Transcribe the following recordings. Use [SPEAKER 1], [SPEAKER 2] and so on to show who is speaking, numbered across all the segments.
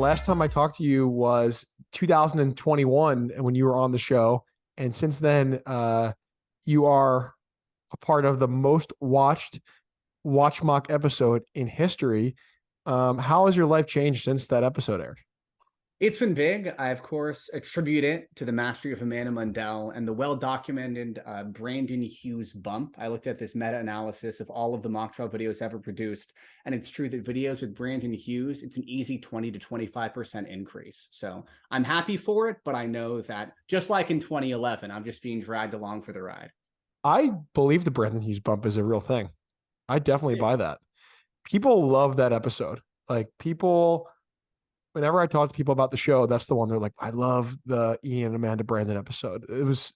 [SPEAKER 1] last time I talked to you was 2021 when you were on the show. And since then, you are a part of the most watched WatchMock episode in history. How has your life changed since that episode aired?
[SPEAKER 2] It's been big. I, of course, attribute it to the mastery of Amanda Mundell and the well-documented Brandon Hughes bump. I looked at this meta-analysis of all of the mock trial videos ever produced, and it's true that videos with Brandon Hughes, it's an easy 20 to 25% increase. So I'm happy for it, but I know that just like in 2011, I'm just being dragged along for the ride.
[SPEAKER 1] I believe the Brandon Hughes bump is a real thing. I definitely buy that. People love that episode. Like people, whenever I talk to people about the show, that's the one they're like, I love the Ian and Amanda Brandon episode. It was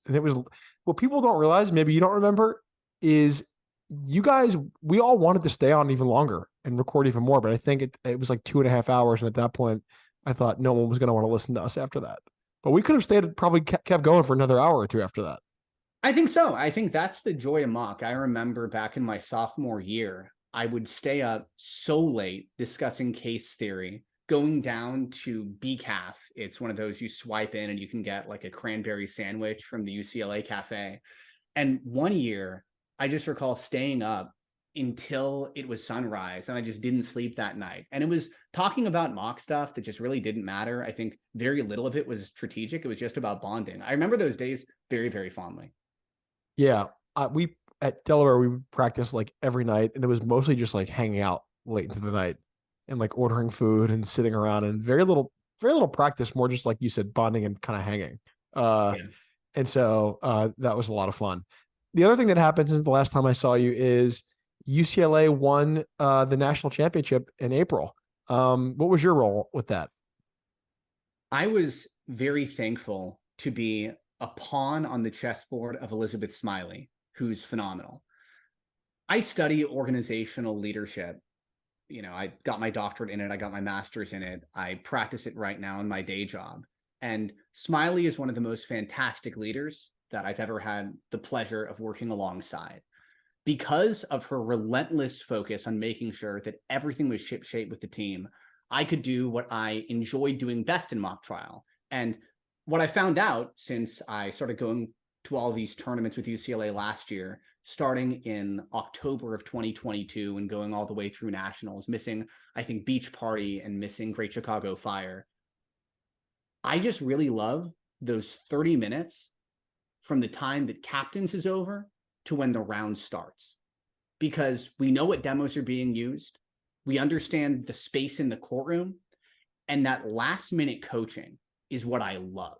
[SPEAKER 1] what people don't realize, maybe you don't remember, is you guys, we all wanted to stay on even longer and record even more, but I think it was like 2.5 hours. And at that point, I thought no one was going to want to listen to us after that. But we could have stayed, probably kept going for another hour or two after that.
[SPEAKER 2] I think so. I think that's the joy of mock. I remember back in my sophomore year, I would stay up so late discussing case theory, going down to BCAF. It's one of those you swipe in and you can get like a cranberry sandwich from the UCLA cafe. And one year, I just recall staying up until it was sunrise and I just didn't sleep that night. And it was talking about mock stuff that just really didn't matter. I think very little of it was strategic. It was just about bonding. I remember those days very, very fondly.
[SPEAKER 1] Yeah. We at Delaware, we would practice like every night, and it was mostly just like hanging out late into the night and like ordering food and sitting around, and very little practice, more just like you said, bonding and kind of hanging.
[SPEAKER 2] Yeah.
[SPEAKER 1] And so that was a lot of fun. The other thing that happened since the last time I saw you is UCLA won the national championship in April. What was your role with that?
[SPEAKER 2] I was very thankful to be a pawn on the chessboard of Elizabeth Smiley, who's phenomenal. I study organizational leadership. You know, I got my doctorate in it. I got my master's in it. I practice it right now in my day job. And Smiley is one of the most fantastic leaders that I've ever had the pleasure of working alongside because of her relentless focus on making sure that everything was shipshape with the team. I could do what I enjoyed doing best in mock trial. And what I found out since I started going to all these tournaments with UCLA last year, starting in October of 2022 and going all the way through nationals, missing, I think, Beach Party and missing Great Chicago Fire. I just really love those 30 minutes from the time that captains is over to when the round starts, because we know what demos are being used. We understand the space in the courtroom, and that last minute coaching is what I love.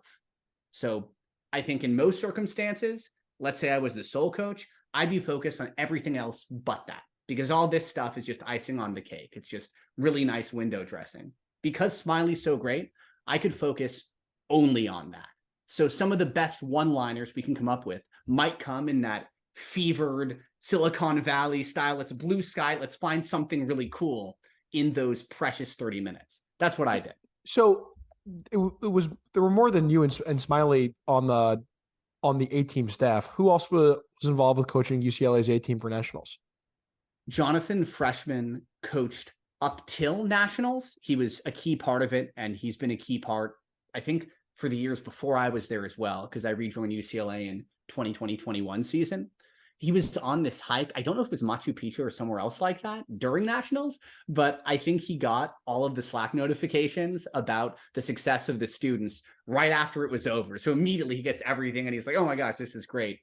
[SPEAKER 2] So I think in most circumstances, let's say I was the sole coach, I'd be focused on everything else but that, because all this stuff is just icing on the cake. It's just really nice window dressing. Because Smiley's so great, I could focus only on that. So some of the best one-liners we can come up with might come in that fevered Silicon Valley style. Let's blue sky. Let's find something really cool in those precious 30 minutes. That's what I did.
[SPEAKER 1] So it was, there were more than you and Smiley on the A team staff. Who else was involved with coaching UCLA's A team for nationals?
[SPEAKER 2] Jonathan Freshman coached up till nationals. He was a key part of it, and he's been a key part, I think, for the years before I was there as well, because I rejoined UCLA in 2020-21 season. He was on this hike. I don't know if it was Machu Picchu or somewhere else like that during nationals, but I think he got all of the Slack notifications about the success of the students right after it was over. So immediately he gets everything and he's like, oh my gosh, this is great.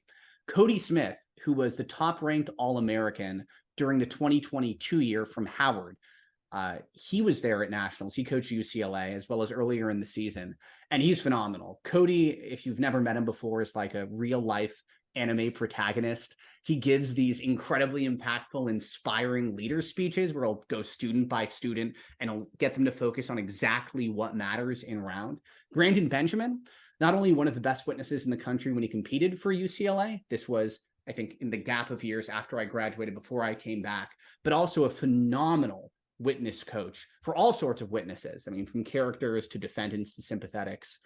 [SPEAKER 2] Cody Smith, who was the top ranked All-American during the 2022 year from Howard, he was there at nationals. He coached UCLA as well as earlier in the season, and he's phenomenal. Cody, if you've never met him before, is like a real life anime protagonist. He gives these incredibly impactful, inspiring leader speeches where he'll go student by student and he'll get them to focus on exactly what matters in round. Brandon Benjamin, not only one of the best witnesses in the country when he competed for UCLA, this was, I think, in the gap of years after I graduated, before I came back, but also a phenomenal witness coach for all sorts of witnesses. I mean, from characters to defendants to sympathetics,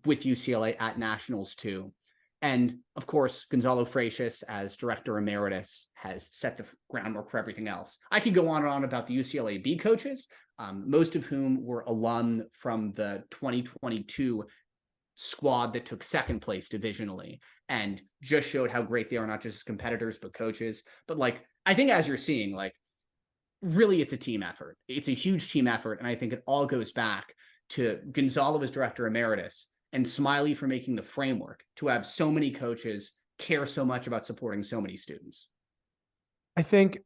[SPEAKER 2] with UCLA at nationals too. And of course, Gonzalo Freixas, as director emeritus, has set the groundwork for everything else. I could go on and on about the UCLA B coaches, most of whom were alum from the 2022 squad that took second place divisionally and just showed how great they are, not just as competitors, but coaches. But like, I think as you're seeing, like, really it's a team effort. It's a huge team effort. And I think it all goes back to Gonzalo as director emeritus and Smiley for making the framework to have so many coaches care so much about supporting so many students.
[SPEAKER 1] I think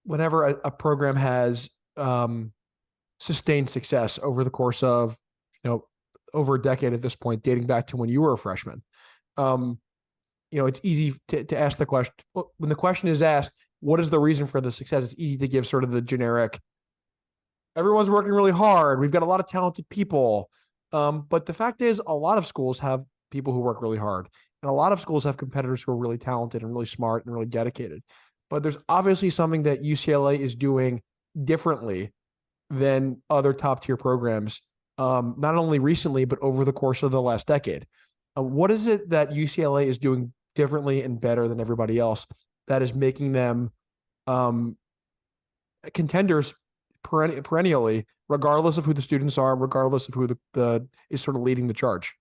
[SPEAKER 1] whenever a program has sustained success over the course of, over a decade at this point, dating back to when you were a freshman, it's easy to ask the question. When the question is asked, what is the reason for the success? It's easy to give sort of the generic, everyone's working really hard. We've got a lot of talented people. But the fact is, a lot of schools have people who work really hard. And a lot of schools have competitors who are really talented and really smart and really dedicated. But there's obviously something that UCLA is doing differently than other top tier programs, not only recently, but over the course of the last decade. What is it that UCLA is doing differently and better than everybody else that is making them contenders perennially, regardless of who the students are, regardless of who the is sort of leading the charge?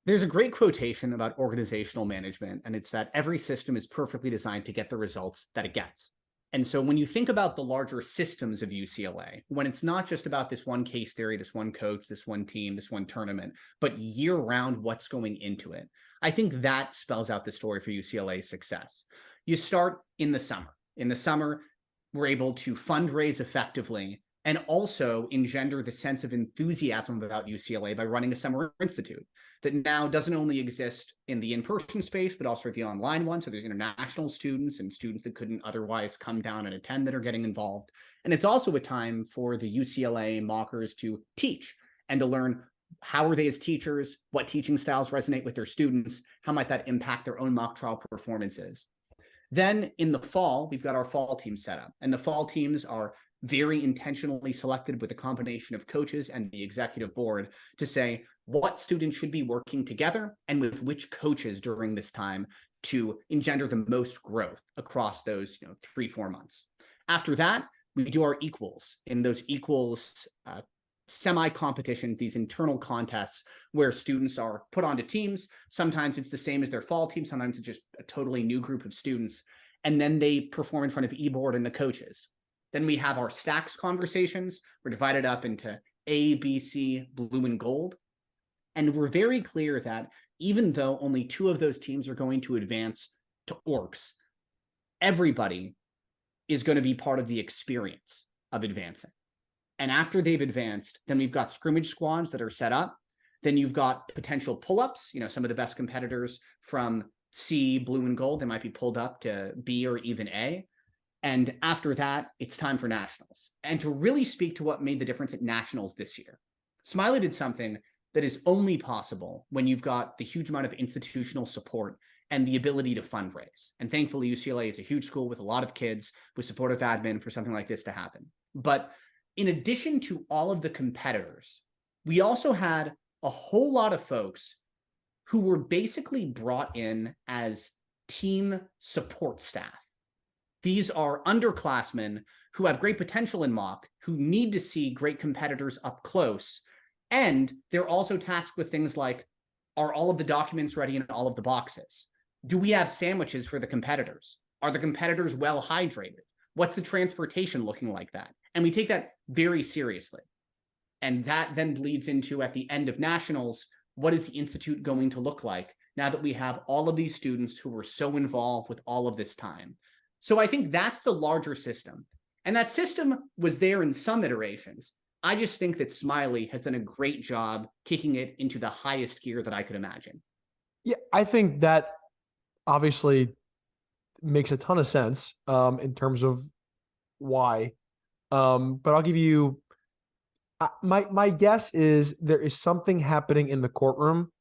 [SPEAKER 2] There's a great quotation about organizational management, and it's that every system is perfectly designed to get the results that it gets. And so when you think about the larger systems of UCLA, when it's not just about this one case theory, this one coach, this one team, this one tournament, but year-round what's going into it, I think that spells out the story for UCLA's success. You start in the summer. In the summer, we're able to fundraise effectively and also engender the sense of enthusiasm about UCLA by running a summer institute that now doesn't only exist in the in-person space, but also the online one. So there's international students and students that couldn't otherwise come down and attend that are getting involved. And it's also a time for the UCLA mockers to teach and to learn how are they as teachers, what teaching styles resonate with their students, how might that impact their own mock trial performances. Then in the fall, we've got our fall team set up, and the fall teams are very intentionally selected with a combination of coaches and the executive board to say what students should be working together and with which coaches during this time to engender the most growth across those 3-4 months. After that, we do our equals. In those equals semi-competition, these internal contests where students are put onto teams. Sometimes it's the same as their fall team. Sometimes it's just a totally new group of students. And then they perform in front of e-board and the coaches. Then we have our stacks conversations. We're divided up into A, B, C, blue, and gold. And we're very clear that even though only 2 of those teams are going to advance to orcs, everybody is going to be part of the experience of advancing. And after they've advanced, then we've got scrimmage squads that are set up. Then you've got potential pull-ups. Some of the best competitors from C, blue, and gold, they might be pulled up to B or even A. And after that, it's time for nationals. And to really speak to what made the difference at nationals this year, Smiley did something that is only possible when you've got the huge amount of institutional support and the ability to fundraise. And thankfully, UCLA is a huge school with a lot of kids with supportive admin for something like this to happen. But in addition to all of the competitors, we also had a whole lot of folks who were basically brought in as team support staff. These are underclassmen who have great potential in mock, who need to see great competitors up close. And they're also tasked with things like, are all of the documents ready in all of the boxes? Do we have sandwiches for the competitors? Are the competitors well hydrated? What's the transportation looking like that? And we take that very seriously. And that then leads into, at the end of nationals, what is the institute going to look like now that we have all of these students who were so involved with all of this time? So I think that's the larger system. And that system was there in some iterations. I just think that Smiley has done a great job kicking it into the highest gear that I could imagine.
[SPEAKER 1] Yeah, I think that obviously makes a ton of sense in terms of why. But I'll give you my guess is there is something happening in the courtroom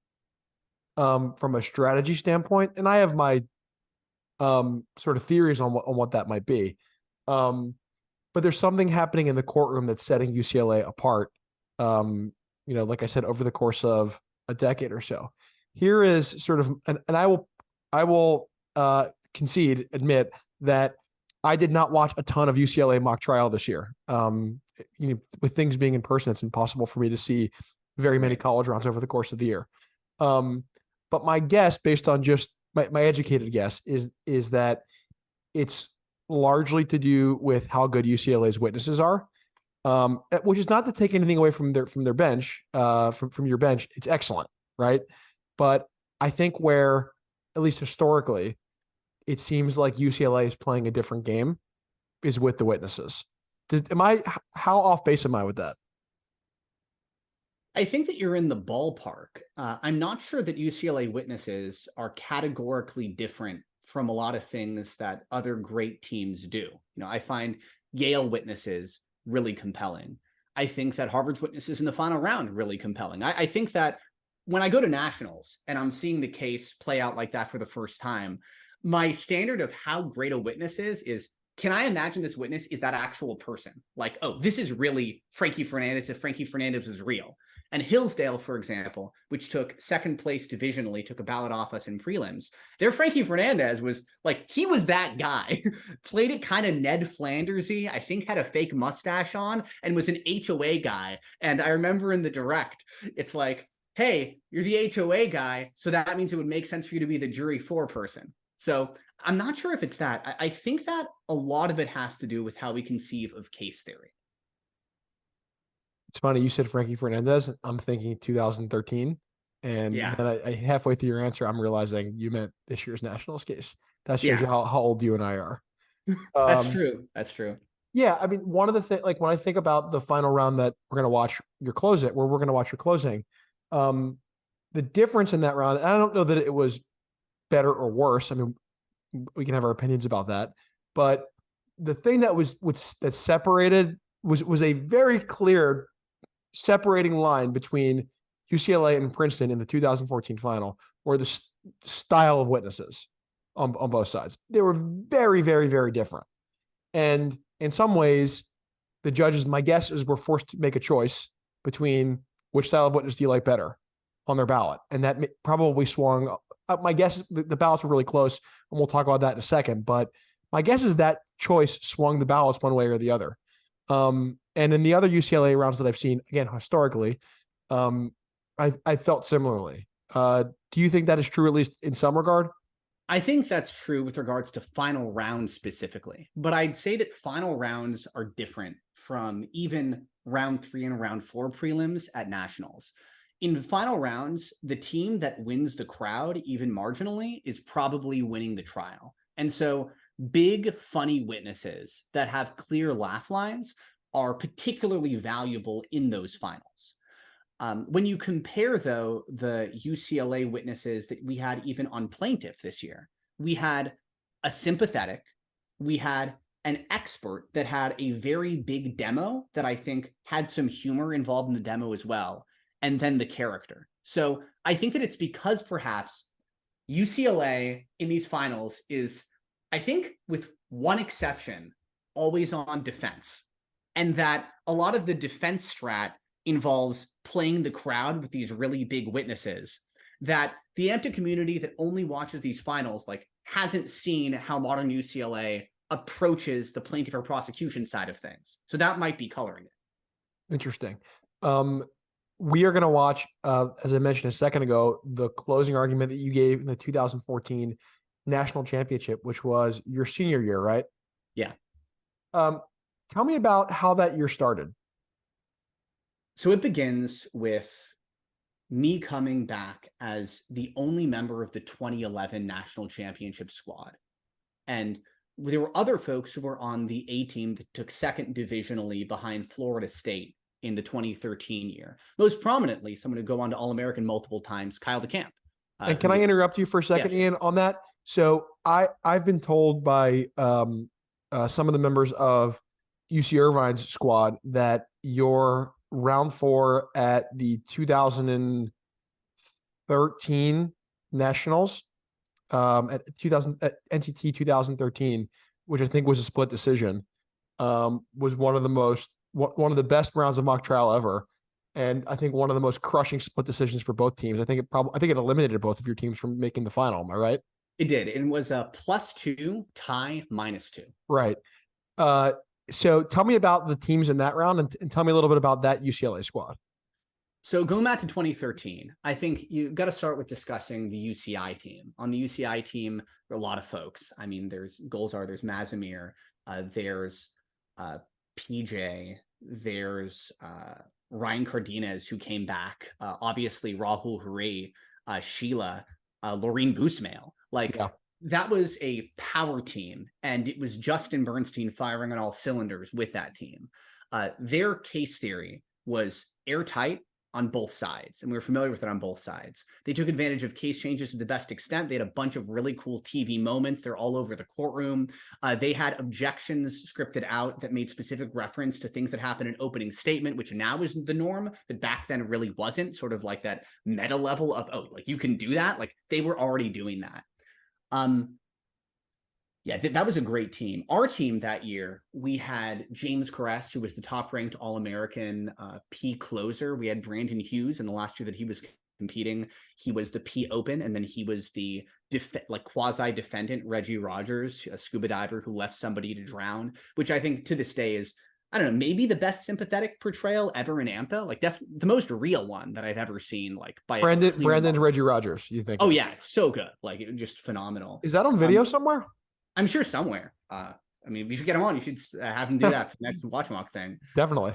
[SPEAKER 1] from a strategy standpoint, and I have my sort of theories on what that might be. But there's something happening in the courtroom that's setting UCLA apart. Like I said, over the course of a decade or so. here is sort of, and I will admit that I did not watch a ton of UCLA mock trial this year. With things being in person, it's impossible for me to see very many college rounds over the course of the year. But my guess, based on just my educated guess, is that it's largely to do with how good UCLA's witnesses are. Which is not to take anything away from their bench, from your bench. It's excellent, right? But I think where, at least historically, it seems like UCLA is playing a different game is with the witnesses. How off base am I with that?
[SPEAKER 2] I think that you're in the ballpark. I'm not sure that UCLA witnesses are categorically different from a lot of things that other great teams do. I find Yale witnesses really compelling. I think that Harvard's witnesses in the final round really compelling. I think that when I go to nationals and I'm seeing the case play out like that for the first time, my standard of how great a witness is, can I imagine this witness is that actual person? Like, oh, this is really Frankie Fernandez if Frankie Fernandez was real. And Hillsdale, for example, which took second place divisionally, took a ballot off us in prelims. Their Frankie Fernandez was like, he was that guy. Played it kind of Ned Flandersy, I think had a fake mustache on, and was an HOA guy. And I remember in the direct, it's like, hey, you're the HOA guy, so that means it would make sense for you to be the jury foreperson. So I'm not sure if it's that. I think that a lot of it has to do with how we conceive of case theory.
[SPEAKER 1] It's funny, you said Frankie Fernandez. I'm thinking 2013. And then I halfway through your answer, I'm realizing you meant this year's Nationals case. That shows you how old you and I are.
[SPEAKER 2] That's true. That's true.
[SPEAKER 1] Yeah. I mean, one of the things, like when I think about the final round that we're going to watch your closing, the difference in that round, I don't know that it was better or worse. I mean, we can have our opinions about that. But the thing that separated was a very clear separating line between UCLA and Princeton in the 2014 final, or the style of witnesses on both sides. They were very, very, very different. And in some ways, the judges, my guess is, were forced to make a choice between which style of witness do you like better on their ballot. And that probably swung. My guess is the ballots were really close, and we'll talk about that in a second. But my guess is that choice swung the ballots one way or the other. And in the other UCLA rounds that I've seen, again, historically, I felt similarly. Do you think that is true, at least in some regard?
[SPEAKER 2] I think that's true with regards to final rounds specifically, but I'd say that final rounds are different from even round 3 and round 4 prelims at nationals. In final rounds, the team that wins the crowd, even marginally, is probably winning the trial. And so big, funny witnesses that have clear laugh lines are particularly valuable in those finals. When you compare, though, the UCLA witnesses that we had even on plaintiff this year, we had a sympathetic, we had an expert that had a very big demo that I think had some humor involved in the demo as well, and then the character. So I think that it's because perhaps UCLA in these finals is, I think with one exception, always on defense. And that a lot of the defense strat involves playing the crowd with these really big witnesses, that the AMTA community that only watches these finals like hasn't seen how modern UCLA approaches the plaintiff or prosecution side of things. So that might be coloring it.
[SPEAKER 1] Interesting. We are going to watch, as I mentioned a second ago, the closing argument that you gave in the 2014 national championship, which was your senior year, right?
[SPEAKER 2] Yeah.
[SPEAKER 1] Tell me about how that year started.
[SPEAKER 2] So it begins with me coming back as the only member of the 2011 national championship squad. And there were other folks who were on the A team that took second divisionally behind Florida State in the 2013 year. Most prominently, someone who go on to All-American multiple times, Kyle DeCamp.
[SPEAKER 1] And can I interrupt you for a second, Ian, on that? So I've been told by some of the members of UC Irvine's squad that your round 4 at the 2013 nationals, at NCT 2013, which I think was a split decision, was one of the best rounds of mock trial ever. And I think one of the most crushing split decisions for both teams. I think it eliminated both of your teams from making the final. Am I right?
[SPEAKER 2] It did. It was a +2 tie -2.
[SPEAKER 1] Right. Uh, so tell me about the teams in that round, and tell me a little bit about that UCLA squad.
[SPEAKER 2] So going back to 2013, I think you've got to start with discussing the UCI team. On the UCI team, there are a lot of folks. I mean, there's Mazimir, there's PJ, there's Ryan Cardenas, who came back, obviously Rahul Hurry, Sheila, Laureen Boosmail. Like,
[SPEAKER 1] Yeah.
[SPEAKER 2] that was a power team, and it was Justin Bernstein firing on all cylinders with that team. Their case theory was airtight on both sides, and we were familiar with it on both sides. They took advantage of case changes to the best extent. They had a bunch of really cool TV moments. They're all over the courtroom. They had objections scripted out that made specific reference to things that happened in opening statement, which now is the norm, but back then really wasn't. Sort of like that meta level of, oh, like you can do that. Like they were already doing that. Yeah, that was a great team. Our team that year, we had James Caress, who was the top-ranked All-American P closer. We had Brandon Hughes in the last year that he was competing. He was the P Open, and then he was the quasi-defendant Reggie Rogers, a scuba diver who left somebody to drown, which I think to this day is, I don't know, maybe the best sympathetic portrayal ever in AMPA, like the most real one that I've ever seen. Like by
[SPEAKER 1] Brandon's Reggie Rogers. You think?
[SPEAKER 2] Oh yeah, it's so good. Like it was just phenomenal.
[SPEAKER 1] Is that on video somewhere?
[SPEAKER 2] I'm sure somewhere. I mean, if you should get him on, you should have him do that for the next WatchMock thing.
[SPEAKER 1] Definitely.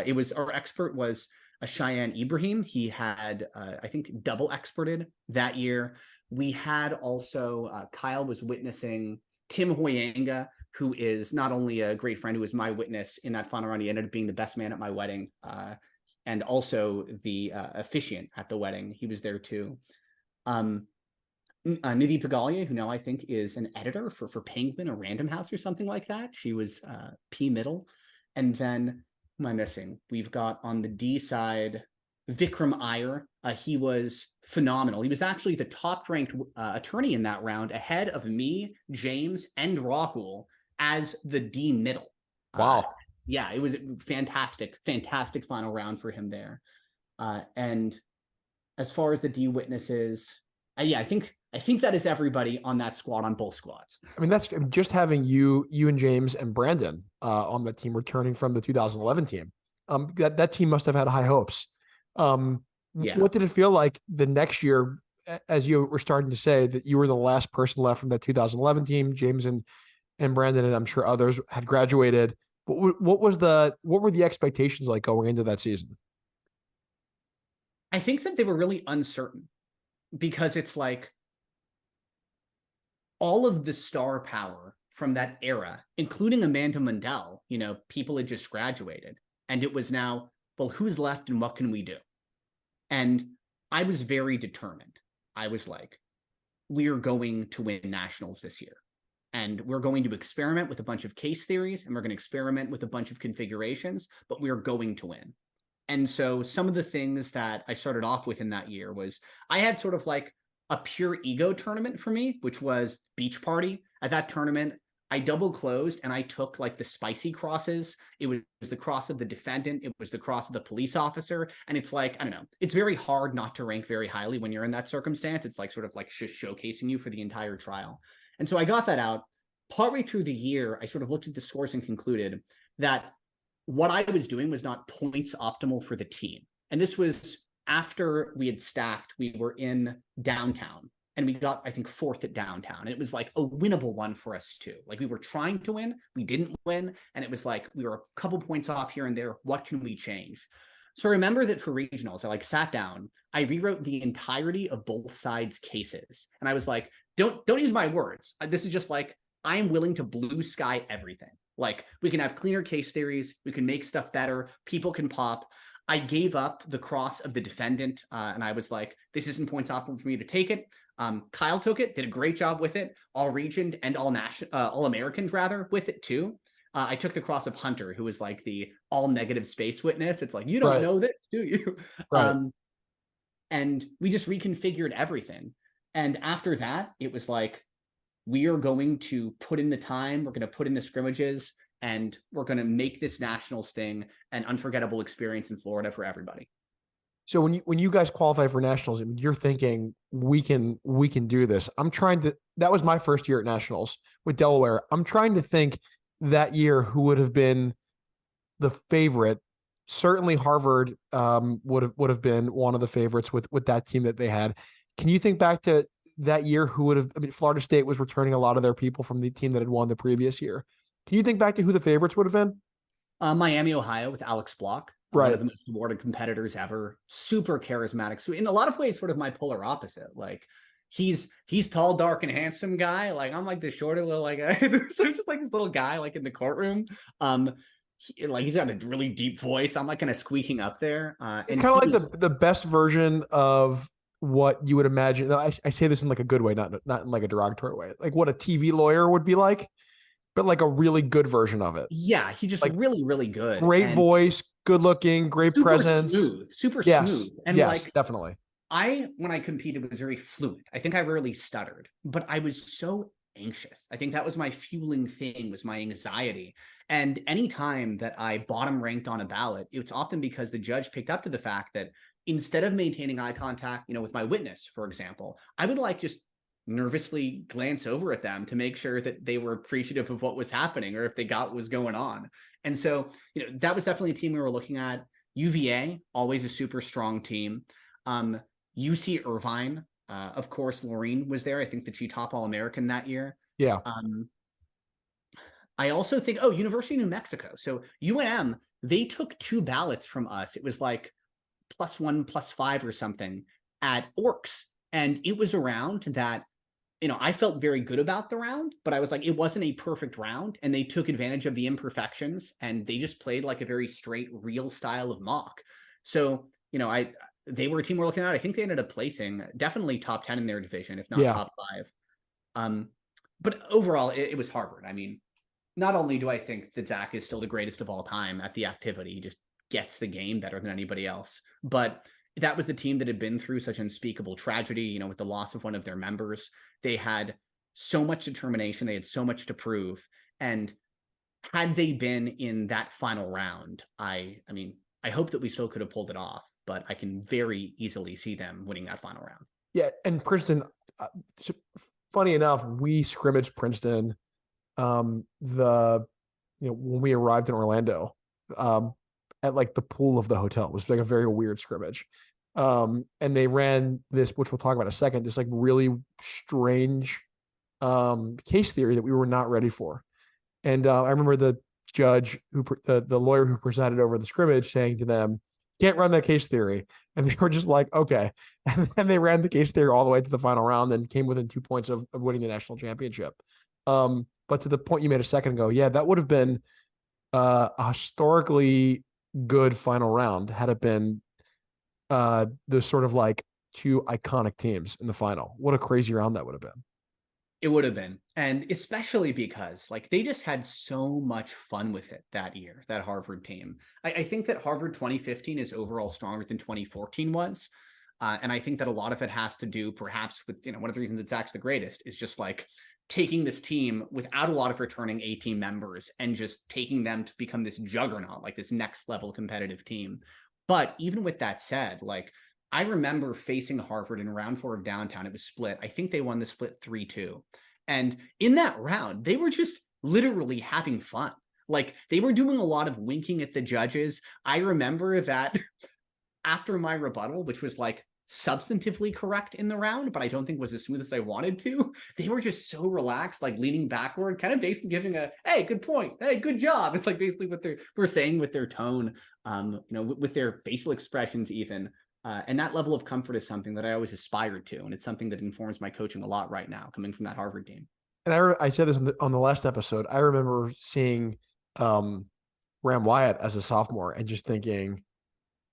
[SPEAKER 2] It was, our expert was a Cheyenne Ibrahim. He had, I think, double experted that year. We had also, Kyle was witnessing Tim Hoyanga, who is not only a great friend, who was my witness in that final round. He ended up being the best man at my wedding, and also the officiant at the wedding. He was there too. Nidhi Pagalia, who now I think is an editor for Penguin or Random House or something like that. She was P middle. And then, who am I missing? We've got on the D side, Vikram Iyer. He was phenomenal. He was actually the top-ranked attorney in that round, ahead of me, James, and Rahul as the D middle.
[SPEAKER 1] Wow.
[SPEAKER 2] Yeah, it was a fantastic final round for him there. And as far as the D witnesses, yeah, I think that is everybody on that squad, on both squads.
[SPEAKER 1] I mean, that's just having you and James and Brandon on the team returning from the 2011 team. That team must have had high hopes.
[SPEAKER 2] Yeah.
[SPEAKER 1] What did it feel like the next year, as you were starting to say that you were the last person left from that 2011 team? James and Brandon, and I'm sure others, had graduated. What were the expectations like going into that season?
[SPEAKER 2] I think that they were really uncertain, because it's like all of the star power from that era, including Amanda Mundell, people had just graduated, and it was now, well, who's left and what can we do? And I was very determined. I was like, we are going to win nationals this year, and we're going to experiment with a bunch of case theories, and we're going to experiment with a bunch of configurations, but we are going to win. And so some of the things that I started off with in that year was, I had sort of like a pure ego tournament for me, which was Beach Party. At that tournament, I double closed and I took like the spicy crosses. It was the cross of the defendant. It was the cross of the police officer. And it's like, I don't know, it's very hard not to rank very highly when you're in that circumstance. It's like sort of like showcasing you for the entire trial. And so I got that out. Partway through the year, I sort of looked at the scores and concluded that what I was doing was not points optimal for the team. And this was after we had stacked. We were in downtown, and we got, I think, 4th at downtown. And it was like a winnable one for us too. Like we were trying to win, we didn't win. And it was like, we were a couple points off here and there. What can we change? So I remember that for regionals, I sat down, I rewrote the entirety of both sides' cases. And I was like, don't use my words. This is just like, I am willing to blue sky everything. Like we can have cleaner case theories. We can make stuff better. People can pop. I gave up the cross of the defendant, and I was like, this isn't points optimal for me to take it. Kyle took it, did a great job with it, all region and all Americans rather with it too. I took the cross of Hunter, who was like the all negative space witness. It's like, you don't know this, do you? Right. And we just reconfigured everything. And after that, it was like, we are going to put in the time. We're going to put in the scrimmages. and we're going to make this nationals thing an unforgettable experience in Florida for everybody.
[SPEAKER 1] So when you guys qualify for nationals, I mean, you're thinking we can do this. I'm trying to. That was my first year at nationals with Delaware. I'm trying to think that year who would have been the favorite. Certainly Harvard would have been one of the favorites with that team that they had. Can you think back to that year who would have? I mean, Florida State was returning a lot of their people from the team that had won the previous year. Can you think back to who the favorites would have been?
[SPEAKER 2] Miami, Ohio, with Alex Block, one of the most awarded competitors ever, super charismatic. So in a lot of ways, sort of my polar opposite. Like he's tall, dark, and handsome guy. Like I'm like the shorter little like so just like this little guy like in the courtroom. He's got a really deep voice. I'm like kind of squeaking up there.
[SPEAKER 1] It's kind of like the best version of what you would imagine. I say this in like a good way, not in like a derogatory way. Like what a TV lawyer would be like, but like a really good version of it.
[SPEAKER 2] Yeah, he just like really, really good.
[SPEAKER 1] Great voice, good looking, great presence.
[SPEAKER 2] Super smooth. And
[SPEAKER 1] yes,
[SPEAKER 2] like
[SPEAKER 1] definitely.
[SPEAKER 2] When I competed, was very fluid. I think I rarely stuttered, but I was so anxious. I think that was my fueling thing, was my anxiety. And anytime that I bottom ranked on a ballot, it's often because the judge picked up to the fact that instead of maintaining eye contact, with my witness, for example, I would like just nervously glance over at them to make sure that they were appreciative of what was happening or if they got what was going on. And so, that was definitely a team we were looking at. UVA, always a super strong team. UC Irvine, of course, Laureen was there. I think that she top All-American that year.
[SPEAKER 1] Yeah.
[SPEAKER 2] I also think, University of New Mexico. So UNM, they took 2 ballots from us. It was like +1, +5 or something at Orcs. And it was a round that, I felt very good about the round, but I was like, it wasn't a perfect round. And they took advantage of the imperfections and they just played like a very straight, real style of mock. So, they were a team we're looking at. I think they ended up placing definitely top 10 in their division, if not top 5. But overall, it was Harvard. I mean, not only do I think that Zach is still the greatest of all time at the activity, he just gets the game better than anybody else, but that was the team that had been through such unspeakable tragedy, with the loss of one of their members. They had so much determination. They had so much to prove. And had they been in that final round, I hope that we still could have pulled it off, but I can very easily see them winning that final round.
[SPEAKER 1] Yeah. And Princeton, funny enough, we scrimmaged Princeton when we arrived in Orlando, at like the pool of the hotel. It was like a very weird scrimmage. And they ran this, which we'll talk about in a second, this like really strange case theory that we were not ready for. And I remember the judge the lawyer who presided over the scrimmage saying to them, "Can't run that case theory." And they were just like, okay. And then they ran the case theory all the way to the final round and came within 2 points of winning the national championship. But to the point you made a second ago, yeah, that would have been a historically good final round had it been the sort of like 2 iconic teams in the final. What a crazy round that would have been.
[SPEAKER 2] It would have been. And especially because like they just had so much fun with it that year, that Harvard team. I think that Harvard 2015 is overall stronger than 2014 was. And I think that a lot of it has to do perhaps with, one of the reasons that Zach's the greatest is just like taking this team without a lot of returning A-team members and just taking them to become this juggernaut, like this next level competitive team. But even with that said, like I remember facing Harvard in round 4 of downtown. It was split. I think they won the split 3-2. And in that round, they were just literally having fun. Like they were doing a lot of winking at the judges. I remember that after my rebuttal, which was like substantively correct in the round, but I don't think was as smooth as I wanted to, they were just so relaxed, like leaning backward, kind of basically giving a, hey, good point. Hey, good job. It's like basically what we're saying with their tone, with their facial expressions even. And that level of comfort is something that I always aspired to. And it's something that informs my coaching a lot right now, coming from that Harvard team.
[SPEAKER 1] And I said this on the last episode. I remember seeing Graham Wyatt as a sophomore and just thinking,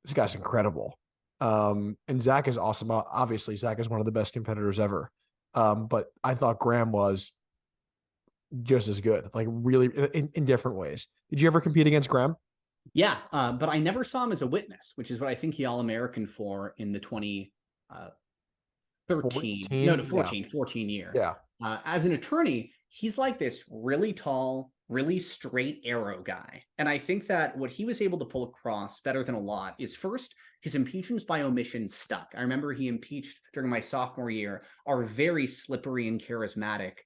[SPEAKER 1] this guy's incredible. And Zach is awesome. Obviously, Zach is one of the best competitors ever. But I thought Graham was just as good, like really in different ways. Did you ever compete against Graham?
[SPEAKER 2] Yeah, but I never saw him as a witness, which is what I think he All-American for in the 2013, 14 year.
[SPEAKER 1] Yeah.
[SPEAKER 2] As an attorney, he's like this really tall, really straight arrow guy. And I think that what he was able to pull across better than a lot is, first, his impeachments by omission stuck. I remember he impeached during my sophomore year our very slippery and charismatic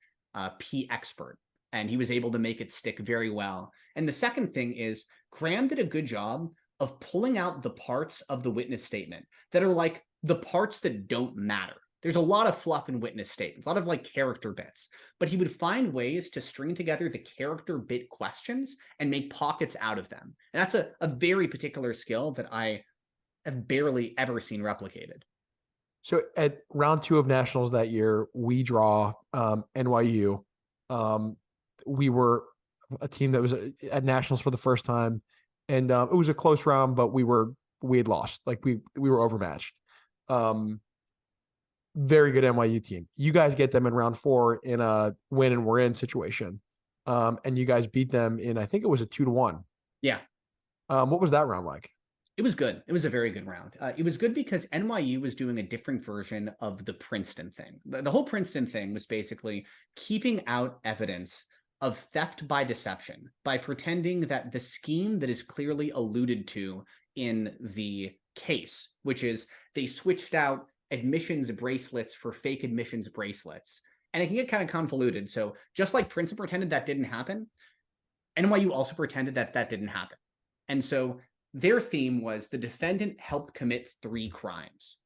[SPEAKER 2] P expert, and he was able to make it stick very well. And the second thing is, Graham did a good job of pulling out the parts of the witness statement that are like the parts that don't matter. There's a lot of fluff in witness statements, a lot of like character bits, but he would find ways to string together the character bit questions and make pockets out of them. And that's a very particular skill that I have barely ever seen replicated.
[SPEAKER 1] So at round 2 of nationals that year, we draw NYU. We were a team that was at nationals for the first time, and it was a close round, but we had lost. Like we were overmatched. Very good NYU team. You guys get them in round 4 in a win and we're in situation. And you guys beat them in, I think it was a 2-1.
[SPEAKER 2] Yeah.
[SPEAKER 1] What was that round like?
[SPEAKER 2] It was good. It was a very good round. It was good because NYU was doing a different version of the Princeton thing. The whole Princeton thing was basically keeping out evidence of theft by deception by pretending that the scheme that is clearly alluded to in the case, which is they switched out admissions bracelets for fake admissions bracelets. And it can get kind of convoluted. So just like Princeton pretended that didn't happen, NYU also pretended that that didn't happen. And so their theme was the defendant helped commit 3 crimes.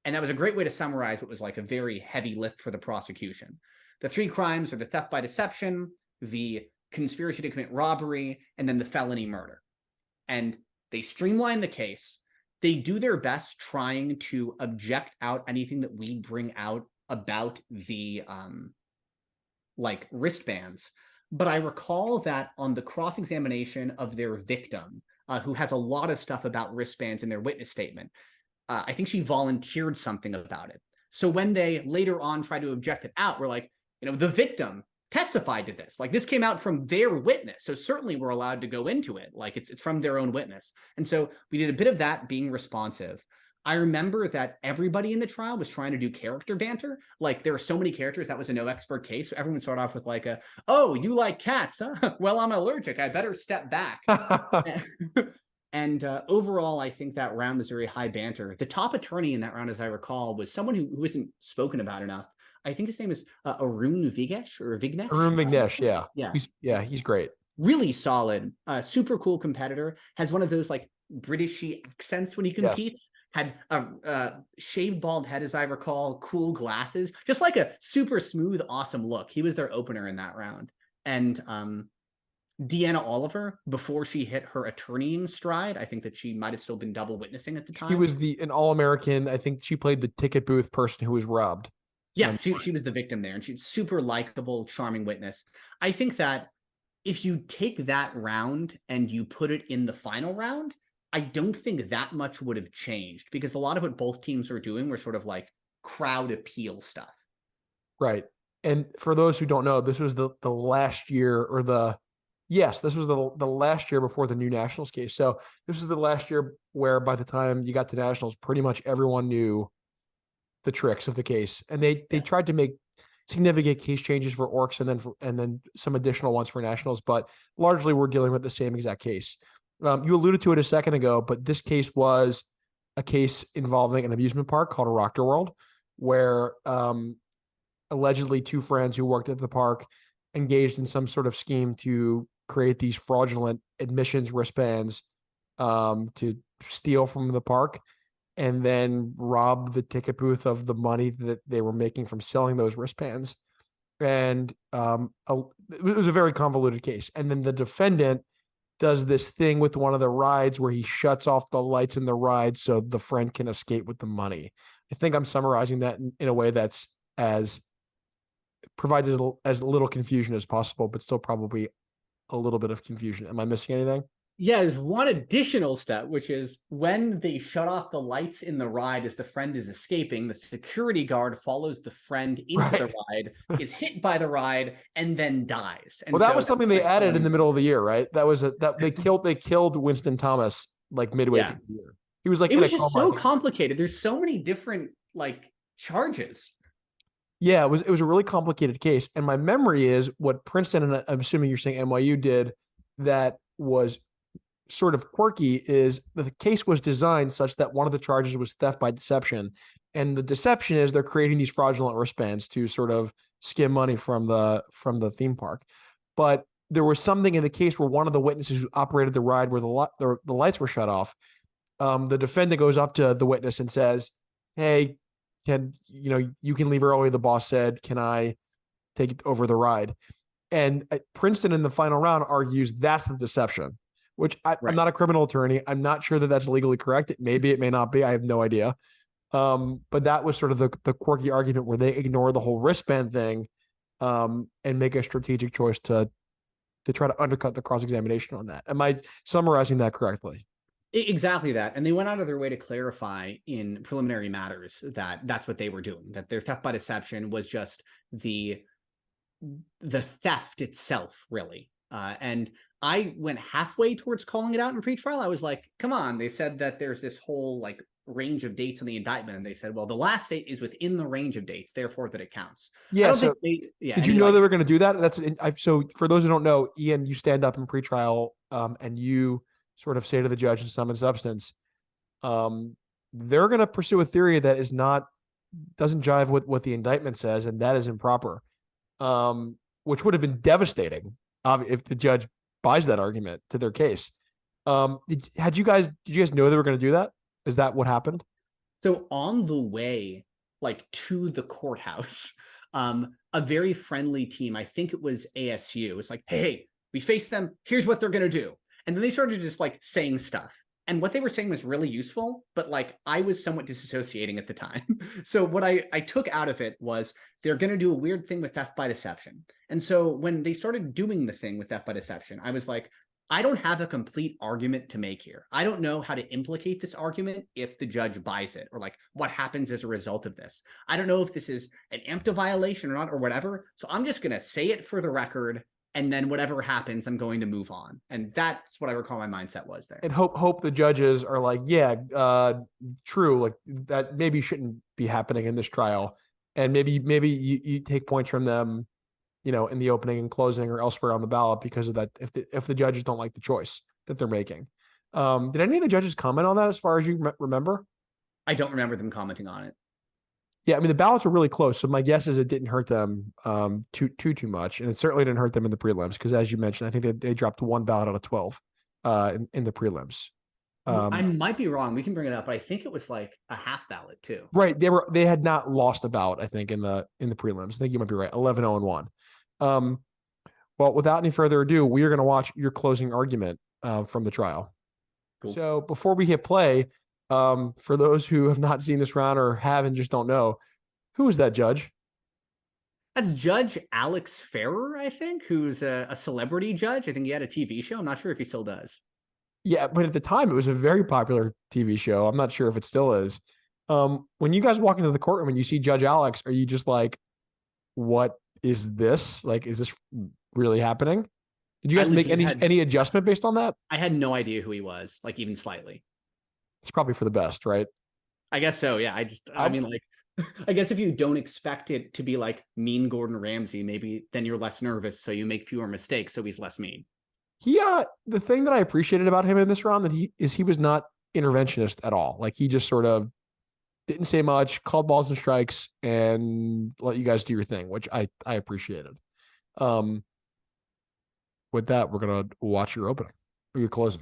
[SPEAKER 2] And that was a great way to summarize what was like a very heavy lift for the prosecution. The 3 crimes are the theft by deception, the conspiracy to commit robbery, and then the felony murder. And they streamline the case. They do their best trying to object out anything that we bring out about the like wristbands. But I recall that on the cross-examination of their victim, who has a lot of stuff about wristbands in their witness statement, I think she volunteered something about it. So when they later on try to object it out, we're like, the victim testified to this. Like, this came out from their witness. So certainly we're allowed to go into it. Like, it's from their own witness. And so we did a bit of that, being responsive. I remember that everybody in the trial was trying to do character banter. Like, there were so many characters, that was a no expert case. So everyone started off with like oh, you like cats, huh? Well, I'm allergic. I better step back. And overall, I think that round was very high banter. The top attorney in that round, as I recall, was someone who isn't spoken about enough. I think his name is Arun Vignesh or Vignesh.
[SPEAKER 1] Arun Vignesh, yeah.
[SPEAKER 2] Yeah.
[SPEAKER 1] He's great.
[SPEAKER 2] Really solid, super cool competitor. Has one of those like Britishy accents when he competes. Yes. Had a shaved bald head, as I recall, cool glasses, just like a super smooth, awesome look. He was their opener in that round. And Deanna Oliver, before she hit her attorneying stride, I think that she might have still been double witnessing at the time.
[SPEAKER 1] She was an All-American. I think she played the ticket booth person who was robbed.
[SPEAKER 2] Yeah, she was the victim there, and she's super likable, charming witness. I think that if you take that round and you put it in the final round, I don't think that much would have changed, because a lot of what both teams were doing were sort of like crowd appeal stuff.
[SPEAKER 1] Right. And for those who don't know, this was the last year, or this was the last year before the new nationals case. So this is the last year where by the time you got to nationals, pretty much everyone knew the tricks of the case. And they tried to make significant case changes for orcs and then some additional ones for nationals, but largely we're dealing with the same exact case. You alluded to it a second ago, but this case was a case involving an amusement park called a Rockter World, where allegedly 2 friends who worked at the park engaged in some sort of scheme to create these fraudulent admissions wristbands to steal from the park and then rob the ticket booth of the money that they were making from selling those wristbands. And it was a very convoluted case. And then the defendant does this thing with one of the rides where he shuts off the lights in the ride so the friend can escape with the money. I think I'm summarizing that in a way that's provides as little confusion as possible, but still probably a little bit of confusion. Am I missing anything?
[SPEAKER 2] Yeah, there's one additional step, which is when they shut off the lights in the ride as the friend is escaping, the security guard follows the friend into the ride, is hit by the ride, and then dies. And
[SPEAKER 1] that was something they added in the middle of the year, right? That was they killed Winston Thomas like midway through the year. He was like,
[SPEAKER 2] it was just so complicated. There's so many different like charges.
[SPEAKER 1] Yeah, it was a really complicated case. And my memory is what Princeton, and I'm assuming you're saying NYU did, that was sort of quirky, is the case was designed such that one of the charges was theft by deception. And the deception is they're creating these fraudulent wristbands to sort of skim money from the theme park. But there was something in the case where one of the witnesses who operated the ride where the lights were shut off, the defendant goes up to the witness and says, "Hey, you can leave early. The boss said, can I take over the ride?" And Princeton in the final round argues that's the deception, which I'm not a criminal attorney. I'm not sure that that's legally correct. It may not be. I have no idea. But that was sort of the quirky argument where they ignore the whole wristband thing, and make a strategic choice to try to undercut the cross-examination on that. Am I summarizing that correctly?
[SPEAKER 2] Exactly that. And they went out of their way to clarify in preliminary matters that that's what they were doing, that their theft by deception was just the theft itself, really. And I went halfway towards calling it out in pretrial. I was like, come on. They said that there's this whole like range of dates on the indictment. And they said, well, the last date is within the range of dates, therefore that it counts.
[SPEAKER 1] Yeah. So did you know they were going to do that? So for those who don't know, Iain, you stand up in pretrial, and you sort of say to the judge in sum and substance, they're going to pursue a theory that doesn't jive with what the indictment says, and that is improper, which would have been devastating if the judge buys that argument to their case. Did you guys know they were going to do that? Is that what happened?
[SPEAKER 2] So on the way, like to the courthouse, a very friendly team, I think it was ASU, was like, hey, we faced them. Here's what they're going to do. And then they started just like saying stuff. And what they were saying was really useful, but like I was somewhat disassociating at the time. So what I took out of it was they're going to do a weird thing with theft by deception. And so when they started doing the thing with theft by deception, I was like, I don't have a complete argument to make here. I don't know how to implicate this argument if the judge buys it, or like what happens as a result of this. I don't know if this is an AMPTA violation or not, or whatever. So I'm just going to say it for the record. And then whatever happens, I'm going to move on. And that's what I recall my mindset was there.
[SPEAKER 1] And hope the judges are like, yeah, true. Like that maybe shouldn't be happening in this trial. And maybe you take points from them, in the opening and closing or elsewhere on the ballot because of that. If the judges don't like the choice that they're making. Did any of the judges comment on that as far as you remember?
[SPEAKER 2] I don't remember them commenting on it.
[SPEAKER 1] Yeah, I mean, the ballots were really close. So my guess is it didn't hurt them too much. And it certainly didn't hurt them in the prelims because, as you mentioned, I think they dropped one ballot out of 12 in the prelims.
[SPEAKER 2] I might be wrong. We can bring it up, but I think it was like a half ballot too.
[SPEAKER 1] Right. They had not lost a ballot, I think, in the prelims. I think you might be right. 11-0-1. Well, without any further ado, we are going to watch your closing argument from the trial. Cool. So before we hit play, for those who have not seen this round or have and just don't know, who is that judge?
[SPEAKER 2] That's Judge Alex Ferrer, I think, who's a celebrity judge. I think he had a TV show. I'm not sure if he still does.
[SPEAKER 1] Yeah, but at the time, it was a very popular TV show. I'm not sure if it still is. When you guys walk into the courtroom and you see Judge Alex, are you just like, what is this? Like, is this really happening? Did you guys make any adjustment based on that?
[SPEAKER 2] I had no idea who he was, like even slightly.
[SPEAKER 1] It's probably for the best, right?
[SPEAKER 2] I guess so. Yeah. I mean, like, I guess if you don't expect it to be like mean Gordon Ramsay, maybe then you're less nervous, so you make fewer mistakes, so he's less mean.
[SPEAKER 1] The thing that I appreciated about him in this round he was not interventionist at all. Like he just sort of didn't say much, called balls and strikes, and let you guys do your thing, which I appreciated. With that, we're gonna watch your opening or your closing.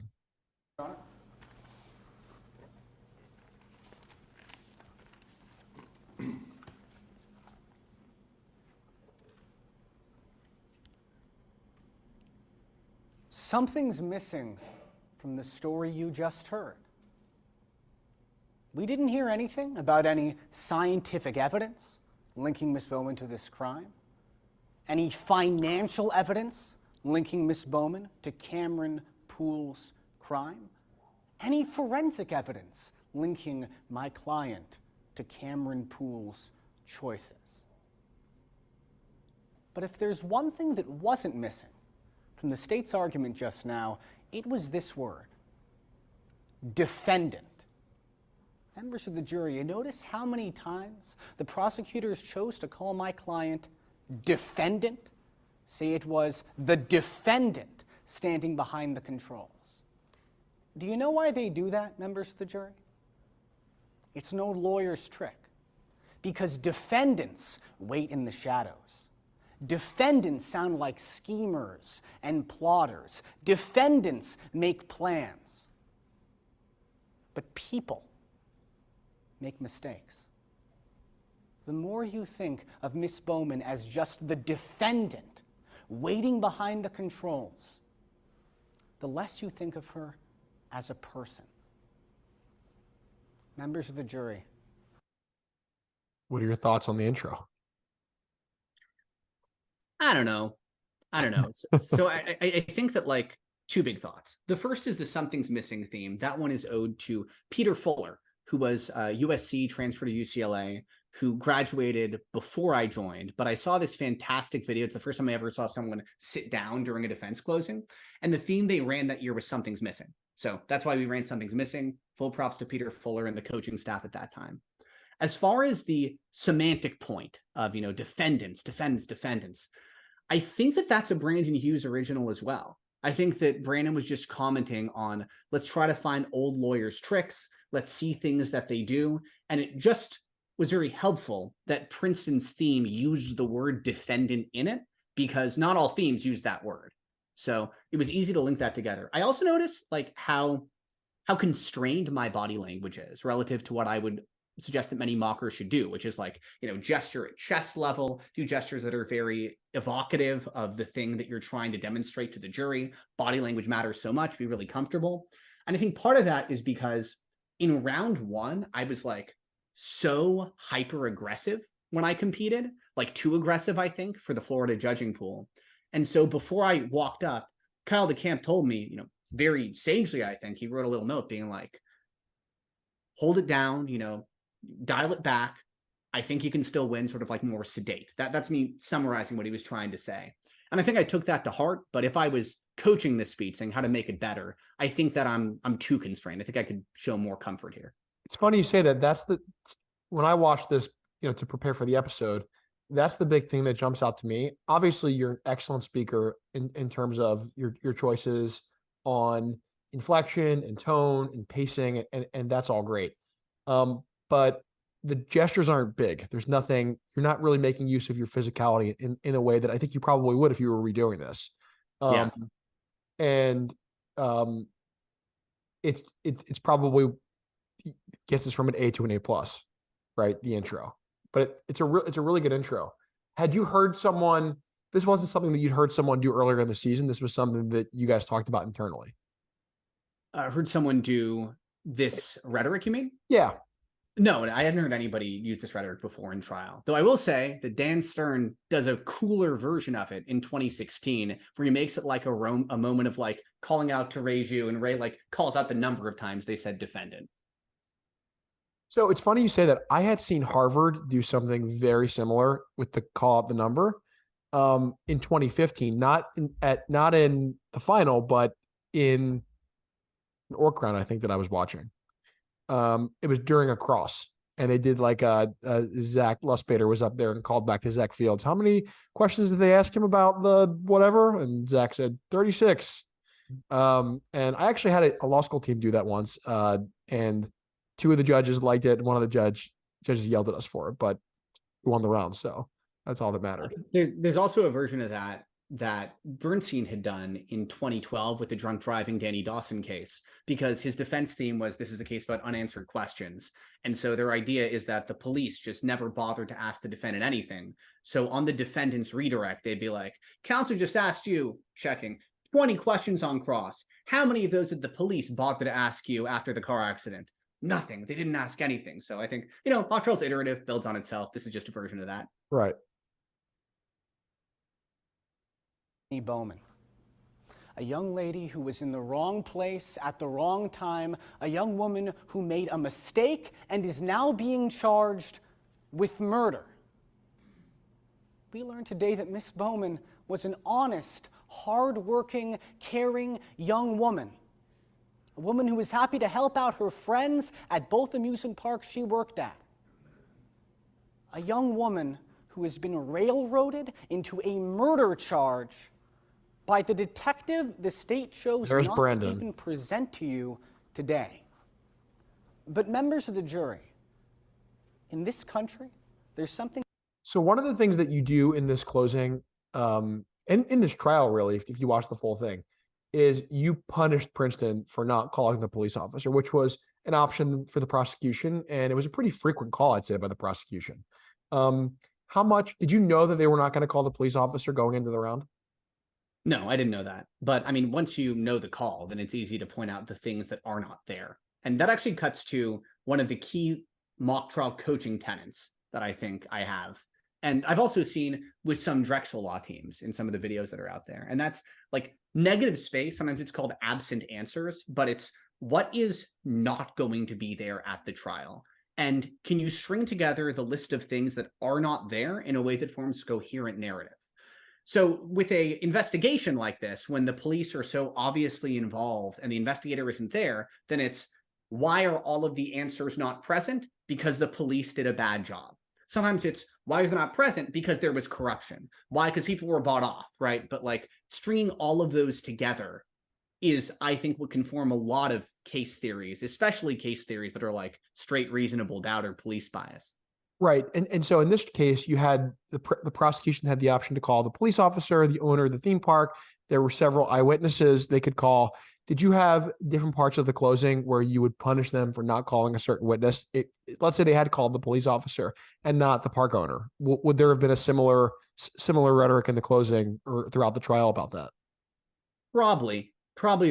[SPEAKER 3] Something's missing from the story you just heard. We didn't hear anything about any scientific evidence linking Miss Bowman to this crime, any financial evidence linking Miss Bowman to Cameron Poole's crime, any forensic evidence linking my client to Cameron Poole's choices. But if there's one thing that wasn't missing from the state's argument just now, it was this word: defendant. Members of the jury, you notice how many times the prosecutors chose to call my client defendant? Say it was the defendant standing behind the controls. Do you know why they do that, members of the jury? It's no lawyer's trick. Because defendants wait in the shadows. Defendants sound like schemers and plotters. Defendants make plans. But people make mistakes. The more you think of Miss Bowman as just the defendant waiting behind the controls, the less you think of her as a person. Members of the jury.
[SPEAKER 1] What are your thoughts on the intro?
[SPEAKER 2] I don't know. So I think that, like, two big thoughts. The first is the something's missing theme. That one is owed to Peter Fuller, who was USC, transferred to UCLA, who graduated before I joined. But I saw this fantastic video. It's the first time I ever saw someone sit down during a defense closing. And the theme they ran that year was something's missing. So that's why we ran something's missing. Full props to Peter Fuller and the coaching staff at that time. As far as the semantic point of, defendants, I think that that's a Brandon Hughes original as well. I think that Brandon was just commenting on, let's try to find old lawyers' tricks. Let's see things that they do. And it just was very helpful that Princeton's theme used the word defendant in it, because not all themes use that word. So it was easy to link that together. I also noticed how constrained my body language is relative to what I would suggest that many mockers should do, which is gesture at chest level, do gestures that are very evocative of the thing that you're trying to demonstrate to the jury. Body language matters so much, be really comfortable. And I think part of that is because in round one, I was so hyper aggressive when I competed, too aggressive, I think, for the Florida judging pool. And so before I walked up, Kyle DeCamp told me, very sagely, I think, he wrote a little note being like, hold it down, dial it back. I think you can still win, sort of more sedate. That's me summarizing what he was trying to say. And I think I took that to heart. But if I was coaching this speech, saying how to make it better, I think that I'm too constrained. I think I could show more comfort here.
[SPEAKER 1] It's funny you say that. When I watched this, to prepare for the episode, that's the big thing that jumps out to me. Obviously, you're an excellent speaker in terms of your choices on inflection and tone and pacing, and that's all great. But the gestures aren't big. There's nothing, you're not really making use of your physicality in a way that I think you probably would if you were redoing this. It's probably gets us from an A to an A+, right? The intro. But it's a really good intro. Had you heard someone, this wasn't something that you'd heard someone do earlier in the season. This was something that you guys talked about internally.
[SPEAKER 2] I heard someone do this rhetoric, you mean?
[SPEAKER 1] Yeah.
[SPEAKER 2] No, I hadn't heard anybody use this rhetoric before in trial. Though I will say that Dan Stern does a cooler version of it in 2016, where he makes it like a moment of calling out to Reju, and Ray calls out the number of times they said defendant.
[SPEAKER 1] So it's funny you say that. I had seen Harvard do something very similar with the call out the number in 2015, not in the final, but in an orc round, I think, that I was watching. It was during a cross, and they did Zach Lusbader was up there and called back to Zach Fields. How many questions did they ask him about the whatever? And Zach said 36. And I actually had a law school team do that once. And two of the judges liked it. And one of the judges yelled at us for it, but we won the round. So that's all that mattered.
[SPEAKER 2] There's also a version of that Bernstein had done in 2012 with the drunk driving Danny Dawson case, because his defense theme was, this is a case about unanswered questions. And so their idea is that the police just never bothered to ask the defendant anything. So on the defendant's redirect, they'd be like, counsel just asked you, checking, 20 questions on cross. How many of those did the police bother to ask you after the car accident? Nothing. They didn't ask anything. So I think, mock trial's iterative, builds on itself. This is just a version of that.
[SPEAKER 1] Right.
[SPEAKER 3] Bowman, a young lady who was in the wrong place at the wrong time, a young woman who made a mistake and is now being charged with murder. We learned today that Miss Bowman was an honest, hard-working, caring young woman a woman who was happy to help out her friends at both amusement parks she worked at, a young woman who has been railroaded into a murder charge by the detective the state chose
[SPEAKER 1] There's
[SPEAKER 3] not
[SPEAKER 1] Brandon.
[SPEAKER 3] to even present to you today. But members of the jury, in this country, there's something.
[SPEAKER 1] So one of the things that you do in this closing, and in this trial, really, if you watch the full thing, is you punished Princeton for not calling the police officer, which was an option for the prosecution, and it was a pretty frequent call, I'd say, by the prosecution. How much did you know that they were not going to call the police officer going into the round?
[SPEAKER 2] No, I didn't know that. But I mean, once you know the call, then it's easy to point out the things that are not there. And that actually cuts to one of the key mock trial coaching tenets that I think I have. And I've also seen with some Drexel law teams in some of the videos that are out there. And that's like negative space. Sometimes it's called absent answers, but it's what is not going to be there at the trial. And can you string together the list of things that are not there in a way that forms a coherent narrative? So with a investigation like this, when the police are so obviously involved and the investigator isn't there, then it's, why are all of the answers not present? Because the police did a bad job. Sometimes it's, why is it not present? Because there was corruption. Why? Because people were bought off, right? But like stringing all of those together is, I think, what can form a lot of case theories, especially case theories that are like straight reasonable doubt or police bias.
[SPEAKER 1] Right. And so in this case, you had the prosecution had the option to call the police officer, the owner of the theme park. There were several eyewitnesses they could call. Did you have different parts of the closing where you would punish them for not calling a certain witness? Let's say they had called the police officer and not the park owner. Would there have been a similar rhetoric in the closing or throughout the trial about that?
[SPEAKER 2] Probably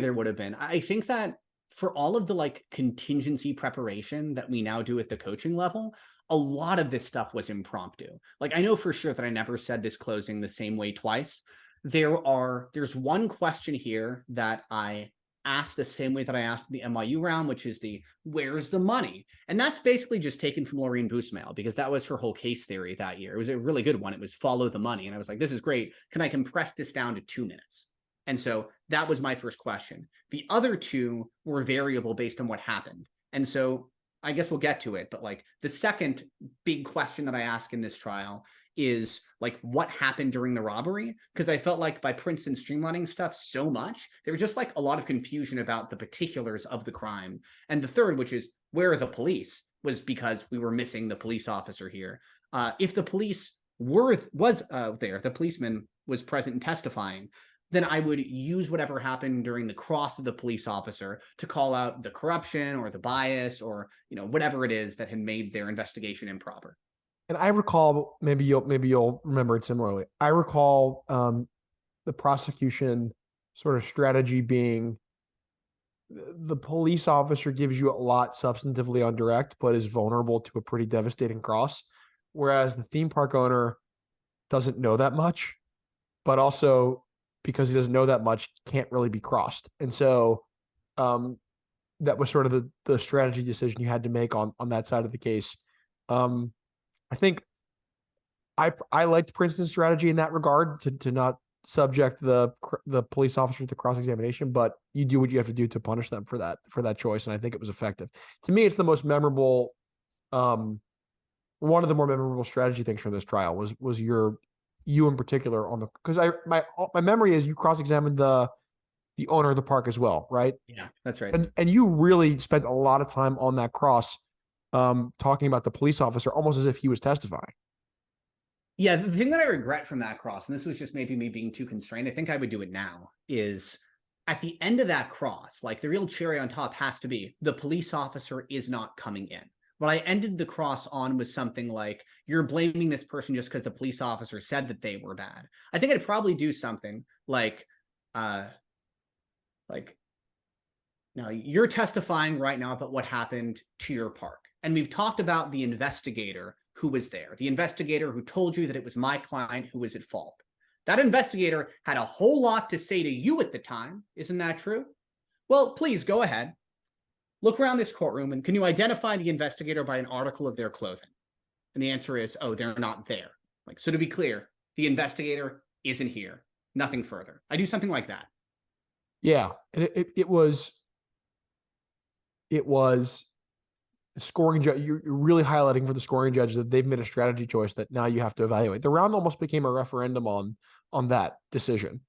[SPEAKER 2] there would have been. I think that for all of the like contingency preparation that we now do at the coaching level, a lot of this stuff was impromptu. Like I know for sure that I never said this closing the same way twice. There's one question here that I asked the same way that I asked the NYU round, which is where's the money? And that's basically just taken from Laureen Boosmail because that was her whole case theory that year. It was a really good one. It was follow the money. And I was like, this is great. Can I compress this down to 2 minutes? And so that was my first question. The other two were variable based on what happened. And so I guess we'll get to it, but like the second big question that I ask in this trial is like what happened during the robbery? Because I felt like by Princeton streamlining stuff so much, there was just like a lot of confusion about the particulars of the crime. And the third, which is where are the police, was because we were missing the police officer here. If the police was there, if the policeman was present and testifying, then I would use whatever happened during the cross of the police officer to call out the corruption or the bias or, you know, whatever it is that had made their investigation improper.
[SPEAKER 1] And I recall, maybe you'll remember it similarly. I recall the prosecution sort of strategy being the police officer gives you a lot substantively on direct, but is vulnerable to a pretty devastating cross. Whereas the theme park owner doesn't know that much, but also because he doesn't know that much, can't really be crossed. And so that was sort of the strategy decision you had to make on that side of the case. I think I liked Princeton's strategy in that regard to not subject the police officer to cross-examination, but you do what you have to do to punish them for that choice. And I think it was effective. To me, it's the most memorable, one of the more memorable strategy things from this trial was you in particular because my memory is you cross-examined the owner of the park as well, right?
[SPEAKER 2] Yeah, that's right.
[SPEAKER 1] And you really spent a lot of time on that cross talking about the police officer almost as if he was testifying.
[SPEAKER 2] Yeah, the thing that I regret from that cross, and this was just maybe me being too constrained, I think I would do it now, is at the end of that cross, like the real cherry on top has to be the police officer is not coming in. What I ended the cross on was something like, you're blaming this person just because the police officer said that they were bad. I think I'd probably do something like, no, you're testifying right now about what happened to your park. And we've talked about the investigator who was there, the investigator who told you that it was my client who was at fault. That investigator had a whole lot to say to you at the time. Isn't that true? Well, please go ahead. Look around this courtroom and can you identify the investigator by an article of their clothing? And the answer is, oh, they're not there. Like, so to be clear, the investigator isn't here. Nothing further. I do something like that.
[SPEAKER 1] Yeah. And it was, it was scoring judge. You're really highlighting for the scoring judge that they've made a strategy choice that now you have to evaluate. The round almost became a referendum on that decision,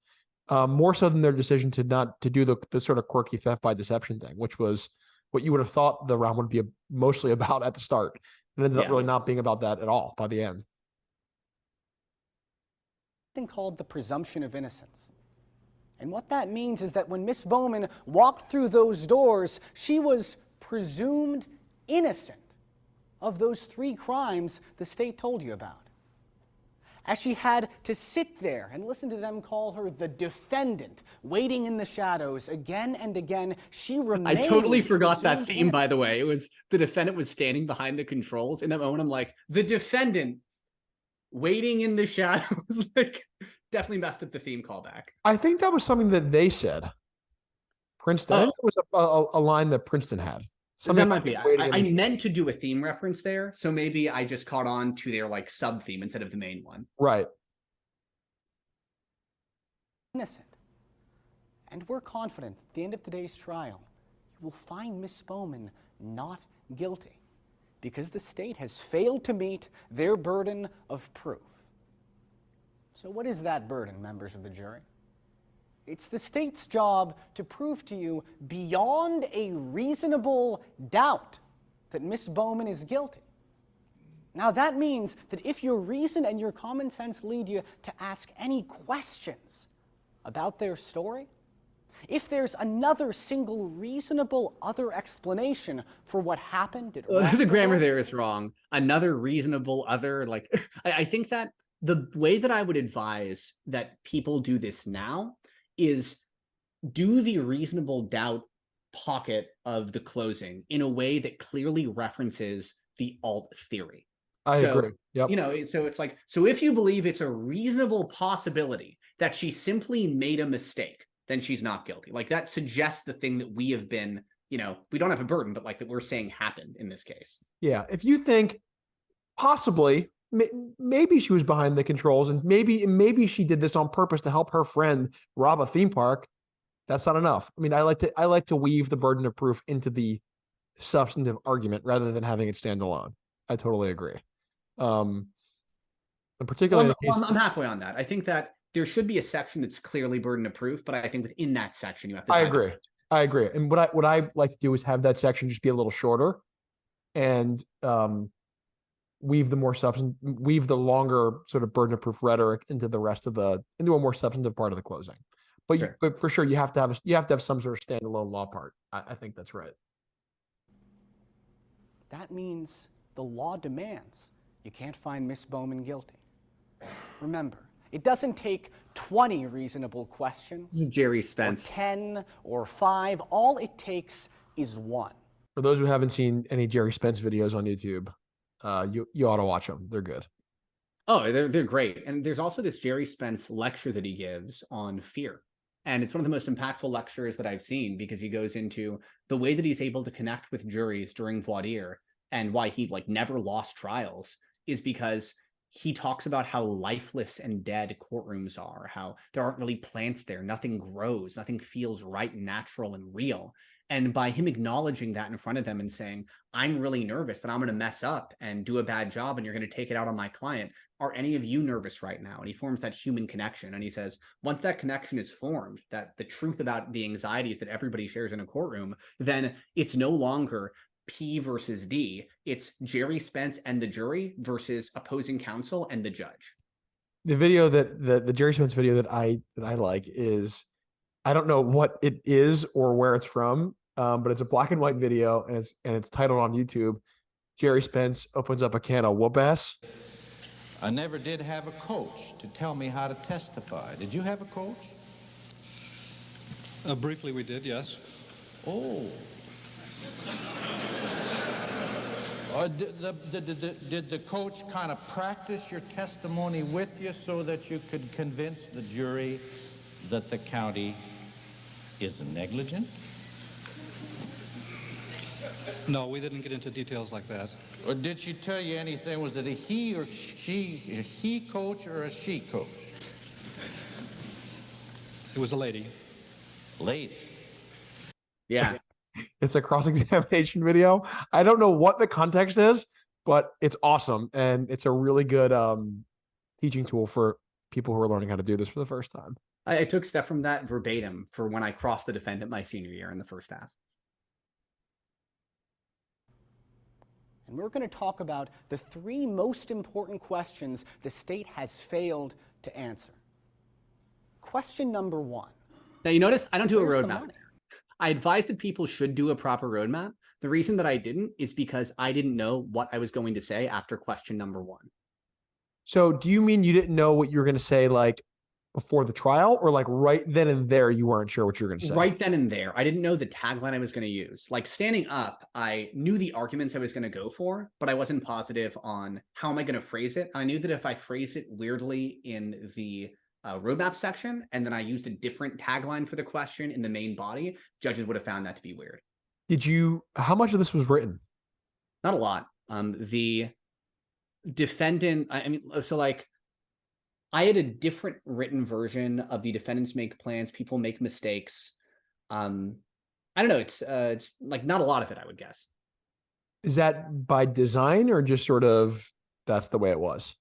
[SPEAKER 1] more so than their decision to not to do the sort of quirky theft by deception thing, which was what you would have thought the round would be mostly about at the start. It ended up really not being about that at all by the end.
[SPEAKER 3] Something called the presumption of innocence. And what that means is that when Miss Bowman walked through those doors, she was presumed innocent of those 3 crimes the state told you about. As she had to sit there and listen to them call her the defendant, waiting in the shadows again and again, she remained.
[SPEAKER 2] I totally forgot that theme,
[SPEAKER 3] innocent.
[SPEAKER 2] by the way. It was the defendant was standing behind the controls. In that moment, I'm like, the defendant waiting in the shadows. Like, definitely messed up the theme callback.
[SPEAKER 1] I think that was something that they said. Princeton. I think it was a line that Princeton had.
[SPEAKER 2] That might be. I meant to do a theme reference there, so maybe I just caught on to their like sub theme instead of the main one.
[SPEAKER 1] Right.
[SPEAKER 3] Innocent. And we're confident at the end of today's trial, you will find Miss Bowman not guilty because the state has failed to meet their burden of proof. So what is that burden, members of the jury? It's the state's job to prove to you beyond a reasonable doubt that Miss Bowman is guilty. Now that means that if your reason and your common sense lead you to ask any questions about their story, if there's another single reasonable other explanation for what happened,
[SPEAKER 2] the grammar there is wrong. Another reasonable other, like, I think that the way that I would advise that people do this now is do the reasonable doubt pocket of the closing in a way that clearly references the alt theory.
[SPEAKER 1] I agree. Yep.
[SPEAKER 2] You know, so it's like, so if you believe it's a reasonable possibility that she simply made a mistake, then she's not guilty. Like that suggests the thing that we have been, you know, we don't have a burden, but like that we're saying happened in this case.
[SPEAKER 1] Yeah. If you think possibly maybe she was behind the controls and maybe she did this on purpose to help her friend rob a theme park, that's not enough. I mean, I like to weave the burden of proof into the substantive argument rather than having it stand alone. I totally agree. And particularly
[SPEAKER 2] I'm halfway on that. I think that there should be a section that's clearly burden of proof, but I think within that section you have to.
[SPEAKER 1] I agree. And what I like to do is have that section just be a little shorter, and weave the longer sort of burden of proof rhetoric into a more substantive part of the closing. But
[SPEAKER 2] sure.
[SPEAKER 1] But for sure you have to have some sort of standalone law part. I think that's right.
[SPEAKER 3] That means the law demands you can't find Miss Bowman guilty. Remember, it doesn't take 20 reasonable questions.
[SPEAKER 2] Jerry Spence.
[SPEAKER 3] Or 10 or 5. All it takes is 1.
[SPEAKER 1] For those who haven't seen any Jerry Spence videos on YouTube, you ought to watch them. They're good.
[SPEAKER 2] Oh, they're great. And there's also this Jerry Spence lecture that he gives on fear. And it's one of the most impactful lectures that I've seen because he goes into the way that he's able to connect with juries during voir dire and why he like never lost trials is because he talks about how lifeless and dead courtrooms are, how there aren't really plants there, nothing grows, nothing feels right and natural and real. And by him acknowledging that in front of them and saying, I'm really nervous that I'm going to mess up and do a bad job and you're going to take it out on my client. Are any of you nervous right now? And he forms that human connection. And he says, once that connection is formed, that the truth about the anxieties that everybody shares in a courtroom, then it's no longer P versus D. It's Jerry Spence and the jury versus opposing counsel and the judge.
[SPEAKER 1] The video that the Jerry Spence video that I like is, I don't know what it is or where it's from, but it's a black and white video and it's titled on YouTube, Jerry Spence opens up a can of whoop ass.
[SPEAKER 4] I never did have a coach to tell me how to testify. Did you have a coach?
[SPEAKER 5] Briefly we did, yes.
[SPEAKER 4] Oh. Did the coach kind of practice your testimony with you so that you could convince the jury that the county is negligent?
[SPEAKER 5] No, we didn't get into details like that.
[SPEAKER 4] Or did she tell you anything? Was it a he or she, a he coach or a she coach?
[SPEAKER 5] It was a lady.
[SPEAKER 4] Lady.
[SPEAKER 2] Yeah.
[SPEAKER 1] It's a cross-examination video. I don't know what the context is, but it's awesome. And it's a really good teaching tool for people who are learning how to do this for the first time.
[SPEAKER 2] I took stuff from that verbatim for when I crossed the defendant my senior year in the first half.
[SPEAKER 3] And we're going to talk about the 3 most important questions the state has failed to answer. Question number 1.
[SPEAKER 2] Now, you notice I don't do a
[SPEAKER 3] Where's the
[SPEAKER 2] roadmap.
[SPEAKER 3] money?
[SPEAKER 2] I advise that people should do a proper roadmap. The reason that I didn't is because I didn't know what I was going to say after question number 1.
[SPEAKER 1] So do you mean you didn't know what you were going to say like before the trial, or like right then and there you weren't sure what you were going to say?
[SPEAKER 2] Right then and there. I didn't know the tagline I was going to use. Like standing up, I knew the arguments I was going to go for, but I wasn't positive on how am I going to phrase it. And I knew that if I phrase it weirdly in the roadmap section, and then I used a different tagline for the question in the main body, judges would have found that to be weird.
[SPEAKER 1] How much of this was written?
[SPEAKER 2] Not a lot. The defendant, so like, I had a different written version of the defendants make plans, people make mistakes. I don't know. It's like not a lot of it, I would guess.
[SPEAKER 1] Is that by design or just sort of that's the way it was?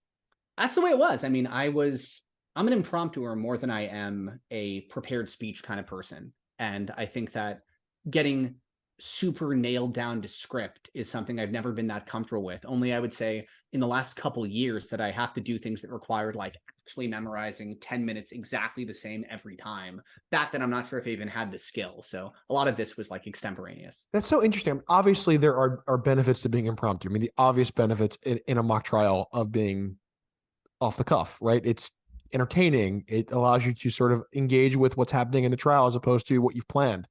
[SPEAKER 2] That's the way it was. I mean, I'm an impromptuer more than I am a prepared speech kind of person. And I think that getting super nailed down to script is something I've never been that comfortable with. Only I would say in the last couple years that I have to do things that required like actually memorizing 10 minutes exactly the same every time. Back then, I'm not sure if I even had the skill. So a lot of this was like extemporaneous.
[SPEAKER 1] That's so interesting. Obviously, there are benefits to being impromptu. I mean, the obvious benefits in a mock trial of being off the cuff, right? It's entertaining. It allows you to sort of engage with what's happening in the trial as opposed to what you've planned.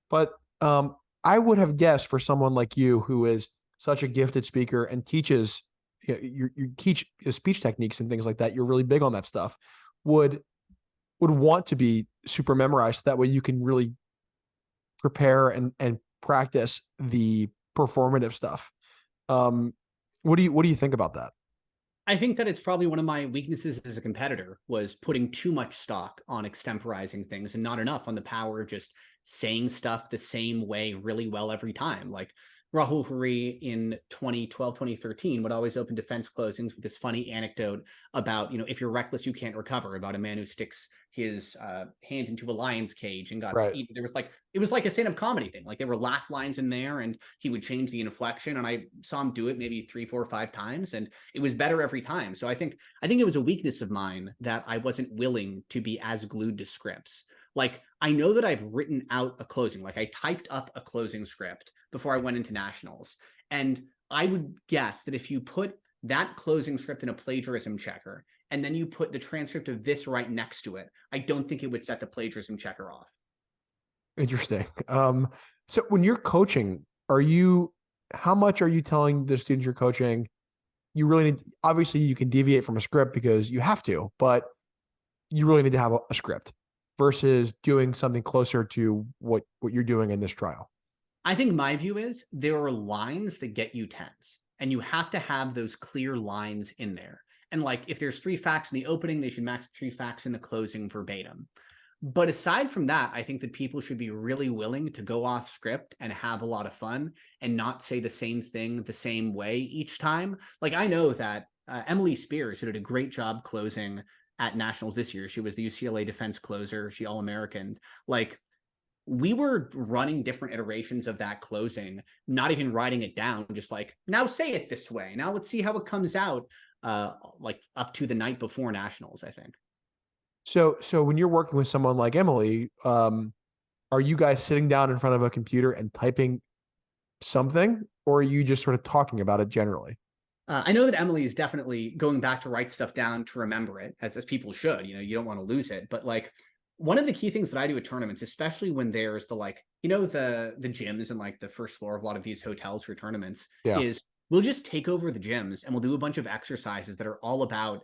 [SPEAKER 1] But I would have guessed for someone like you who is such a gifted speaker and teaches, you teach speech techniques and things like that. You're really big on that stuff. Would want to be super memorized. That way you can really prepare and practice the performative stuff. What do you think about that?
[SPEAKER 2] I think that it's probably one of my weaknesses as a competitor was putting too much stock on extemporizing things and not enough on the power of just saying stuff the same way really well every time. Like Rahul Hari in 2012, 2013 would always open defense closings with this funny anecdote about, if you're reckless, you can't recover, about a man who sticks his hand into a lion's cage and got eaten. It was like a stand-up comedy thing. Like there were laugh lines in there and he would change the inflection. And I saw him do it maybe 3, 4, 5 times and it was better every time. So I think it was a weakness of mine that I wasn't willing to be as glued to scripts. Like, I know that I've written out a closing, like I typed up a closing script before I went into nationals. And I would guess that if you put that closing script in a plagiarism checker, and then you put the transcript of this right next to it, I don't think it would set the plagiarism checker off.
[SPEAKER 1] Interesting. So when you're coaching, how much are you telling the students you're coaching? You really need, obviously you can deviate from a script because you have to, but you really need to have a script versus doing something closer to what you're doing in this trial?
[SPEAKER 2] I think my view is there are lines that get you 10s, and you have to have those clear lines in there. And like, if there's 3 facts in the opening, they should match 3 facts in the closing verbatim. But aside from that, I think that people should be really willing to go off script and have a lot of fun and not say the same thing the same way each time. Like, I know that Emily Spears, who did a great job closing at nationals this year, she was the UCLA defense closer, she All-American. Like, we were running different iterations of that closing, not even writing it down, just like, now say it this way. Now let's see how it comes out, like up to the night before nationals, I think.
[SPEAKER 1] So when you're working with someone like Emily, are you guys sitting down in front of a computer and typing something, or are you just sort of talking about it generally?
[SPEAKER 2] I know that Emily is definitely going back to write stuff down to remember it, as people should. You don't want to lose it. But like, one of the key things that I do at tournaments, especially when there's the the gyms and like the first floor of a lot of these hotels for tournaments, is we'll just take over the gyms and we'll do a bunch of exercises that are all about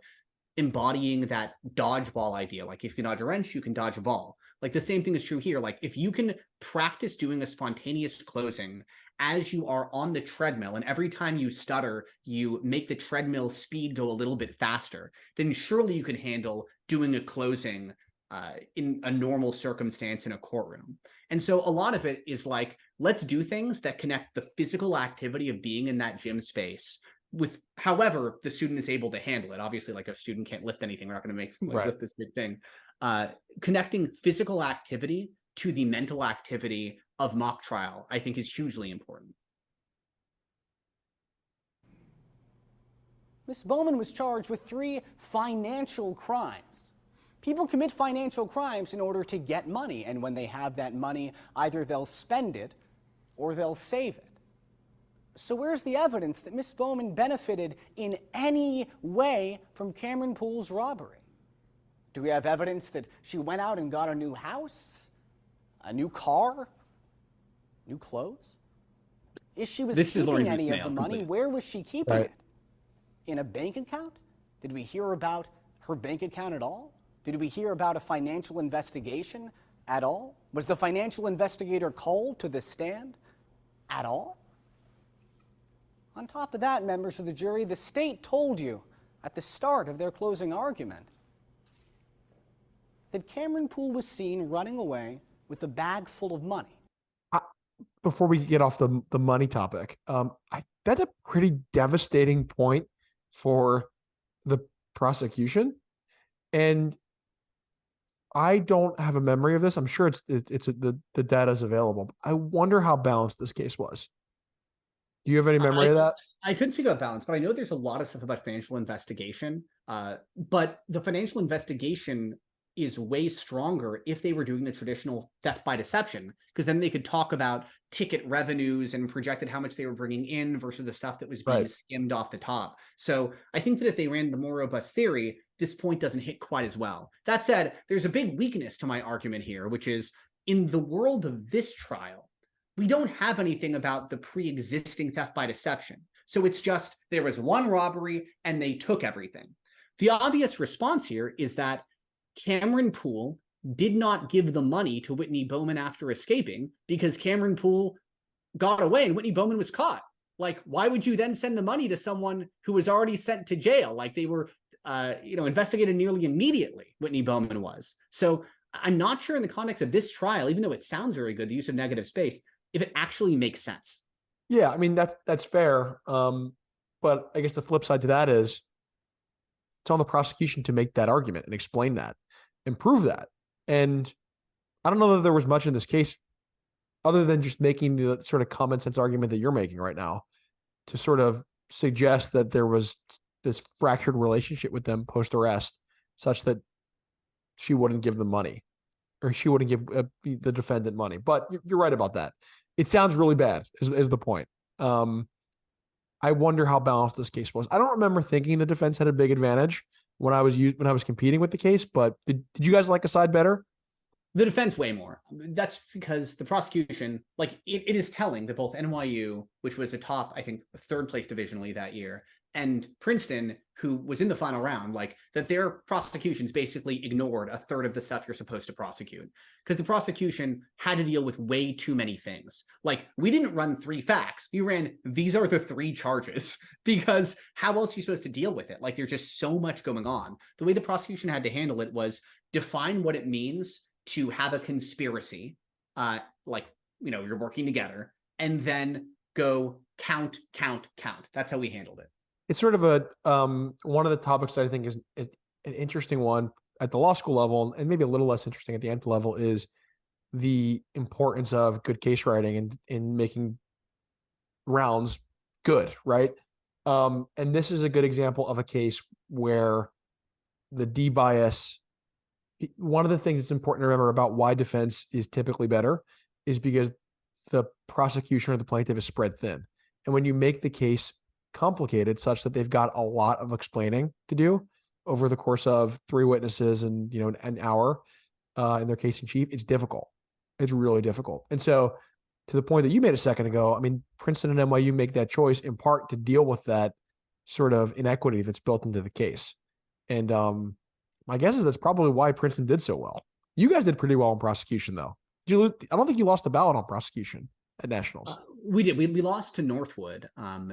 [SPEAKER 2] embodying that dodgeball idea. Like, if you can dodge a wrench, you can dodge a ball. Like, the same thing is true here. Like, if you can practice doing a spontaneous closing as you are on the treadmill, and every time you stutter, you make the treadmill speed go a little bit faster, then surely you can handle doing a closing in a normal circumstance in a courtroom. And so a lot of it is like, let's do things that connect the physical activity of being in that gym space with however the student is able to handle it. Obviously, like, a student can't lift anything, we're not going to make them lift this big thing. Connecting physical activity to the mental activity of mock trial, I think, is hugely important.
[SPEAKER 3] Ms. Bowman was charged with 3 financial crimes. People commit financial crimes in order to get money, and when they have that money, either they'll spend it or they'll save it. So where's the evidence that Ms. Bowman benefited in any way from Cameron Poole's robbery? Do we have evidence that she went out and got a new house, a new car, new clothes? If she was keeping any of the money, where was she keeping it? In a bank account? Did we hear about her bank account at all? Did we hear about a financial investigation at all? Was the financial investigator called to the stand at all? On top of that, members of the jury, the state told you at the start of their closing argument that Cameron Poole was seen running away with a bag full of money.
[SPEAKER 1] Before we get off the money topic, that's a pretty devastating point for the prosecution. And I don't have a memory of this. I'm sure the data is available. I wonder how balanced this case was. Do you have any memory of that?
[SPEAKER 2] I couldn't speak about balance, but I know there's a lot of stuff about financial investigation. But the financial investigation is way stronger if they were doing the traditional theft by deception, because then they could talk about ticket revenues and projected how much they were bringing in versus the stuff that was being skimmed off the top. So I think that if they ran the more robust theory, this point doesn't hit quite as well. That said, there's a big weakness to my argument here, which is in the world of this trial, we don't have anything about the pre-existing theft by deception. So it's just there was one robbery and they took everything. The obvious response here is that Cameron Poole did not give the money to Whitney Bowman after escaping because Cameron Poole got away and Whitney Bowman was caught. Like, why would you then send the money to someone who was already sent to jail? Like, they were, investigated nearly immediately, Whitney Bowman was. So I'm not sure in the context of this trial, even though it sounds very good, the use of negative space, if it actually makes sense.
[SPEAKER 1] Yeah, I mean, that's fair. But I guess the flip side to that is it's on the prosecution to make that argument and explain that and prove that. And I don't know that there was much in this case other than just making the sort of common sense argument that you're making right now to sort of suggest that there was this fractured relationship with them post arrest such that she wouldn't give them money or she wouldn't give the defendant money. But you're right about that. It sounds really bad is the point. I wonder how balanced this case was. I don't remember thinking the defense had a big advantage when I was competing with the case, but did you guys like a side better?
[SPEAKER 2] The defense way more. That's because the prosecution, like, it is telling that both NYU, which was a top, I think, third place divisionally that year, and Princeton, who was in the final round, like, that their prosecutions basically ignored a third of the stuff you're supposed to prosecute. Because the prosecution had to deal with way too many things. Like, we didn't run 3 facts. We ran, these are the 3 charges. Because how else are you supposed to deal with it? Like, there's just so much going on. The way the prosecution had to handle it was define what it means to have a conspiracy, you're working together, and then go count. That's how we handled it.
[SPEAKER 1] It's sort of one of the topics that I think is an interesting one at the law school level, and maybe a little less interesting at the entry level, is the importance of good case writing and in making rounds good, right? And this is a good example of a case where the de-bias, one of the things that's important to remember about why defense is typically better is because the prosecution or the plaintiff is spread thin. And when you make the case complicated such that they've got a lot of explaining to do over the course of 3 witnesses and an hour in their case in chief, it's difficult. It's really difficult. And so to the point that you made a second ago, I mean, Princeton and NYU make that choice in part to deal with that sort of inequity that's built into the case. And my guess is that's probably why Princeton did so well. You guys did pretty well in prosecution, though. I don't think you lost the ballot on prosecution at nationals.
[SPEAKER 2] We did. We lost to Northwood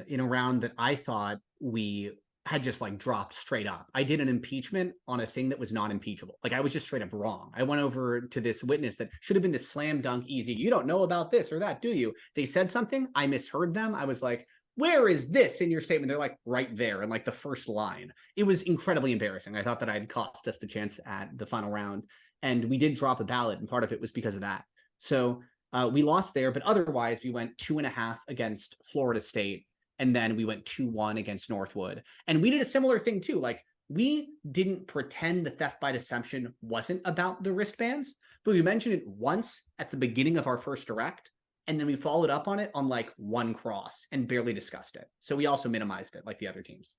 [SPEAKER 2] in a round that I thought we had just like dropped straight up. I did an impeachment on a thing that was not impeachable. Like I was just straight up wrong. I went over to this witness that should have been the slam dunk easy. You don't know about this or that, do you? They said something. I misheard them. I was like, where is this in your statement? They're like right there in like the first line. It was incredibly embarrassing. I thought that I'd cost us the chance at the final round. And we did drop a ballot. And part of it was because of that. So we lost there, but otherwise we went 2.5 against Florida State. And then we went 2-1 against Northwood. And we did a similar thing too. Like we didn't pretend the theft by deception wasn't about the wristbands, but we mentioned it once at the beginning of our first direct. And then we followed up on it on like one cross and barely discussed it. So we also minimized it like the other teams.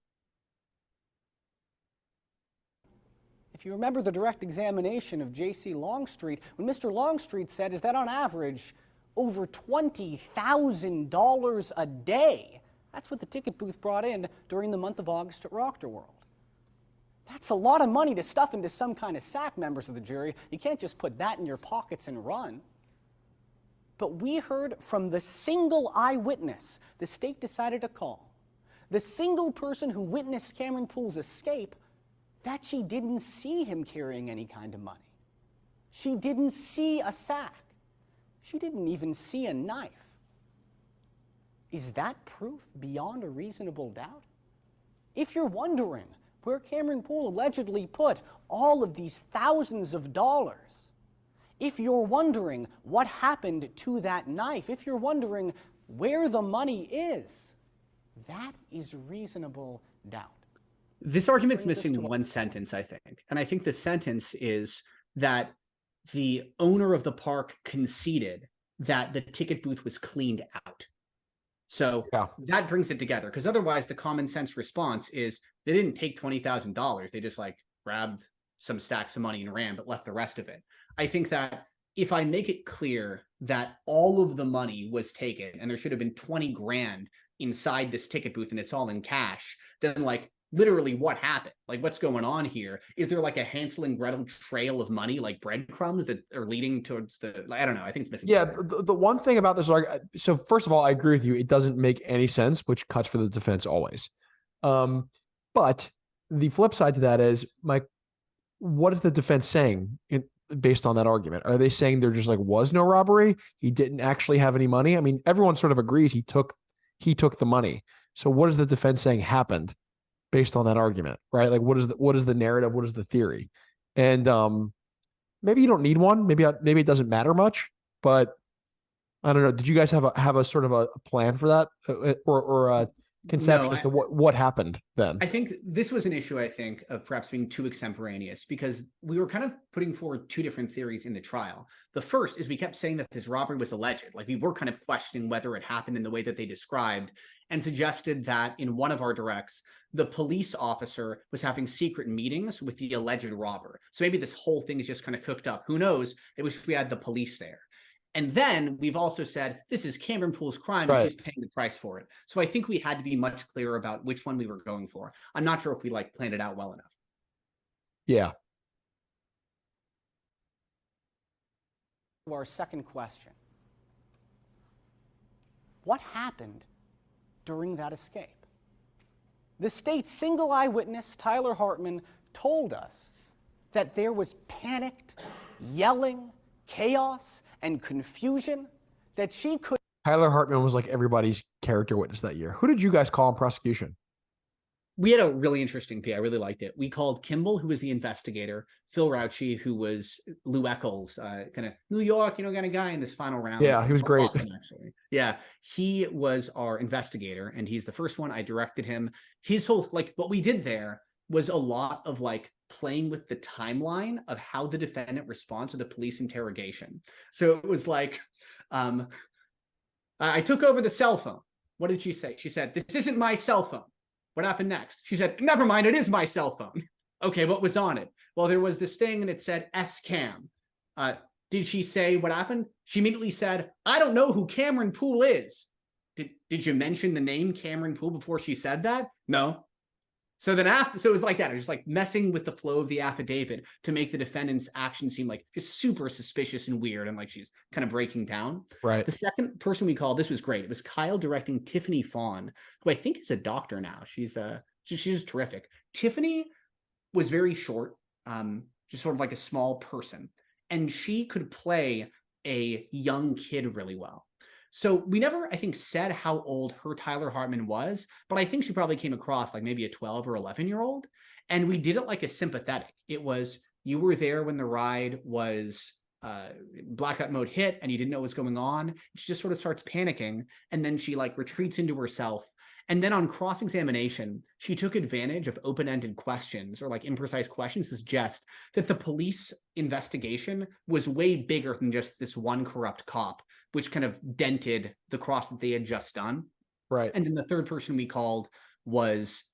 [SPEAKER 3] If you remember the direct examination of J.C. Longstreet, what Mr. Longstreet said is that on average, over $20,000 a day. That's what the ticket booth brought in during the month of August at Rockterworld. That's a lot of money to stuff into some kind of sack, members of the jury. You can't just put that in your pockets and run. But we heard from the single eyewitness the state decided to call, the single person who witnessed Cameron Poole's escape, that she didn't see him carrying any kind of money. She didn't see a sack. She didn't even see a knife. Is that proof beyond a reasonable doubt? If you're wondering where Cameron Poole allegedly put all of these thousands of dollars, if you're wondering what happened to that knife, if you're wondering where the money is, that is reasonable doubt.
[SPEAKER 2] This argument's missing one sentence, I think. And I think the sentence is that the owner of the park conceded that the ticket booth was cleaned out. So that brings it together, because otherwise the common sense response is they didn't take $20,000. They just like grabbed some stacks of money and ran, but left the rest of it. I think that if I make it clear that all of the money was taken and there should have been 20 grand inside this ticket booth and it's all in cash, then like literally what happened? Like what's going on here? Is there like a Hansel and Gretel trail of money, like breadcrumbs that are leading towards the, I don't know. I think it's missing.
[SPEAKER 1] Yeah. The one thing about this, so first of all, I agree with you. It doesn't make any sense, which cuts for the defense always. But the flip side to that is, Mike, what is the defense saying based on that argument? Are they saying there just like was no robbery? He didn't actually have any money? I mean, everyone sort of agrees he took the money. So what is the defense saying happened based on that argument, right? Like what is the narrative? What is the theory? And maybe you don't need one. Maybe it doesn't matter much, but I don't know. Did you guys have a sort of a plan for that or a conception as to what happened then?
[SPEAKER 2] I think this was an issue, I think, of perhaps being too extemporaneous, because we were kind of putting forward two different theories in the trial. The first is we kept saying that this robbery was alleged. Like we were kind of questioning whether it happened in the way that they described, and suggested that in one of our directs, the police officer was having secret meetings with the alleged robber. So maybe this whole thing is just kind of cooked up. Who knows? It was if we had the police there. And then we've also said, this is Cameron Poole's crime, and he's paying the price for it. So I think we had to be much clearer about which one we were going for. I'm not sure if we like planned it out well enough.
[SPEAKER 1] Yeah.
[SPEAKER 3] Our second question. What happened during that escape? The state's single eyewitness, Tyler Hartman, told us that there was panicked yelling, chaos, and confusion that she could.
[SPEAKER 1] Tyler Hartman was like everybody's character witness that year. Who did you guys call in prosecution?
[SPEAKER 2] We had a really interesting P. I really liked it. We called Kimball, who was the investigator, Phil Rauchi, who was Lou Eccles, kind of New York, kind of guy in this final round.
[SPEAKER 1] Yeah, he was great.
[SPEAKER 2] Often, actually. Yeah, he was our investigator, and he's the first one. I directed him. His whole, like, what we did there was a lot of like playing with the timeline of how the defendant responds to the police interrogation. So it was like, I took over the cell phone. What did she say? She said, "This isn't my cell phone." What happened next? She said, "Never mind, it is my cell phone." Okay, what was on it? Well, there was this thing and it said S-Cam. Did she say what happened? She immediately said, "I don't know who Cameron Poole is." Did you mention the name Cameron Poole before she said that? No. So then so it was like that. It was just like messing with the flow of the affidavit to make the defendant's action seem like just super suspicious and weird, and like she's kind of breaking down.
[SPEAKER 1] Right.
[SPEAKER 2] The second person we called, this was great. It was Kyle directing Tiffany Fawn, who I think is a doctor now. She's She's terrific. Tiffany was very short, just sort of like a small person, and she could play a young kid really well. So we never, I think, said how old her Tyler Hartman was, but I think she probably came across like maybe a 12 or 11-year-old. And we did it like a sympathetic. It was, you were there when the ride was blackout mode hit and you didn't know what was going on. She just sort of starts panicking, and then she like retreats into herself. And then on cross-examination, she took advantage of open-ended questions or like imprecise questions to suggest that the police investigation was way bigger than just this one corrupt cop, which kind of dented the cross that they had just done.
[SPEAKER 1] Right.
[SPEAKER 2] And then the third person we called was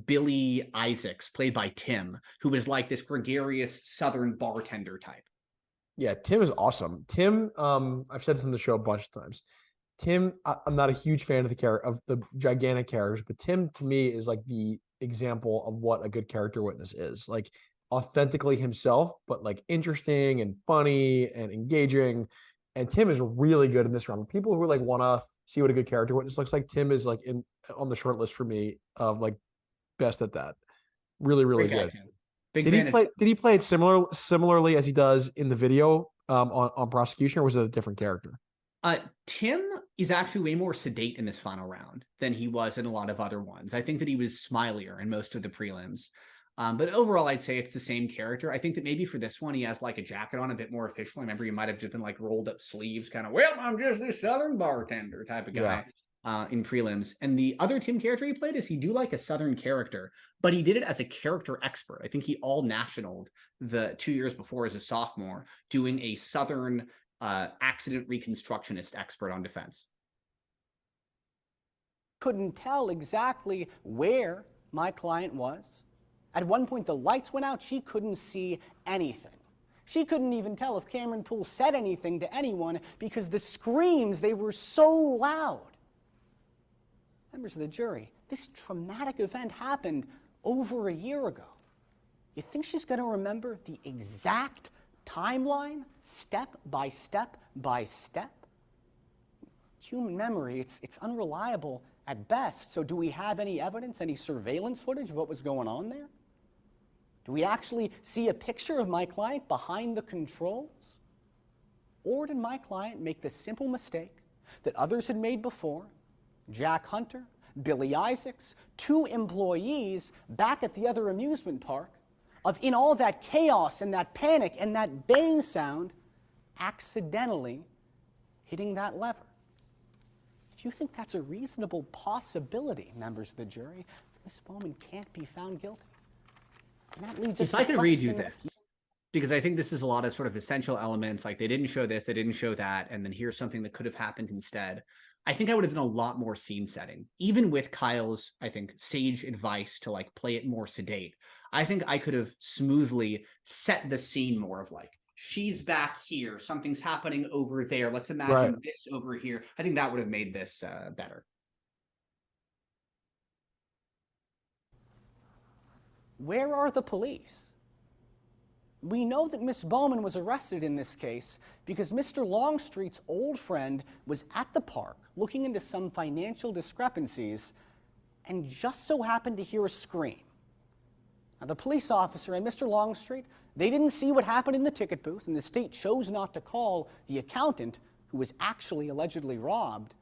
[SPEAKER 2] Billy Isaacs, played by Tim, who was like this gregarious Southern bartender type.
[SPEAKER 1] Yeah, Tim is awesome. Tim, I've said this on the show a bunch of times. Tim, I'm not a huge fan of the gigantic characters, but Tim to me is like the example of what a good character witness is. Like authentically himself, but like interesting and funny and engaging. And Tim is really good in this round. People who like want to see what a good character witness looks like, Tim is like on the short list for me of like best at that. Really, really good. Did he play it similarly as he does in the video on prosecution, or was it a different character?
[SPEAKER 2] Tim is actually way more sedate in this final round than he was in a lot of other ones. I think that he was smilier in most of the prelims. But overall, I'd say it's the same character. I think that maybe for this one, he has like a jacket on a bit more official. I remember he might have just been like rolled up sleeves, kind of, well, I'm just this Southern bartender type of guy in prelims. And the other Tim character he played is he do like a Southern character, but he did it as a character expert. I think he all nationaled the 2 years before as a sophomore, doing a Southern accident reconstructionist expert on defense.
[SPEAKER 3] Couldn't tell exactly where my client was. At one point, the lights went out. She couldn't see anything. She couldn't even tell if Cameron Poole said anything to anyone because the screams, they were so loud. Members of the jury, this traumatic event happened over a year ago. You think she's going to remember the exact timeline, step by step by step? Human memory, it's unreliable at best. So do we have any evidence, any surveillance footage of what was going on there? Do we actually see a picture of my client behind the controls? Or did my client make the simple mistake that others had made before? Jack Hunter, Billy Isaacs, 2 employees back at the other amusement park, of in all that chaos and that panic and that bang sound, accidentally hitting that lever. If you think that's a reasonable possibility, members of the jury, Ms. Bowman can't be found guilty. And that leads us
[SPEAKER 2] if I could read you this, because I think this is a lot of sort of essential elements, like they didn't show this, they didn't show that, and then here's something that could have happened instead. I think I would have done a lot more scene setting, even with Kyle's, I think, sage advice to like play it more sedate. I think I could have smoothly set the scene more of like, she's back here, something's happening over there, let's imagine this over here. I think that would have made this better.
[SPEAKER 3] Where are the police? We know that Miss Bowman was arrested in this case because Mr. Longstreet's old friend was at the park looking into some financial discrepancies and just so happened to hear a scream. Now, the police officer and Mr. Longstreet, they didn't see what happened in the ticket booth, and the state chose not to call the accountant who was actually allegedly robbed.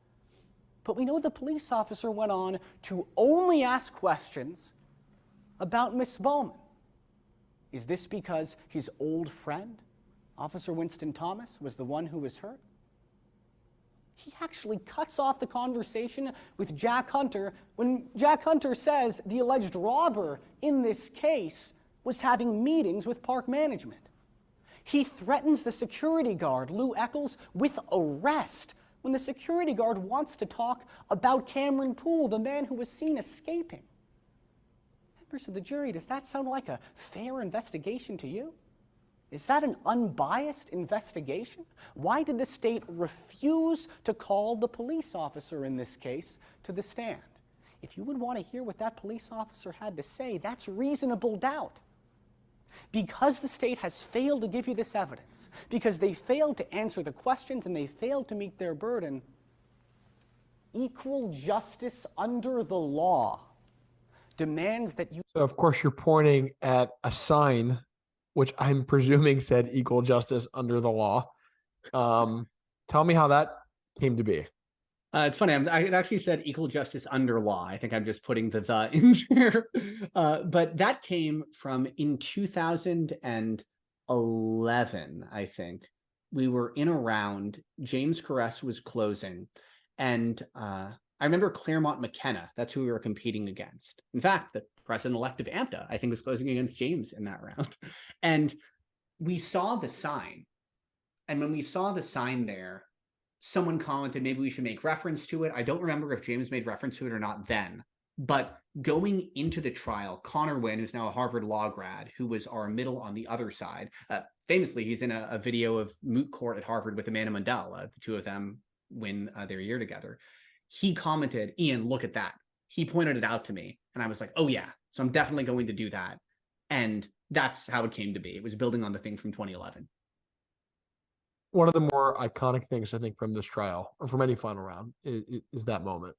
[SPEAKER 3] But we know the police officer went on to only ask questions about Miss Bowman. Is this because his old friend, Officer Winston Thomas, was the one who was hurt? He actually cuts off the conversation with Jack Hunter when Jack Hunter says the alleged robber in this case was having meetings with park management. He threatens the security guard, Lou Eccles, with arrest when the security guard wants to talk about Cameron Poole, the man who was seen escaping. Members of the jury, does that sound like a fair investigation to you? Is that an unbiased investigation? Why did the state refuse to call the police officer in this case to the stand? If you would want to hear what that police officer had to say, that's reasonable doubt. Because the state has failed to give you this evidence, because they failed to answer the questions and they failed to meet their burden, equal justice under the law demands that you
[SPEAKER 1] So, of course, you're pointing at a sign, which I'm presuming said equal justice under the law. Tell me how that came to be.
[SPEAKER 2] It's funny. It actually said equal justice under law. I think I'm just putting the in there. But that came from in 2011, I think. We were in a round. James Caress was closing. And I remember Claremont McKenna. That's who we were competing against. In fact, the president-elect of AMPTA, I think, was closing against James in that round. And we saw the sign. And when we saw the sign there, someone commented maybe we should make reference to it. I don't remember if James made reference to it or not then. But going into the trial, Connor Wynn, who's now a Harvard law grad, who was our middle on the other side, famously, he's in a video of moot court at Harvard with Amanda Mundell. The two of them win their year together. He commented, "Iain, look at that." He pointed it out to me. And I was like, oh, yeah. So I'm definitely going to do that. And that's how it came to be. It was building on the thing from 2011.
[SPEAKER 1] One of the more iconic things, I think, from this trial, or from any final round, is that moment.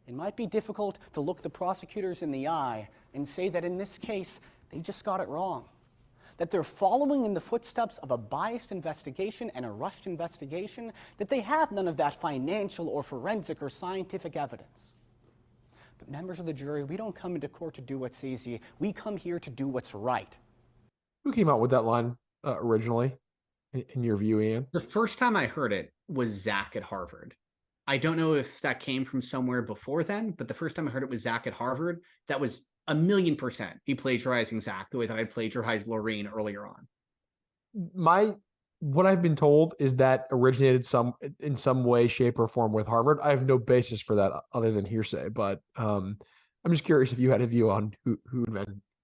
[SPEAKER 3] It might be difficult to look the prosecutors in the eye and say that in this case, they just got it wrong. That they're following in the footsteps of a biased investigation and a rushed investigation, that they have none of that financial or forensic or scientific evidence. But members of the jury, we don't come into court to do what's easy. We come here to do what's right.
[SPEAKER 1] Who came out with that line originally, in your view, Iain?
[SPEAKER 2] The first time I heard it was Zach at Harvard. I don't know if that came from somewhere before then, but the first time I heard it was Zach at Harvard. That was 1,000,000% he plagiarizing Zach the way that I plagiarized Lorraine earlier on.
[SPEAKER 1] What I've been told is that originated in some way, shape, or form with Harvard. I have no basis for that other than hearsay, but I'm just curious if you had a view on who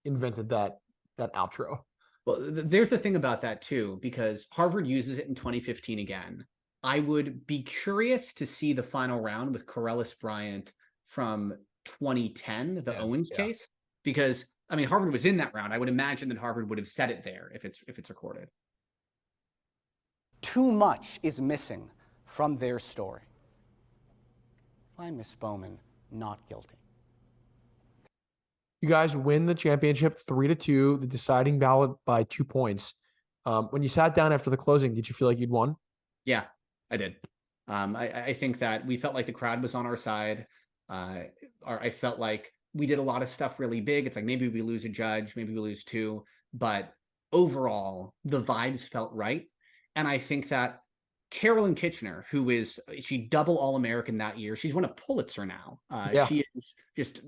[SPEAKER 1] invented that outro.
[SPEAKER 2] Well, there's the thing about that too, because Harvard uses it in 2015 again. I would be curious to see the final round with Corellis Bryant from 2010, the Owens case, because I mean, Harvard was in that round. I would imagine that Harvard would have said it there if it's recorded.
[SPEAKER 3] Too much is missing from their story. Find Miss Bowman not guilty.
[SPEAKER 1] You guys win the championship 3-2, the deciding ballot by 2 points. When you sat down after the closing, did you feel like you'd won?
[SPEAKER 2] Yeah, I did. I think that we felt like the crowd was on our side. I felt like we did a lot of stuff really big. It's like maybe we lose a judge, maybe we lose two, but overall the vibes felt right. And I think that Carolyn Kitchener, she double All-American that year. She's won a Pulitzer now. She is just,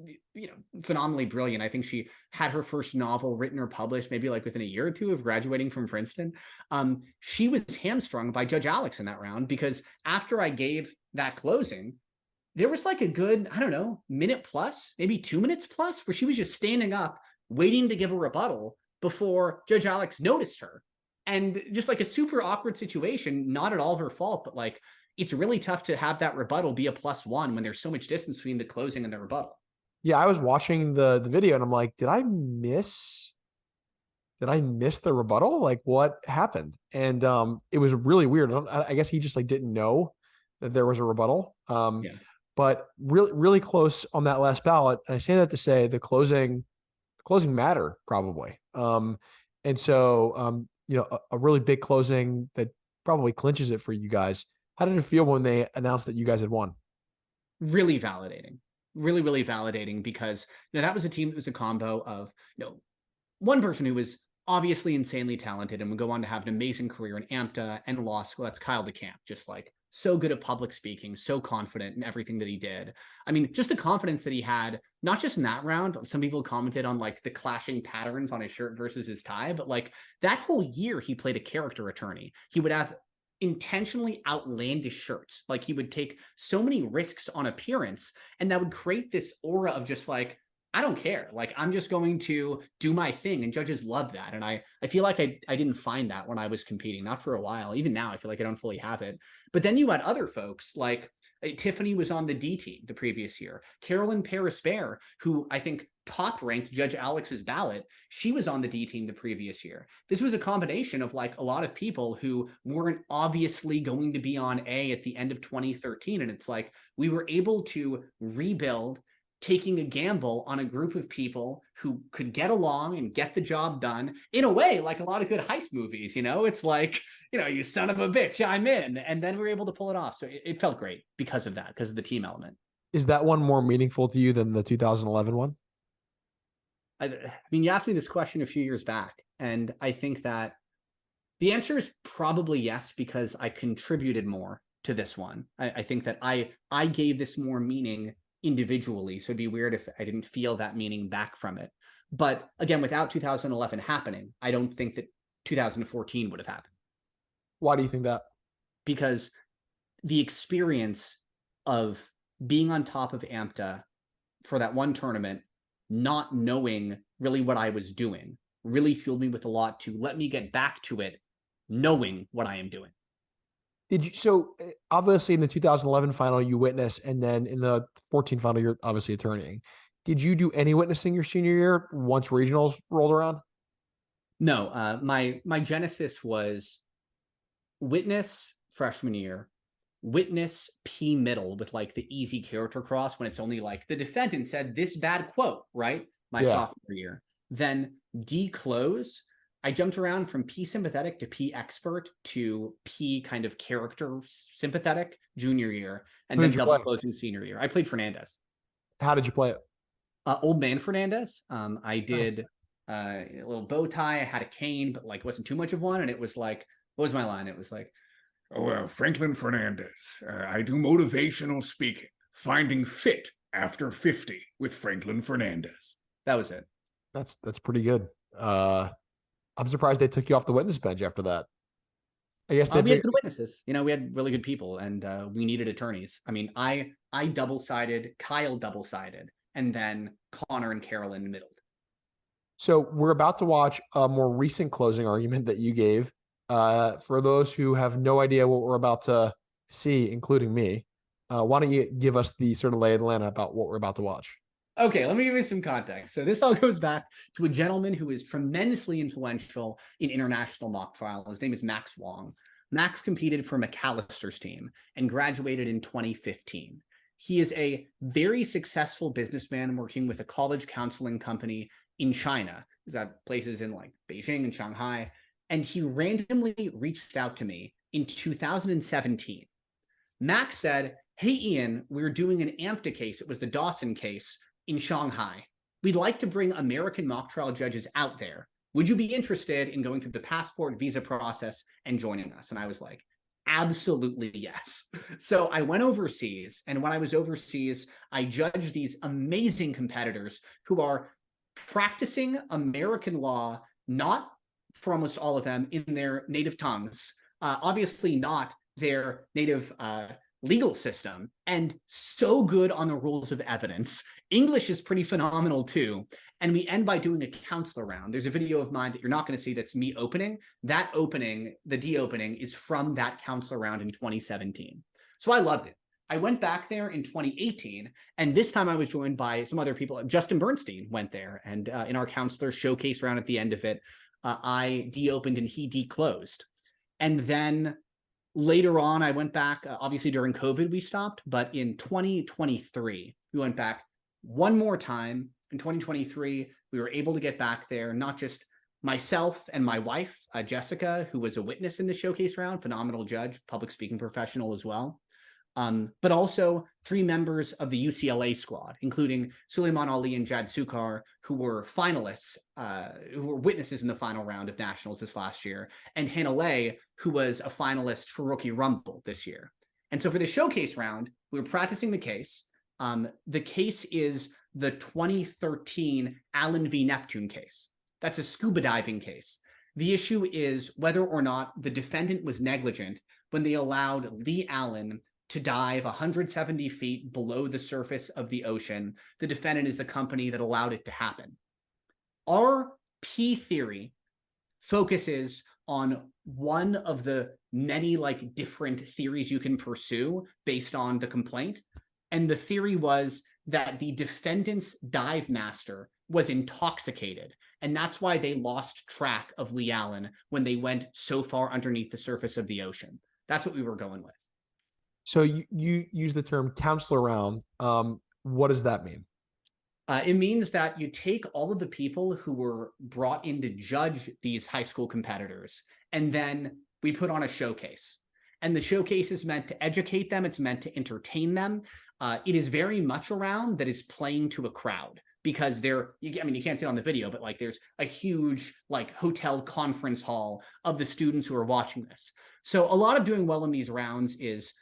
[SPEAKER 2] phenomenally brilliant. I think she had her first novel written or published maybe like within a year or two of graduating from Princeton. She was hamstrung by Judge Alex in that round because after I gave that closing, there was like a good, I don't know, minute plus, maybe 2 minutes plus, where she was just standing up, waiting to give a rebuttal before Judge Alex noticed her. And just like a super awkward situation, not at all her fault, but like, it's really tough to have that rebuttal be a +1 when there's so much distance between the closing and the rebuttal.
[SPEAKER 1] Yeah, I was watching the video and I'm like, did I miss the rebuttal? Like, what happened? And it was really weird. I guess he just like didn't know that there was a rebuttal. But really, really close on that last ballot. And I say that to say the closing mattered probably. And so a really big closing that probably clinches it for you guys. How did it feel when they announced that you guys had won?
[SPEAKER 2] Really validating. Really, really validating because that was a team that was a combo of one person who was obviously insanely talented and would go on to have an amazing career in AMPTA and law school. That's Kyle DeCamp, just like so good at public speaking, so confident in everything that he did. I mean, just the confidence that he had, not just in that round. Some people commented on like the clashing patterns on his shirt versus his tie, but like that whole year he played a character attorney. He would have intentionally outlandish shirts. Like he would take so many risks on appearance, and that would create this aura of just like, I don't care. Like, I'm just going to do my thing. And judges love that. And I feel like I didn't find that when I was competing, not for a while. Even now, I feel like I don't fully have it. But then you had other folks like Tiffany was on the D team the previous year. Carolyn Paris-Bear, who I think top ranked Judge Alex's ballot, she was on the D team the previous year. This was a combination of like a lot of people who weren't obviously going to be on A at the end of 2013. And it's like we were able to rebuild taking a gamble on a group of people who could get along and get the job done in a way like a lot of good heist movies. It's like, you son of a bitch, I'm in. And then we were able to pull it off. So it felt great because of that, because of the team element.
[SPEAKER 1] Is that one more meaningful to you than the 2011 one?
[SPEAKER 2] I mean, you asked me this question a few years back, and I think that the answer is probably yes, because I contributed more to this one. I think that I gave this more meaning individually, so it'd be weird if I didn't feel that meaning back from it. But again, without 2011 happening, I don't think that 2014 would have happened.
[SPEAKER 1] Why do you think that?
[SPEAKER 2] Because the experience of being on top of AMPTA for that one tournament, not knowing really what I was doing, really fueled me with a lot to let me get back to it, knowing what I am doing.
[SPEAKER 1] So obviously in the 2011 final you witnessed, and then in the 14 final you're obviously attorneying. Did you do any witnessing your senior year once regionals rolled around?
[SPEAKER 2] No, my genesis was witness freshman year, witness P middle with like the easy character cross when it's only like the defendant said this bad quote, right? My sophomore year. Then D close. I jumped around from P sympathetic to P expert to P kind of character sympathetic junior year, and then double closing senior year. I played Fernandez.
[SPEAKER 1] How did you play it?
[SPEAKER 2] Old man Fernandez. I did a little bow tie. I had a cane, but like wasn't too much of one. And it was like, what was my line? It was like, Franklin Fernandez. I do motivational speaking, finding fit after 50 with Franklin Fernandez. That was it.
[SPEAKER 1] That's pretty good. I'm surprised they took you off the witness bench after that. I guess
[SPEAKER 2] we had good witnesses. We had really good people, and we needed attorneys. I mean, I double-sided, Kyle double-sided, and then Connor and Carolyn middled.
[SPEAKER 1] So we're about to watch a more recent closing argument that you gave. For those who have no idea what we're about to see, including me, why don't you give us the sort of lay of the land about what we're about to watch?
[SPEAKER 2] Okay, let me give you some context. So this all goes back to a gentleman who is tremendously influential in international mock trial. His name is Max Wong. Max competed for McAllister's team and graduated in 2015. He is a very successful businessman working with a college counseling company in China. He's got places in like Beijing and Shanghai. And he randomly reached out to me in 2017. Max said, hey, Iain, we're doing an AMPTA case. It was the Dawson case in Shanghai. We'd like to bring American mock trial judges out there. Would you be interested in going through the passport visa process and joining us? And I was like, absolutely yes. So I went overseas, and when I was overseas, I judged these amazing competitors who are practicing American law, not for almost all of them in their native tongues, obviously not their native legal system, and so good on the rules of evidence. English is pretty phenomenal too. And we end by doing a counselor round. There's a video of mine that you're not going to see that's me opening. That opening, the de-opening, is from that counselor round in 2017. So I loved it. I went back there in 2018, and this time I was joined by some other people. Justin Bernstein went there, and in our counselor showcase round at the end of it, I de-opened and he de-closed. And then later on, I went back, obviously during COVID we stopped, but in 2023, we went back one more time. In 2023, we were able to get back there, not just myself and my wife, Jessica, who was a witness in the showcase round, phenomenal judge, public speaking professional as well, but also 3 members of the UCLA squad, including Suleiman Ali and Jad Sukar, who were finalists, who were witnesses in the final round of nationals this last year, and Hannah Lay, who was a finalist for Rookie Rumble this year. And so for the showcase round, we were practicing the case. The case is the 2013 Allen v. Neptune case. That's a scuba diving case. The issue is whether or not the defendant was negligent when they allowed Lee Allen to dive 170 feet below the surface of the ocean. The defendant is the company that allowed it to happen. Our P theory focuses on one of the many like different theories you can pursue based on the complaint. And the theory was that the defendant's dive master was intoxicated. And that's why they lost track of Lee Allen when they went so far underneath the surface of the ocean. That's what we were going with.
[SPEAKER 1] So you use the term counselor round. What does that mean?
[SPEAKER 2] It means that you take all of the people who were brought in to judge these high school competitors, and then we put on a showcase. And the showcase is meant to educate them. It's meant to entertain them. It is very much a round that is playing to a crowd, because I mean, you can't see it on the video, but like there's a huge like hotel conference hall of the students who are watching this. So a lot of doing well in these rounds is,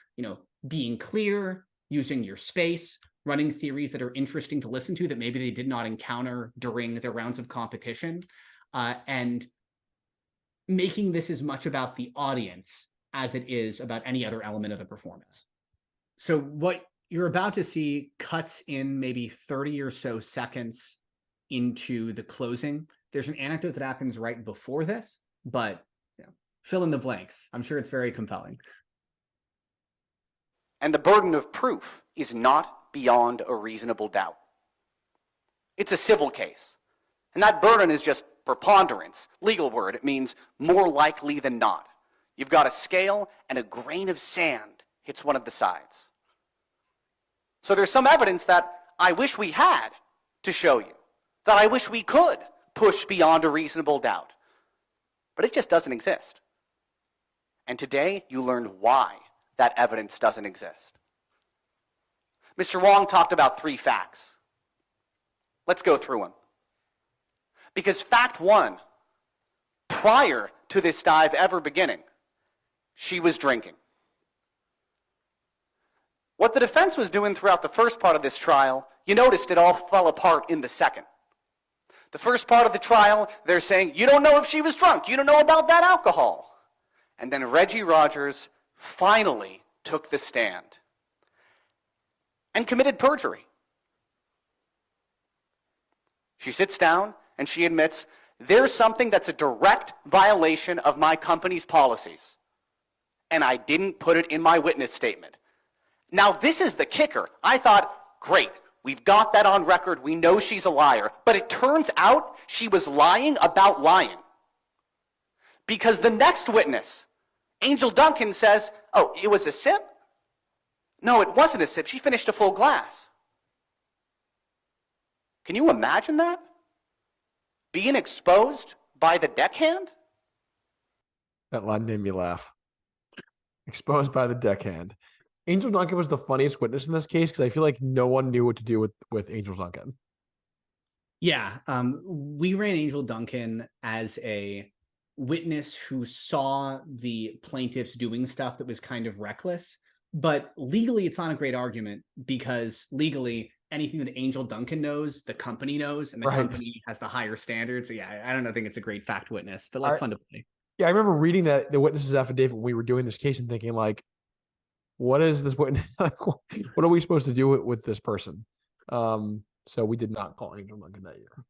[SPEAKER 2] being clear, using your space, running theories that are interesting to listen to that maybe they did not encounter during their rounds of competition, and making this as much about the audience as it is about any other element of the performance. So what you're about to see cuts in maybe 30 or so seconds into the closing. There's an anecdote that happens right before this, but fill in the blanks. I'm sure it's very compelling.
[SPEAKER 3] And the burden of proof is not beyond a reasonable doubt. It's a civil case. And that burden is just preponderance, legal word. It means more likely than not. You've got a scale and a grain of sand hits one of the sides. So there's some evidence that I wish we had to show you, that I wish we could push beyond a reasonable doubt. But it just doesn't exist. And today you learned why that evidence doesn't exist. Mr. Wong talked about 3 facts. Let's go through them. Because fact 1, prior to this dive ever beginning, she was drinking. What the defense was doing throughout the first part of this trial, you noticed it all fell apart in the second. The first part of the trial, they're saying, you don't know if she was drunk. You don't know about that alcohol. And then Reggie Rogers finally took the stand and committed perjury. She sits down and she admits, there's something that's a direct violation of my company's policies, and I didn't put it in my witness statement. Now, this is the kicker. I thought, great, we've got that on record. We know she's a liar. But it turns out she was lying about lying. Because the next witness, Angel Duncan, says, oh, it was a sip? No, it wasn't a sip. She finished a full glass. Can you imagine that? Being exposed by the deckhand?
[SPEAKER 1] That line made me laugh. Exposed by the deckhand. Angel Duncan was the funniest witness in this case because I feel like no one knew what to do with Angel Duncan.
[SPEAKER 2] Yeah, we ran Angel Duncan as a witness who saw the plaintiffs doing stuff that was kind of reckless, but legally it's not a great argument, because legally anything that Angel Duncan knows, the company knows, and the company has the higher standards. So yeah, I don't think it's a great fact witness, but like fun to play.
[SPEAKER 1] Yeah, I remember reading the witness's affidavit when we were doing this case and thinking like, what is this witness? What are we supposed to do with this person? So we did not call Angel Duncan that year.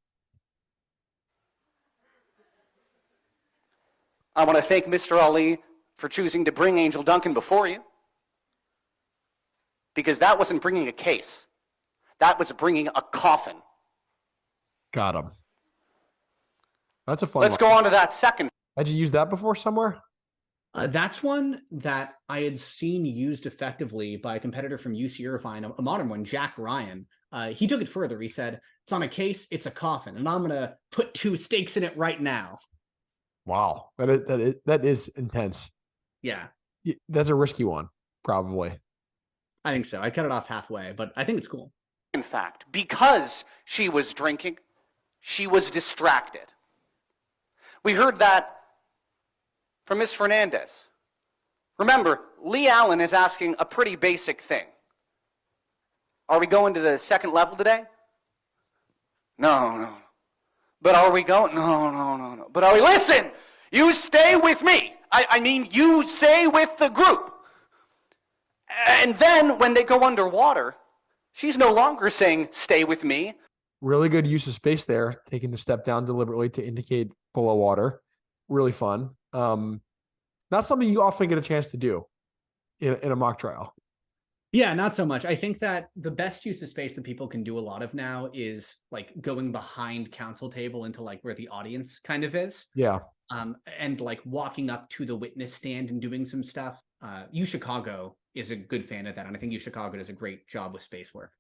[SPEAKER 3] I want to thank Mr. Ali for choosing to bring Angel Duncan before you, because that wasn't bringing a case. That was bringing a coffin.
[SPEAKER 1] Got him. That's a fun
[SPEAKER 3] Let's go on to that second.
[SPEAKER 1] Had you used that before somewhere?
[SPEAKER 2] That's one that I had seen used effectively by a competitor from UC Irvine, a modern one, Jack Ryan. He took it further. He said, it's on a case, it's a coffin, and I'm going to put 2 stakes in it right now.
[SPEAKER 1] Wow. That is intense.
[SPEAKER 2] Yeah.
[SPEAKER 1] That's a risky one, probably.
[SPEAKER 2] I think so. I cut it off halfway, but I think it's cool.
[SPEAKER 3] In fact, because she was drinking, she was distracted. We heard that from Ms. Fernandez. Remember, Lee Allen is asking a pretty basic thing. Are we going to the second level today? No. But are we going? No. But are we? Listen, you stay with me. I mean, you stay with the group. And then when they go underwater, she's no longer saying, stay with me.
[SPEAKER 1] Really good use of space there, taking the step down deliberately to indicate below water. Really fun. Not something you often get a chance to do in a mock trial.
[SPEAKER 2] Yeah, not so much. I think that the best use of space that people can do a lot of now is like going behind counsel table into like where the audience kind of is.
[SPEAKER 1] Yeah.
[SPEAKER 2] And like walking up to the witness stand and doing some stuff. UChicago is a good fan of that. And I think UChicago does a great job with space work.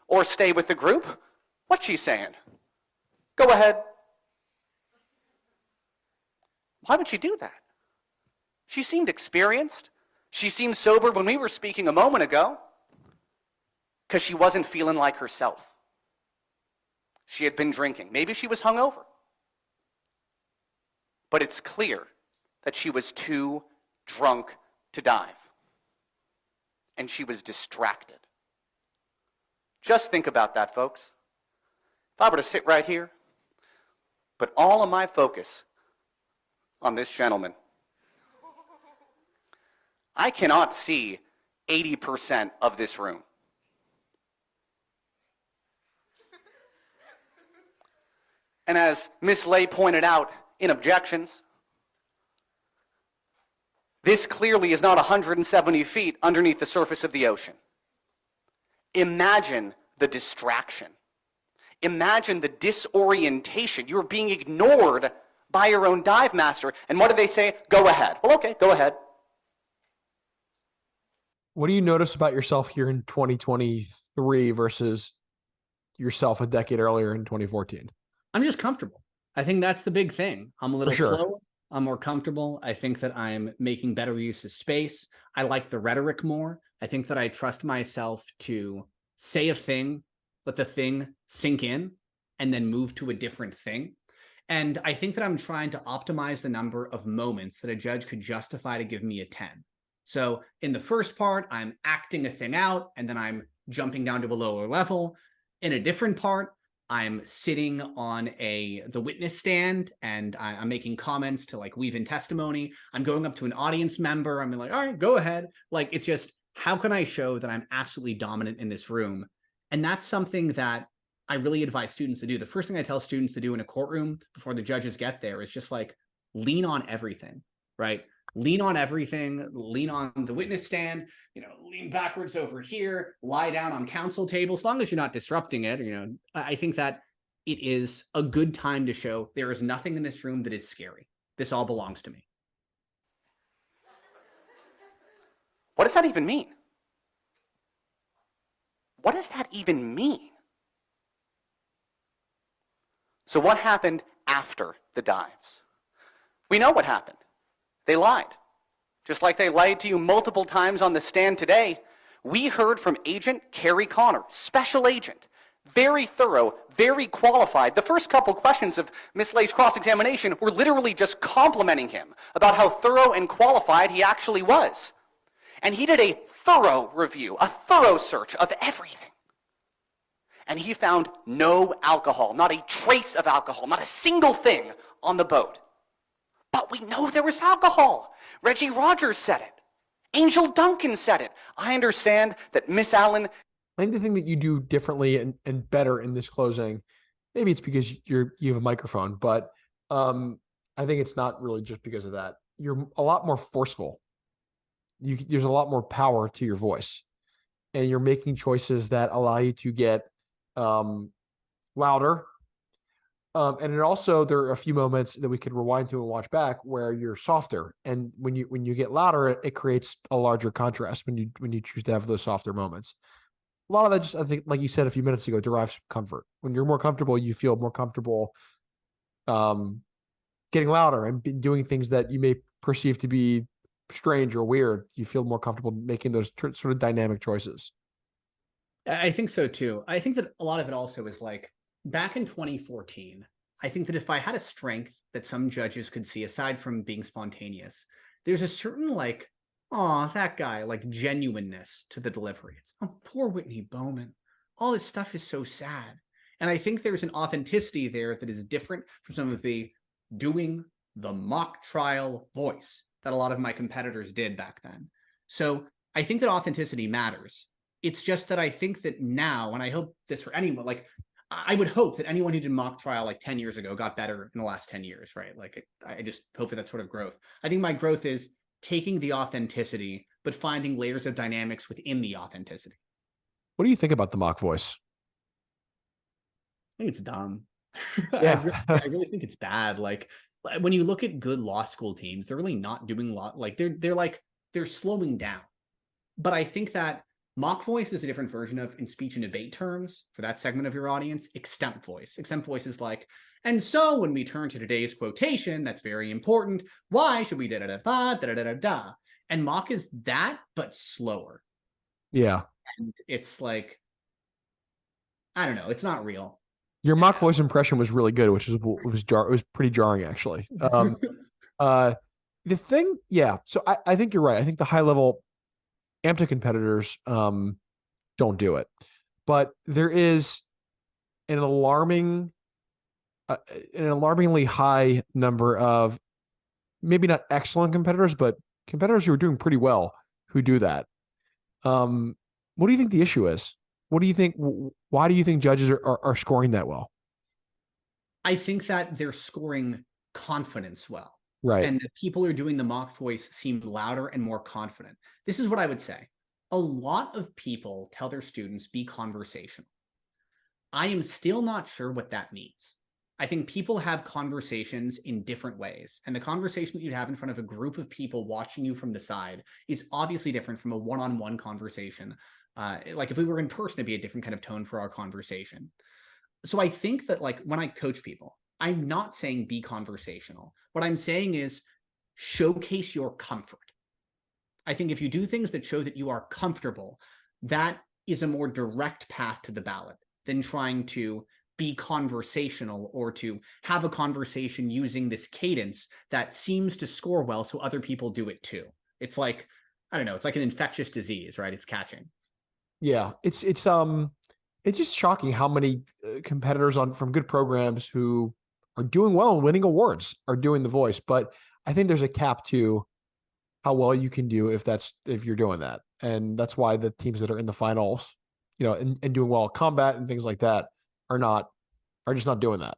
[SPEAKER 3] or stay with the group? What's she saying? Go ahead. Why would she do that? She seemed experienced. She seemed sober when we were speaking a moment ago, because she wasn't feeling like herself. She had been drinking. Maybe she was hungover. But it's clear that she was too drunk to dive. And she was distracted. Just think about that, folks. If I were to sit right here, put all of my focus on this gentleman, I cannot see 80% of this room. And as Ms. Lay pointed out in objections, this clearly is not 170 feet underneath the surface of the ocean. Imagine the distraction. Imagine the disorientation. You're being ignored by your own dive master. And what do they say? Go ahead. Well, okay, go ahead.
[SPEAKER 1] What do you notice about yourself here in 2023 versus yourself a decade earlier in 2014?
[SPEAKER 2] I'm just comfortable. I think that's the big thing. I'm a little
[SPEAKER 1] sure.
[SPEAKER 2] slower. I'm more comfortable. I think that I'm making better use of space. I like the rhetoric more. I think that I trust myself to say a thing, let the thing sink in, and then move to a different thing. And I think that I'm trying to optimize the number of moments that a judge could justify to give me a 10. So in the first part, I'm acting a thing out, and then I'm jumping down to a lower level. In a different part, I'm sitting on the witness stand, and I'm making comments to like weave in testimony. I'm going up to an audience member. I'm like, all right, go ahead. Like, it's just, how can I show that I'm absolutely dominant in this room? And that's something that I really advise students to do. The first thing I tell students to do in a courtroom before the judges get there is just like lean on everything, right? Lean on everything, lean on the witness stand, lean backwards over here, lie down on counsel table, as long as you're not disrupting it. I think that it is a good time to show there is nothing in this room that is scary. This all belongs to me.
[SPEAKER 3] What does that even mean? What does that even mean? So what happened after the dives? We know what happened. They lied. Just like they lied to you multiple times on the stand today, we heard from Agent Carrie Connor, special agent, very thorough, very qualified. The first couple questions of Ms. Lay's cross-examination were literally just complimenting him about how thorough and qualified he actually was. And he did a thorough review, a thorough search of everything. And he found no alcohol, not a trace of alcohol, not a single thing on the boat. But we know there was alcohol. Reggie Rogers said it. Angel Duncan said it. I understand that Miss Allen.
[SPEAKER 1] I think the thing that you do differently and better in this closing, maybe it's because you have a microphone, but I think it's not really just because of that. You're a lot more forceful. There's a lot more power to your voice, and you're making choices that allow you to get louder. And it also, there are a few moments that we could rewind to and watch back where you're softer. And when you get louder, it creates a larger contrast when you choose to have those softer moments. A lot of that just, I think, like you said a few minutes ago, derives from comfort. When you're more comfortable, you feel more comfortable getting louder and doing things that you may perceive to be strange or weird. You feel more comfortable making those sort of dynamic choices.
[SPEAKER 2] I think so too. I think that a lot of it also is like, back in 2014, I think that if I had a strength that some judges could see, aside from being spontaneous, there's a certain like, oh, that guy, like genuineness to the delivery. It's, oh, poor Whitney Bowman. All this stuff is so sad. And I think there's an authenticity there that is different from some of the doing the mock trial voice that a lot of my competitors did back then. So I think that authenticity matters. It's just that I think that now, and I hope this for anyone, like, I would hope that anyone who did mock trial like 10 years ago got better in the last 10 years, right? Like, I just hope for that sort of growth. I think my growth is taking the authenticity, but finding layers of dynamics within the authenticity.
[SPEAKER 1] What do you think about the mock voice?
[SPEAKER 2] I think it's dumb.
[SPEAKER 1] Yeah.
[SPEAKER 2] I really think it's bad. Like, when you look at good law school teams, they're really not doing they're slowing down. But I think that Mock voice is a different version of, in speech and debate terms, for that segment of your audience, extempt voice. Extempt voice is like, and so when we turn to today's quotation, that's very important. Why should we da-da-da-da, da-da-da-da-da? And mock is that, but slower.
[SPEAKER 1] Yeah.
[SPEAKER 2] And it's like, I don't know, it's not real.
[SPEAKER 1] Your mock voice impression was really good, which was pretty jarring actually. The thing, yeah. So I think you're right. I think the high level AMTA competitors don't do it, but there is an alarmingly high number of maybe not excellent competitors, but competitors who are doing pretty well who do that. What do you think the issue is? What do you think? Why do you think judges are scoring that well?
[SPEAKER 2] I think that they're scoring confidence well.
[SPEAKER 1] Right.
[SPEAKER 2] And the people who are doing the mock voice seem louder and more confident. This is what I would say. A lot of people tell their students, be conversational. I am still not sure what that means. I think people have conversations in different ways. And the conversation that you'd have in front of a group of people watching you from the side is obviously different from a one-on-one conversation. Like if we were in person, it'd be a different kind of tone for our conversation. So I think that like when I coach people, I'm not saying be conversational. What I'm saying is showcase your comfort. I think if you do things that show that you are comfortable, that is a more direct path to the ballot than trying to be conversational or to have a conversation using this cadence that seems to score well so other people do it too. It's like, I don't know, it's like an infectious disease, right? It's catching.
[SPEAKER 1] Yeah, it's just shocking how many competitors from good programs who are doing well and winning awards are doing the voice. But I think there's a cap to how well you can do if you're doing that. And that's why the teams that are in the finals, and doing well at combat and things like that are just not doing that.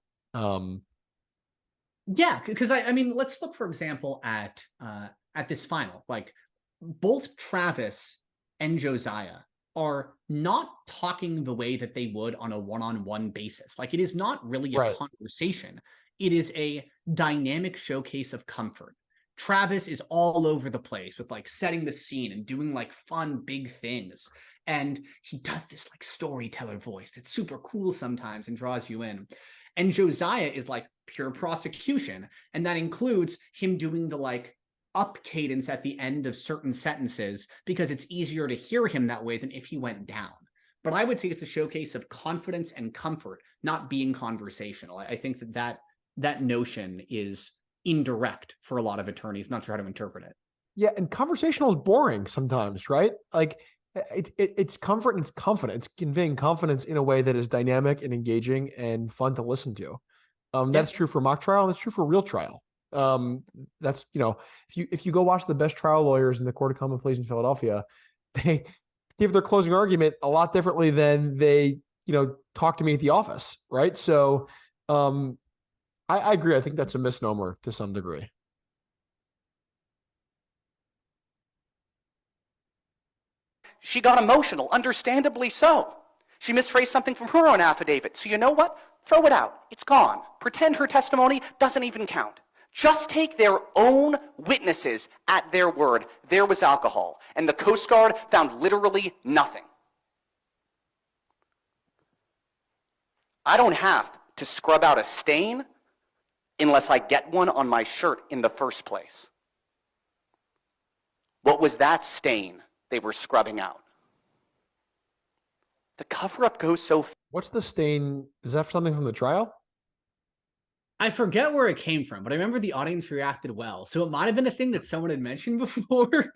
[SPEAKER 2] Yeah, because I mean, let's look, for example, at this final. Like both Travis and Josiah are not talking the way that they would on a one-on-one basis. Like it is not really a conversation. It is a dynamic showcase of comfort. Travis is all over the place with like setting the scene and doing like fun, big things. And he does this like storyteller voice that's super cool sometimes and draws you in. And Josiah is like pure prosecution. And that includes him doing the like up cadence at the end of certain sentences because it's easier to hear him that way than if he went down. But I would say it's a showcase of confidence and comfort, not being conversational. I think that notion is indirect for a lot of attorneys, not sure how to interpret it.
[SPEAKER 1] Yeah, and conversational is boring sometimes, right? Like it's comfort and it's confidence. It's conveying confidence in a way that is dynamic and engaging and fun to listen to. That's true for mock trial. That's true for real trial. That's if you go watch the best trial lawyers in the Court of Common Pleas in Philadelphia, they give their closing argument a lot differently than they talk to me at the office, right? So I agree. I think that's a misnomer to some degree.
[SPEAKER 6] She got emotional, understandably so. She misphrased something from her own affidavit. So you know what? Throw it out. It's gone. Pretend her testimony doesn't even count. Just take their own witnesses at their word. There was alcohol. And the Coast Guard found literally nothing. I don't have to scrub out a stain unless I get one on my shirt in the first place. What was that stain they were scrubbing out? The cover-up goes so far.
[SPEAKER 1] What's the stain? Is that something from the trial?
[SPEAKER 2] I forget where it came from, but I remember the audience reacted well. So it might have been a thing that someone had mentioned before.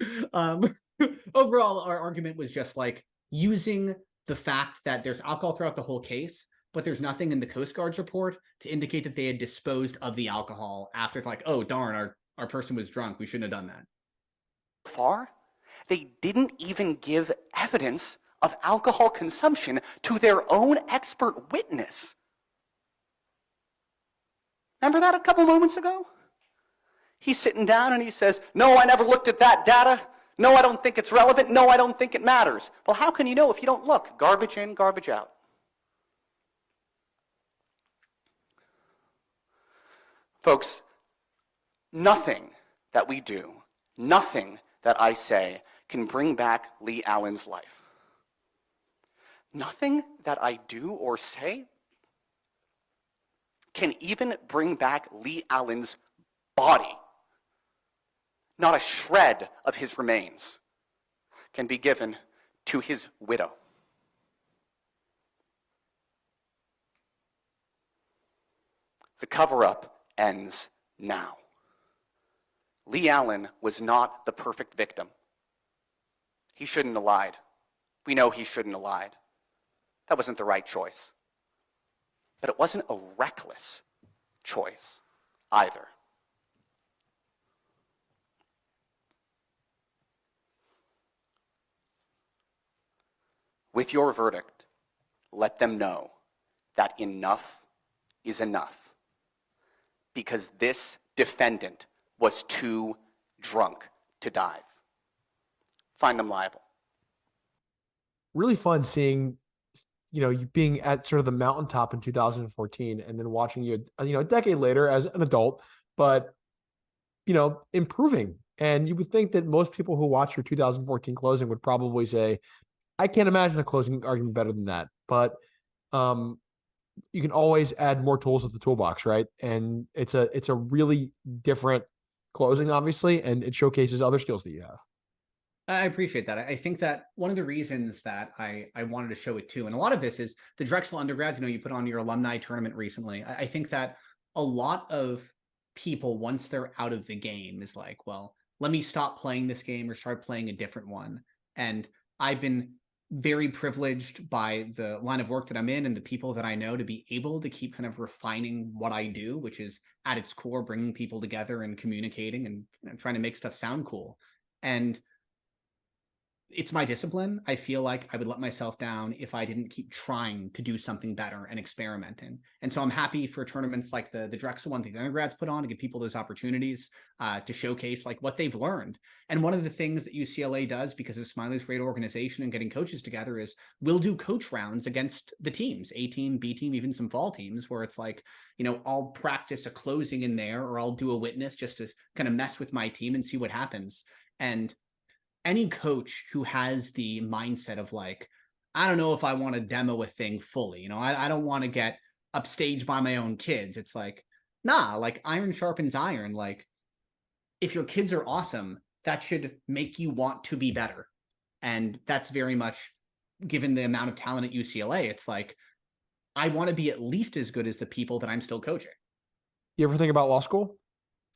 [SPEAKER 2] Overall, our argument was just like using the fact that there's alcohol throughout the whole case, but there's nothing in the Coast Guard's report to indicate that they had disposed of the alcohol after it's like, oh, darn, our person was drunk. We shouldn't have done that.
[SPEAKER 6] Far, they didn't even give evidence of alcohol consumption to their own expert witness. Remember that a couple moments ago? He's sitting down and he says, no, I never looked at that data. No, I don't think it's relevant. No, I don't think it matters. Well, how can you know if you don't look? Garbage in, garbage out. Folks, nothing that we do, nothing that I say can bring back Lee Allen's life. Nothing that I do or say can even bring back Lee Allen's body. Not a shred of his remains can be given to his widow. The cover-up ends now. Lee Allen was not the perfect victim. He shouldn't have lied. We know he shouldn't have lied. That wasn't the right choice. But it wasn't a reckless choice either. With your verdict, let them know that enough is enough, because this defendant was too drunk to dive. Find them liable.
[SPEAKER 1] Really fun seeing, you being at sort of the mountaintop in 2014 and then watching you, a decade later as an adult, but, improving. And you would think that most people who watch your 2014 closing would probably say, I can't imagine a closing argument better than that. But you can always add more tools to the toolbox, right? And it's a really different closing, obviously, and it showcases other skills that you have.
[SPEAKER 2] I appreciate that. I think that one of the reasons that I wanted to show it too, and a lot of this is the Drexel undergrads, you put on your alumni tournament recently. I think that a lot of people, once they're out of the game, is like, well, let me stop playing this game or start playing a different one. And I've been very privileged by the line of work that I'm in and the people that I know to be able to keep kind of refining what I do, which is at its core, bringing people together and communicating and trying to make stuff sound cool. And it's my discipline. I feel like I would let myself down if I didn't keep trying to do something better and experimenting. And so I'm happy for tournaments like the Drexel one that the undergrads put on to give people those opportunities to showcase like what they've learned. And one of the things that UCLA does because of Smiley's great organization and getting coaches together is we'll do coach rounds against the teams, A team, B team, even some fall teams, where it's like, I'll practice a closing in there or I'll do a witness just to kind of mess with my team and see what happens. And any coach who has the mindset of like, I don't know if I want to demo a thing fully, I don't want to get upstaged by my own kids. It's like, nah, like iron sharpens iron. Like if your kids are awesome, that should make you want to be better. And that's very much given the amount of talent at UCLA. It's like, I want to be at least as good as the people that I'm still coaching.
[SPEAKER 1] You ever think about law school?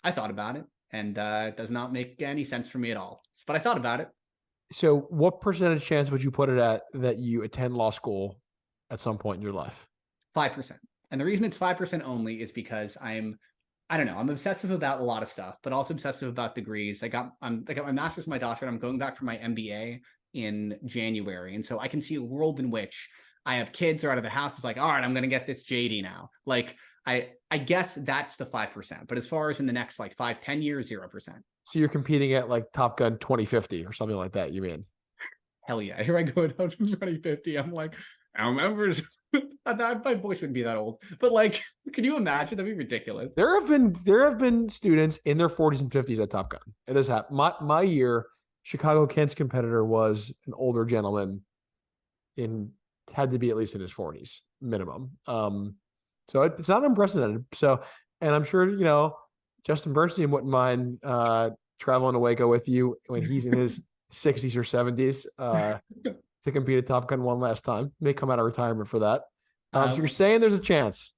[SPEAKER 2] I thought about it. And it does not make any sense for me at all. But I thought about it.
[SPEAKER 1] So what percentage chance would you put it at that you attend law school at some point in your life?
[SPEAKER 2] 5%. And the reason it's 5% only is because I'm obsessive about a lot of stuff, but also obsessive about degrees. I got my master's and my doctorate. I'm going back for my MBA in January. And so I can see a world in which I have kids are out of the house. It's like, all right, I'm going to get this JD now. Like, I guess that's the 5%. But as far as in the next like 5-10 years, 0%.
[SPEAKER 1] So you're competing at like Top Gun 2050 or something like that, you mean?
[SPEAKER 2] Hell yeah. Here I go to 2050. I'm like, I remember my voice wouldn't be that old. But like, can you imagine? That'd be ridiculous.
[SPEAKER 1] There have been students in their 40s and 50s at Top Gun. It has happened. My year, Chicago Kent's competitor was an older gentleman had to be at least in his 40s minimum. So it's not unprecedented. So, and I'm sure, Justin Bernstein wouldn't mind traveling to Waco with you when he's in his 60s or 70s to compete at Top Gun one last time. May come out of retirement for that. So you're saying there's a chance?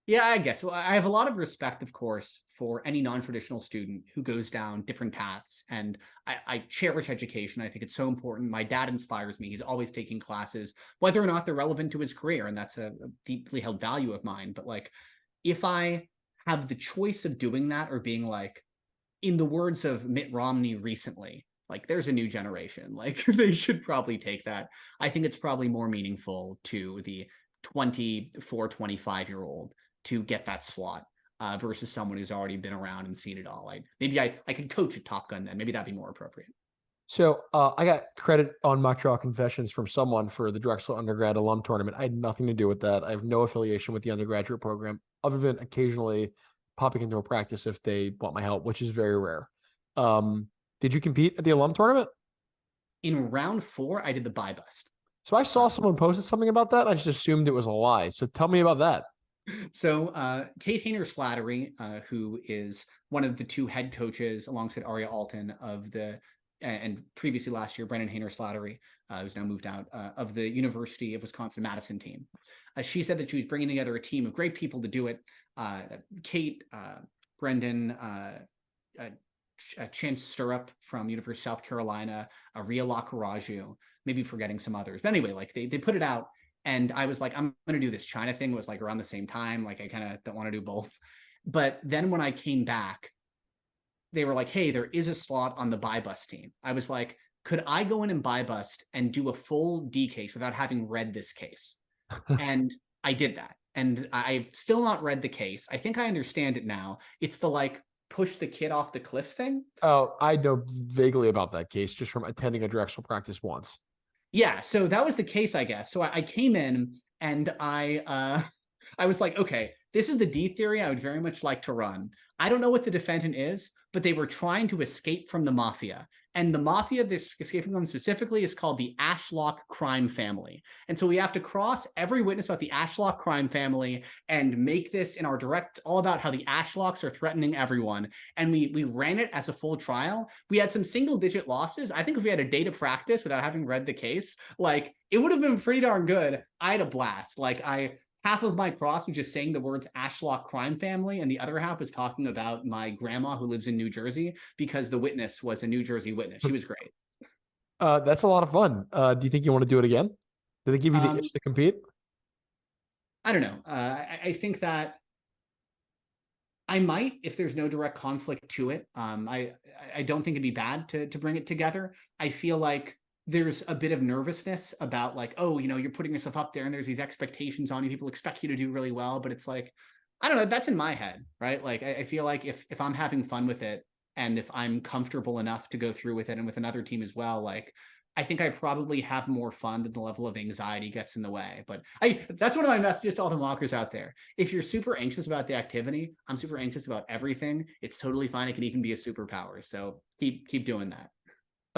[SPEAKER 2] Yeah, I guess. Well, I have a lot of respect, of course, for any non-traditional student who goes down different paths. And I cherish education. I think it's so important. My dad inspires me. He's always taking classes, whether or not they're relevant to his career. And that's a deeply held value of mine. But like, if I have the choice of doing that or being like, in the words of Mitt Romney recently, like there's a new generation, like they should probably take that. I think it's probably more meaningful to the 24, 25-year-old to get that slot versus someone who's already been around and seen it all. Maybe I could coach at Top Gun then. Maybe that'd be more appropriate.
[SPEAKER 1] So I got credit on Mock Trial Confessions from someone for the Drexel undergrad alum tournament. I had nothing to do with that. I have no affiliation with the undergraduate program other than occasionally popping into a practice if they want my help, which is very rare. Did you compete at the alum tournament?
[SPEAKER 2] In round 4, I did the buy bust.
[SPEAKER 1] So I saw someone posted something about that. I just assumed it was a lie. So tell me about that.
[SPEAKER 2] So Kate Hayner-Slattery, who is one of the two head coaches alongside Aria Alton of the, and previously last year, Brendan Hayner-Slattery, who's now moved out, of the University of Wisconsin-Madison team. She said that she was bringing together a team of great people to do it. Kate, Brendan, Chance Stirrup from University of South Carolina, Ria Lacaraju, maybe forgetting some others. But anyway, like they put it out. And I was like, I'm going to do this China thing. It was like around the same time. Like I kind of don't want to do both. But then when I came back, they were like, hey, there is a slot on the buy bust team. I was like, could I go in and buy bust and do a full D case without having read this case? And I did that. And I've still not read the case. I think I understand it now. It's the like push the kid off the cliff thing.
[SPEAKER 1] Oh, I know vaguely about that case just from attending a Drexel practice once.
[SPEAKER 2] Yeah, so that was the case, I guess. So I came in and I was like, okay, this is the D theory I would very much like to run. I don't know what the defendant is, but they were trying to escape from the mafia. And the mafia they're escaping from specifically is called the Ashlock crime family. And so we have to cross every witness about the Ashlock crime family and make this in our direct all about how the Ashlocks are threatening everyone. And we ran it as a full trial. We had some single digit losses. I think if we had a day to practice without having read the case, like it would have been pretty darn good. I had a blast. Like half of my cross was just saying the words Ashlock crime family, and the other half was talking about my grandma who lives in New Jersey because the witness was a New Jersey witness. She was great.
[SPEAKER 1] That's a lot of fun. Do you think you want to do it again? Did it give you the itch to compete?
[SPEAKER 2] I don't know. I think that I might, if there's no direct conflict to it. I don't think it'd be bad to bring it together. I feel like there's a bit of nervousness about like, oh, you know, you're putting yourself up there and there's these expectations on you. People expect you to do really well, but it's like, I don't know, that's in my head, right? Like, I feel like if I'm having fun with it and if I'm comfortable enough to go through with it and with another team as well, like, I think I probably have more fun than the level of anxiety gets in the way. But that's one of my messages to all the mockers out there. If you're super anxious about the activity, I'm super anxious about everything. It's totally fine. It can even be a superpower. So keep doing that.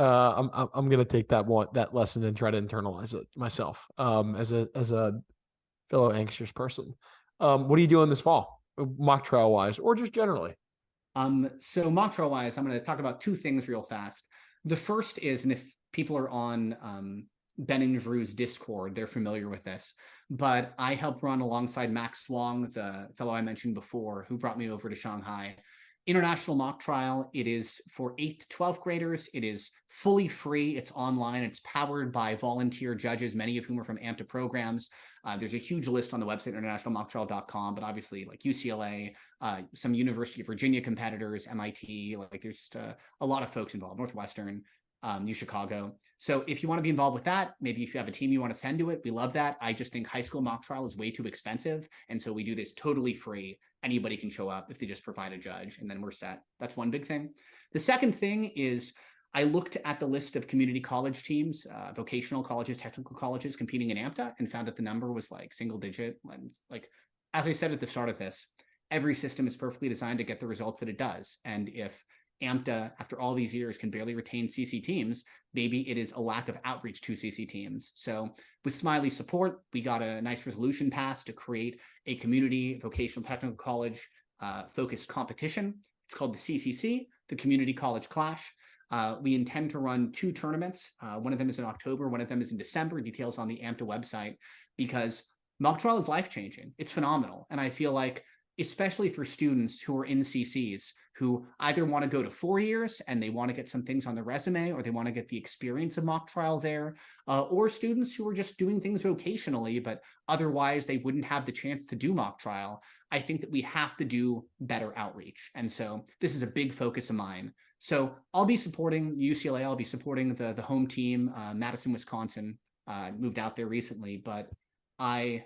[SPEAKER 1] I'm gonna take that lesson and try to internalize it myself. As a fellow anxious person. What are you doing this fall, mock trial wise, or just generally?
[SPEAKER 2] So mock trial wise, I'm going to talk about two things real fast. The first is, and if people are on Ben and Drew's Discord, they're familiar with this, but I helped run alongside Max Wong, the fellow I mentioned before, who brought me over to Shanghai. International mock trial. It is for 8th to 12th graders. It is fully free. It's online. It's powered by volunteer judges, many of whom are from AMTA programs. There's a huge list on the website, internationalmocktrial.com, but obviously like UCLA, some University of Virginia competitors, MIT, like there's just a lot of folks involved, Northwestern, U Chicago. So if you want to be involved with that, maybe if you have a team you want to send to it, we love that. I just think high school mock trial is way too expensive. And so we do this totally free. Anybody can show up if they just provide a judge, and then we're set. That's one big thing. The second thing is I looked at the list of community college teams, vocational colleges, technical colleges competing in AMTA, and found that the number was like single digit. And like, as I said at the start of this, every system is perfectly designed to get the results that it does. And if AMTA, after all these years, can barely retain CC teams, maybe it is a lack of outreach to CC teams. So with Smiley's support, we got a nice resolution passed to create a community vocational technical college focused competition. It's called the CCC, the Community College Clash. We intend to run 2 tournaments. One of them is in October, one of them is in December. Details on the AMTA website, because mock trial is life-changing. It's phenomenal. And I feel like, especially for students who are in CCs, who either want to go to 4 years and they want to get some things on their resume, or they want to get the experience of mock trial there, or students who are just doing things vocationally, but otherwise they wouldn't have the chance to do mock trial. I think that we have to do better outreach. And so this is a big focus of mine. So I'll be supporting UCLA. I'll be supporting the home team, Madison, Wisconsin, moved out there recently, but I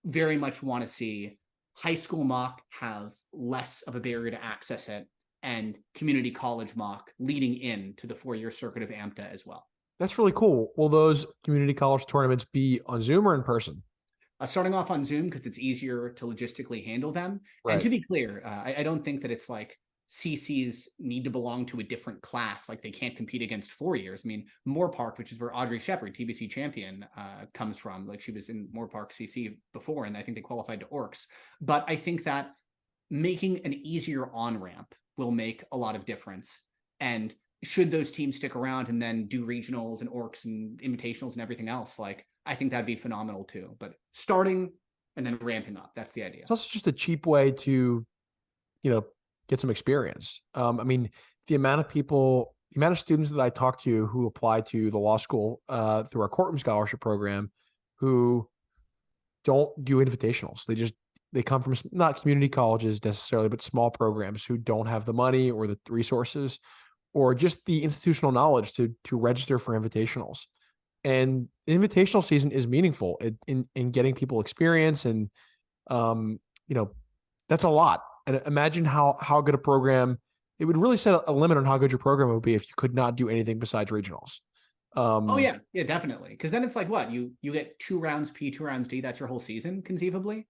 [SPEAKER 2] very much want to see high school mock have less of a barrier to access it, and community college mock leading into the 4-year circuit of AMTA as well.
[SPEAKER 1] That's really cool. Will those community college tournaments be on Zoom or in person?
[SPEAKER 2] Starting off on Zoom because it's easier to logistically handle them.
[SPEAKER 1] Right.
[SPEAKER 2] And to be clear, I don't think that it's like CCs need to belong to a different class. Like they can't compete against 4 years. I mean, Moorpark, which is where Audrey Shepard, TBC champion, comes from. Like she was in Moorpark CC before, and I think they qualified to Orcs. But I think that making an easier on-ramp will make a lot of difference. And should those teams stick around and then do regionals and Orcs and invitationals and everything else, like I think that'd be phenomenal too. But starting and then ramping up, that's the idea.
[SPEAKER 1] It's also just a cheap way to, get some experience. I mean, the amount of students that I talk to who apply to the law school through our courtroom scholarship program who don't do invitationals. They come from not community colleges necessarily, but small programs who don't have the money or the resources or just the institutional knowledge to register for invitationals. And invitational season is meaningful in getting people experience. And, that's a lot. And imagine how good a program, it would really set a limit on how good your program would be if you could not do anything besides regionals.
[SPEAKER 2] Oh yeah, definitely. Because then it's like what you get 2 rounds P, 2 rounds D. That's your whole season, conceivably.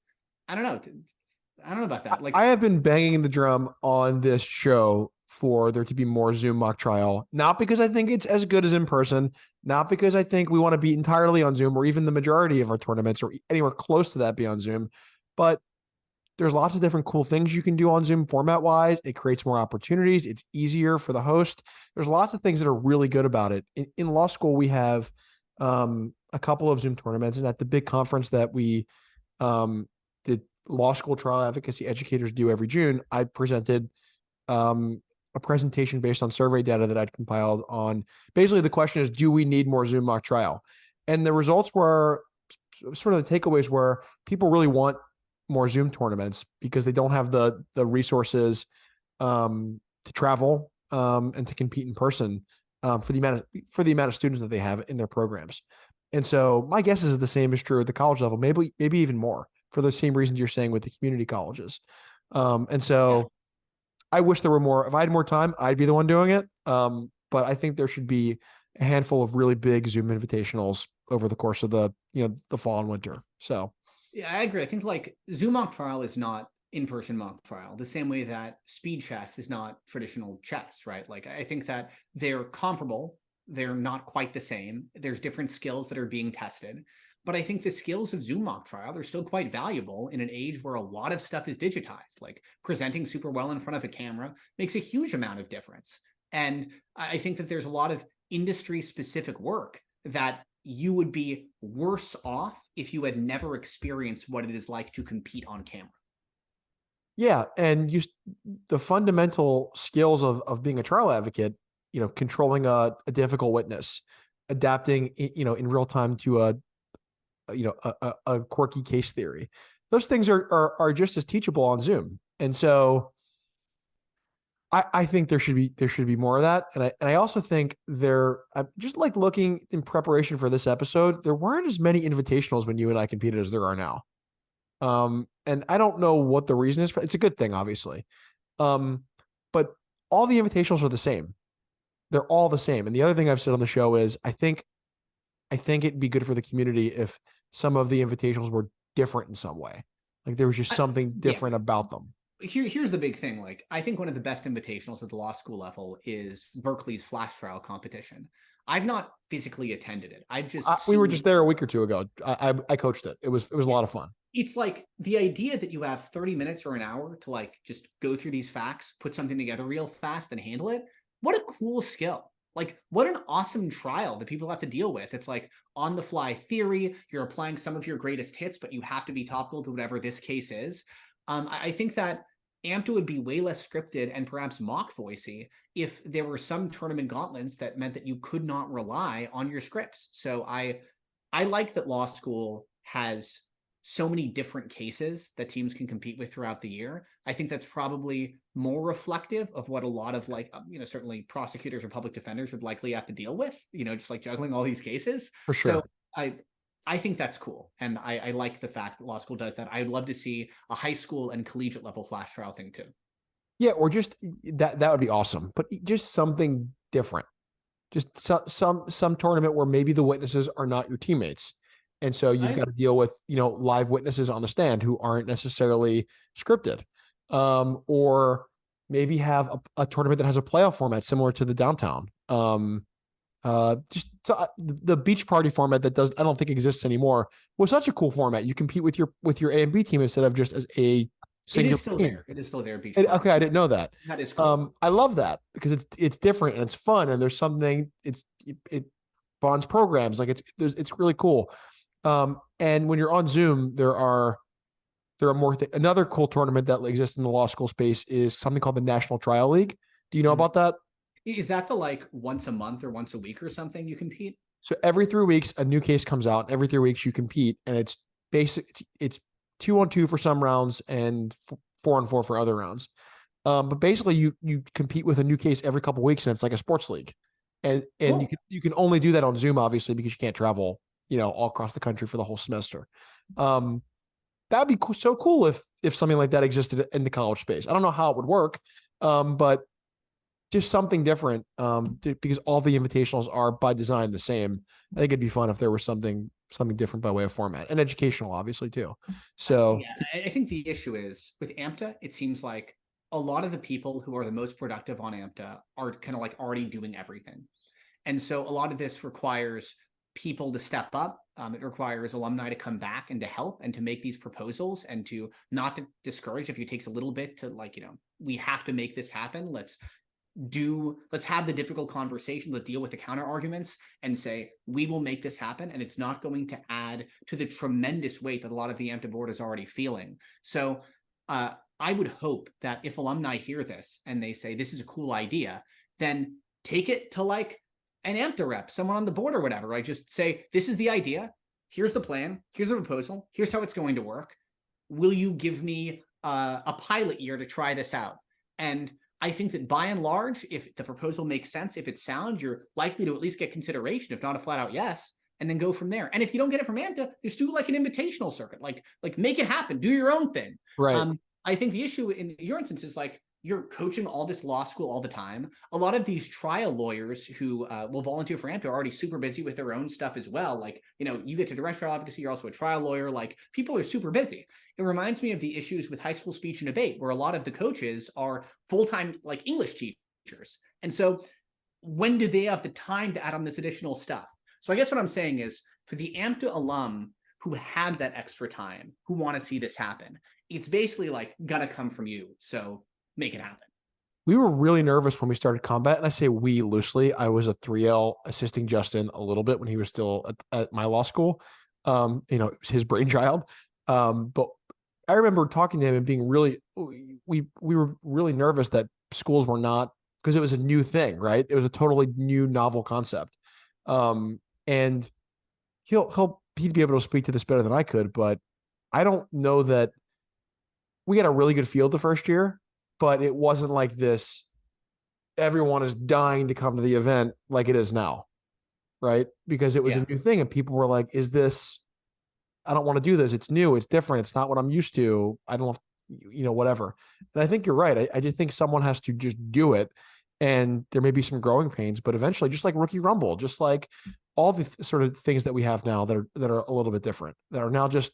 [SPEAKER 2] I don't know about that. Like
[SPEAKER 1] I have been banging the drum on this show for there to be more Zoom mock trial, not because I think it's as good as in person, not because I think we want to be entirely on Zoom or even the majority of our tournaments or anywhere close to that be on Zoom, but there's lots of different cool things you can do on Zoom format wise. It creates more opportunities. It's easier for the host. There's lots of things that are really good about it. In law school, we have a couple of Zoom tournaments, and at the big conference that we the law school trial advocacy educators do every June, I presented a presentation based on survey data that I'd compiled on basically the question is, do we need more Zoom mock trial? And the results were sort of the takeaways were people really want more Zoom tournaments because they don't have the resources to travel and to compete in person for the amount of students that they have in their programs. And so my guess is the same is true at the college level, maybe even more for the same reasons you're saying with the community colleges. And so I wish there were more. If I had more time, I'd be the one doing it. But I think there should be a handful of really big Zoom invitationals over the course of the fall and winter. So
[SPEAKER 2] yeah, I agree. I think like Zoom mock trial is not in-person mock trial, the same way that speed chess is not traditional chess, right? Like I think that they're comparable. They're not quite the same. There's different skills that are being tested. But I think the skills of Zoom mock trial are still quite valuable in an age where a lot of stuff is digitized. Like presenting super well in front of a camera makes a huge amount of difference. And I think that there's a lot of industry-specific work that you would be worse off if you had never experienced what it is like to compete on camera.
[SPEAKER 1] Yeah, and the fundamental skills of being a trial advocate, controlling a difficult witness, adapting, in real time to a quirky case theory. Those things are just as teachable on Zoom. And so I think there should be more of that. And I also think I'm just like looking in preparation for this episode, there weren't as many invitationals when you and I competed as there are now. And I don't know what the reason is for. It's a good thing, obviously. But all the invitationals are the same. They're all the same. And the other thing I've said on the show is I think it'd be good for the community if some of the invitationals were different in some way. Like there was just something different about them.
[SPEAKER 2] Here's the big thing. Like, I think one of the best invitationals at the law school level is Berkeley's flash trial competition. I've not physically attended it.
[SPEAKER 1] We were just there a week or two ago. I coached it. It was a lot of fun.
[SPEAKER 2] It's like the idea that you have 30 minutes or an hour to like just go through these facts, put something together real fast and handle it. What a cool skill. Like, what an awesome trial that people have to deal with. It's like on the fly theory. You're applying some of your greatest hits, but you have to be topical to whatever this case is. I think that AMTA would be way less scripted and perhaps mock voicey if there were some tournament gauntlets that meant that you could not rely on your scripts. So I like that law school has so many different cases that teams can compete with throughout the year. I think that's probably more reflective of what a lot of like, certainly prosecutors or public defenders would likely have to deal with, just like juggling all these cases.
[SPEAKER 1] For sure.
[SPEAKER 2] So I think that's cool. And I like the fact that law school does that. I'd love to see a high school and collegiate level flash trial thing too.
[SPEAKER 1] Yeah, or just that would be awesome. But just something different. Just some tournament where maybe the witnesses are not your teammates. And so you've got to deal with, live witnesses on the stand who aren't necessarily scripted. Or maybe have a tournament that has a playoff format similar to the downtown. The beach party format that I don't think exists anymore was such a cool format. You compete with your A and B team instead of just as a singular
[SPEAKER 2] It is still
[SPEAKER 1] team.
[SPEAKER 2] there. It is still there. Beach
[SPEAKER 1] Okay,
[SPEAKER 2] party.
[SPEAKER 1] I didn't know that.
[SPEAKER 2] That is cool.
[SPEAKER 1] I love that because it's different and it's fun and there's something it bonds programs, like it's really cool. And when you're on Zoom, there are more another cool tournament that exists in the law school space is something called the National Trial League. Do you know about that?
[SPEAKER 2] Is that the like once a month or once a week or something you compete?
[SPEAKER 1] So every 3 weeks, a new case comes out. Every 3 weeks, you compete, and it's basic. It's 2-on-2 for some rounds and 4-on-4 for other rounds. But basically, you compete with a new case every couple of weeks, and it's like a sports league. And
[SPEAKER 2] Cool.
[SPEAKER 1] you can only do that on Zoom, obviously, because you can't travel, all across the country for the whole semester. That'd be so cool if something like that existed in the college space. I don't know how it would work, but just something different, because all the invitationals are by design the same. I think it'd be fun if there was something different by way of format and educational, obviously too. So
[SPEAKER 2] yeah, I think the issue is with AMTA, it seems like a lot of the people who are the most productive on AMTA are kind of like already doing everything. And so a lot of this requires people to step up. It requires alumni to come back and to help and to make these proposals and to not to discourage if it takes a little bit to we have to make this happen. Let's have the difficult conversation, let's deal with the counter arguments and say, we will make this happen. And it's not going to add to the tremendous weight that a lot of the AMTA board is already feeling. So I would hope that if alumni hear this and they say, this is a cool idea, then take it to like an AMTA rep, someone on the board or whatever, right? Just say, this is the idea. Here's the plan. Here's the proposal. Here's how it's going to work. Will you give me a pilot year to try this out? And I think that by and large, if the proposal makes sense, if it's sound, you're likely to at least get consideration, if not a flat out yes, and then go from there. And if you don't get it from AMTA, just do like an invitational circuit, like make it happen, do your own thing.
[SPEAKER 1] right.
[SPEAKER 2] I think the issue in your instance is like you're coaching all this law school all the time. A lot of these trial lawyers who will volunteer for AMTA are already super busy with their own stuff as well. Like, you get to direct trial advocacy, you're also a trial lawyer. Like people are super busy. It reminds me of the issues with high school speech and debate, where a lot of the coaches are full-time like English teachers. And so when do they have the time to add on this additional stuff? So I guess what I'm saying is for the AMTA alum who had that extra time, who want to see this happen, it's basically like gonna come from you. So make it happen.
[SPEAKER 1] We were really nervous when we started combat, and I say we loosely. I was a 3L assisting Justin a little bit when he was still at my law school. It was his brainchild. But I remember talking to him and being really, we were really nervous that schools were not, because it was a new thing, right? It was a totally new, novel concept. And he'd be able to speak to this better than I could, but I don't know that we had a really good field the first year, but it wasn't like this. Everyone is dying to come to the event like it is now, right? Because it was a new thing and people were like, I don't want to do this. It's new. It's different. It's not what I'm used to. I don't know, whatever. And I think you're right. I just think someone has to just do it. And there may be some growing pains, but eventually, just like Rookie Rumble, just like all the sort of things that we have now that are a little bit different, that are now just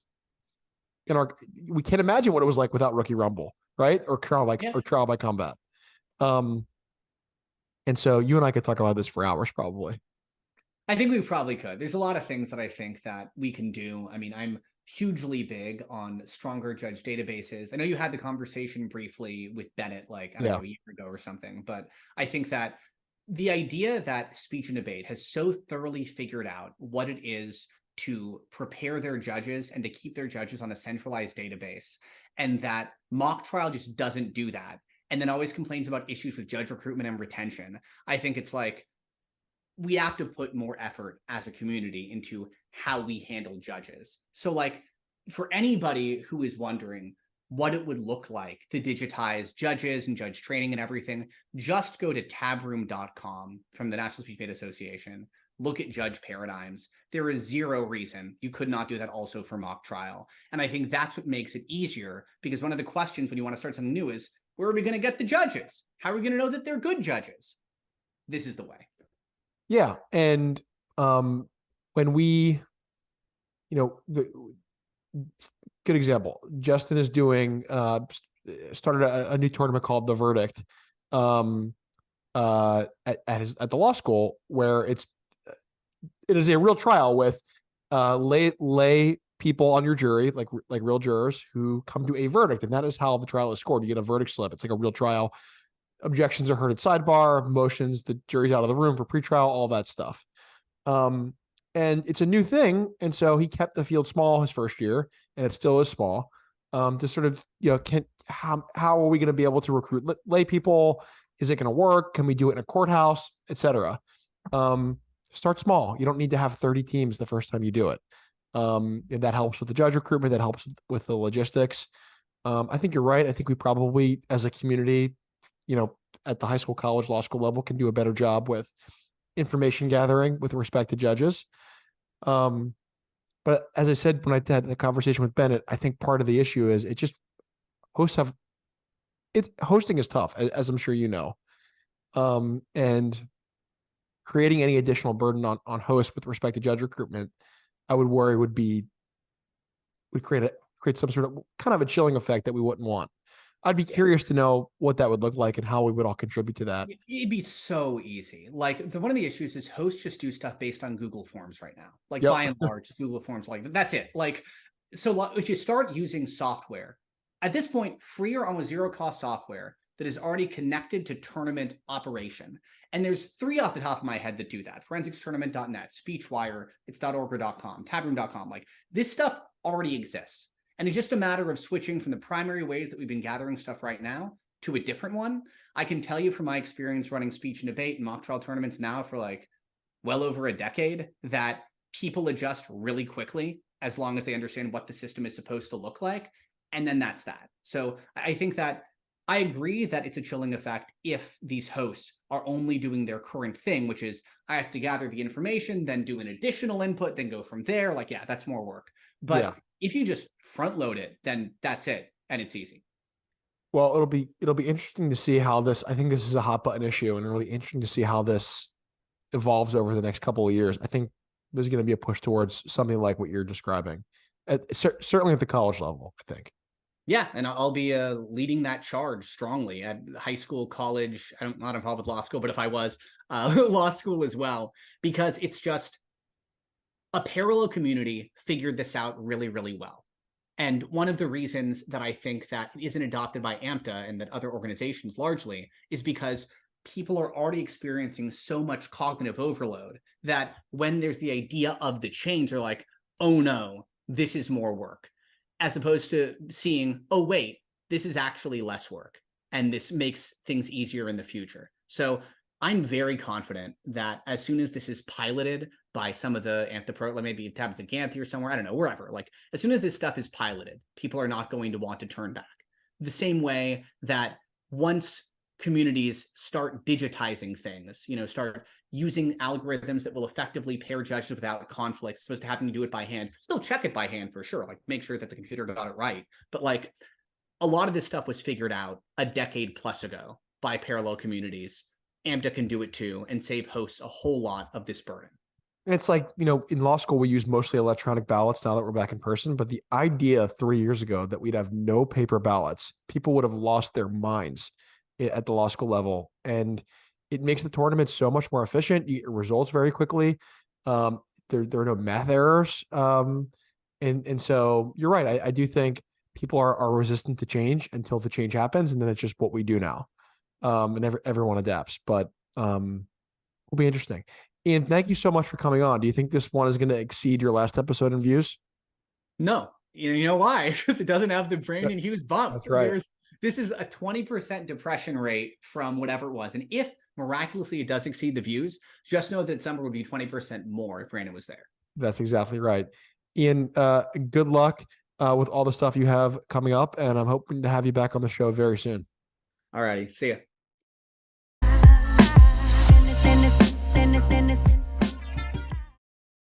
[SPEAKER 1] we can't imagine what it was like without Rookie Rumble, right? Or trial by combat. And so you and I could talk about this for hours, probably.
[SPEAKER 2] I think we probably could. There's a lot of things that I think that we can do. I mean, I'm hugely big on stronger judge databases. I know you had the conversation briefly with Bennett, like, I don't know, a year ago or something, but I think that the idea that speech and debate has so thoroughly figured out what it is to prepare their judges and to keep their judges on a centralized database, and that mock trial just doesn't do that, and then always complains about issues with judge recruitment and retention. I think it's like, we have to put more effort as a community into how we handle judges. So like for anybody who is wondering what it would look like to digitize judges and judge training and everything, just go to tabroom.com from the National Speech Debate Association, look at judge paradigms. There is zero reason you could not do that also for mock trial. And I think that's what makes it easier, because one of the questions when you want to start something new is, where are we going to get the judges? How are we going to know that they're good judges? This is the way.
[SPEAKER 1] Yeah. And when we, good example, Justin is doing started a new tournament called The Verdict at the law school, where it is a real trial with lay people on your jury, like real jurors who come to a verdict, and that is how the trial is scored. You get a verdict slip. It's like a real trial. Objections are heard at sidebar, motions, the jury's out of the room for pretrial, all that stuff. And it's a new thing, and so he kept the field small his first year, and it still is small. To sort of, how are we going to be able to recruit lay people? Is it going to work? Can we do it in a courthouse, etc.? Start small. You don't need to have 30 teams the first time you do it. And that helps with the judge recruitment. That helps with the logistics. I think you're right. I think we probably, as a community, at the high school, college, law school level, can do a better job with information gathering with respect to judges. But as I said, when I had the conversation with Bennett, I think part of the issue is hosting is tough, as I'm sure you know. And creating any additional burden on hosts with respect to judge recruitment, I would worry would create some sort of kind of a chilling effect that we wouldn't want. I'd be curious to know what that would look like and how we would all contribute to that.
[SPEAKER 2] It'd be so easy. Like one of the issues is hosts just do stuff based on Google Forms right now. Like by and large, Google Forms, like that's it. Like, so if you start using software, at this point, free or almost zero cost software that is already connected to tournament operation. And there's 3 off the top of my head that do that. ForensicTournament.net, Speechwire, it's .org.com, Tabroom.com. Like this stuff already exists. And it's just a matter of switching from the primary ways that we've been gathering stuff right now to a different one. I can tell you from my experience running speech and debate and mock trial tournaments now for like well over a decade that people adjust really quickly as long as they understand what the system is supposed to look like. And then that's that. So I think that I agree that it's a chilling effect if these hosts are only doing their current thing, which is I have to gather the information, then do an additional input, then go from there. Like, yeah, that's more work. But if you just front load it, then that's it. And it's easy.
[SPEAKER 1] Well, it'll be interesting to see how this, I think this is a hot button issue, and it'll be interesting to see how this evolves over the next couple of years. I think there's going to be a push towards something like what you're describing, certainly at the college level, I think.
[SPEAKER 2] Yeah, and I'll be leading that charge strongly at high school, college. I'm not involved with law school, but if I was, law school as well, because it's just a parallel community figured this out really, really well. And one of the reasons that I think that it isn't adopted by AMTA and that other organizations largely is because people are already experiencing so much cognitive overload that when there's the idea of the change, they're like, oh no, this is more work. As opposed to seeing, oh, wait, this is actually less work. And this makes things easier in the future. So I'm very confident that as soon as this is piloted by some of the AMTA, maybe it happens at Ganthy or somewhere, I don't know, wherever, like as soon as this stuff is piloted, people are not going to want to turn back. The same way that once communities start digitizing things, start using algorithms that will effectively pair judges without conflicts, as opposed to having to do it by hand. Still check it by hand for sure, like make sure that the computer got it right. But like a lot of this stuff was figured out a decade plus ago by parallel communities. AMTA can do it too and save hosts a whole lot of this burden.
[SPEAKER 1] And it's like, in law school, we use mostly electronic ballots now that we're back in person. But the idea 3 years ago that we'd have no paper ballots, people would have lost their minds at the law school level. And it makes the tournament so much more efficient. You get results very quickly. There are no math errors. And so you're right. I do think people are resistant to change until the change happens. And then it's just what we do now. And everyone adapts, but will be interesting. Iain, thank you so much for coming on. Do you think this one is going to exceed your last episode in views?
[SPEAKER 2] No. You know why? Because it doesn't have the Brandon Hughes bump.
[SPEAKER 1] That's right.
[SPEAKER 2] This is a 20% depression rate from whatever it was. And if miraculously it does exceed the views, just know that number would be 20% more if Brandon was there.
[SPEAKER 1] That's exactly right. Iain, good luck with all the stuff you have coming up, and I'm hoping to have you back on the show very soon.
[SPEAKER 2] All righty. See ya.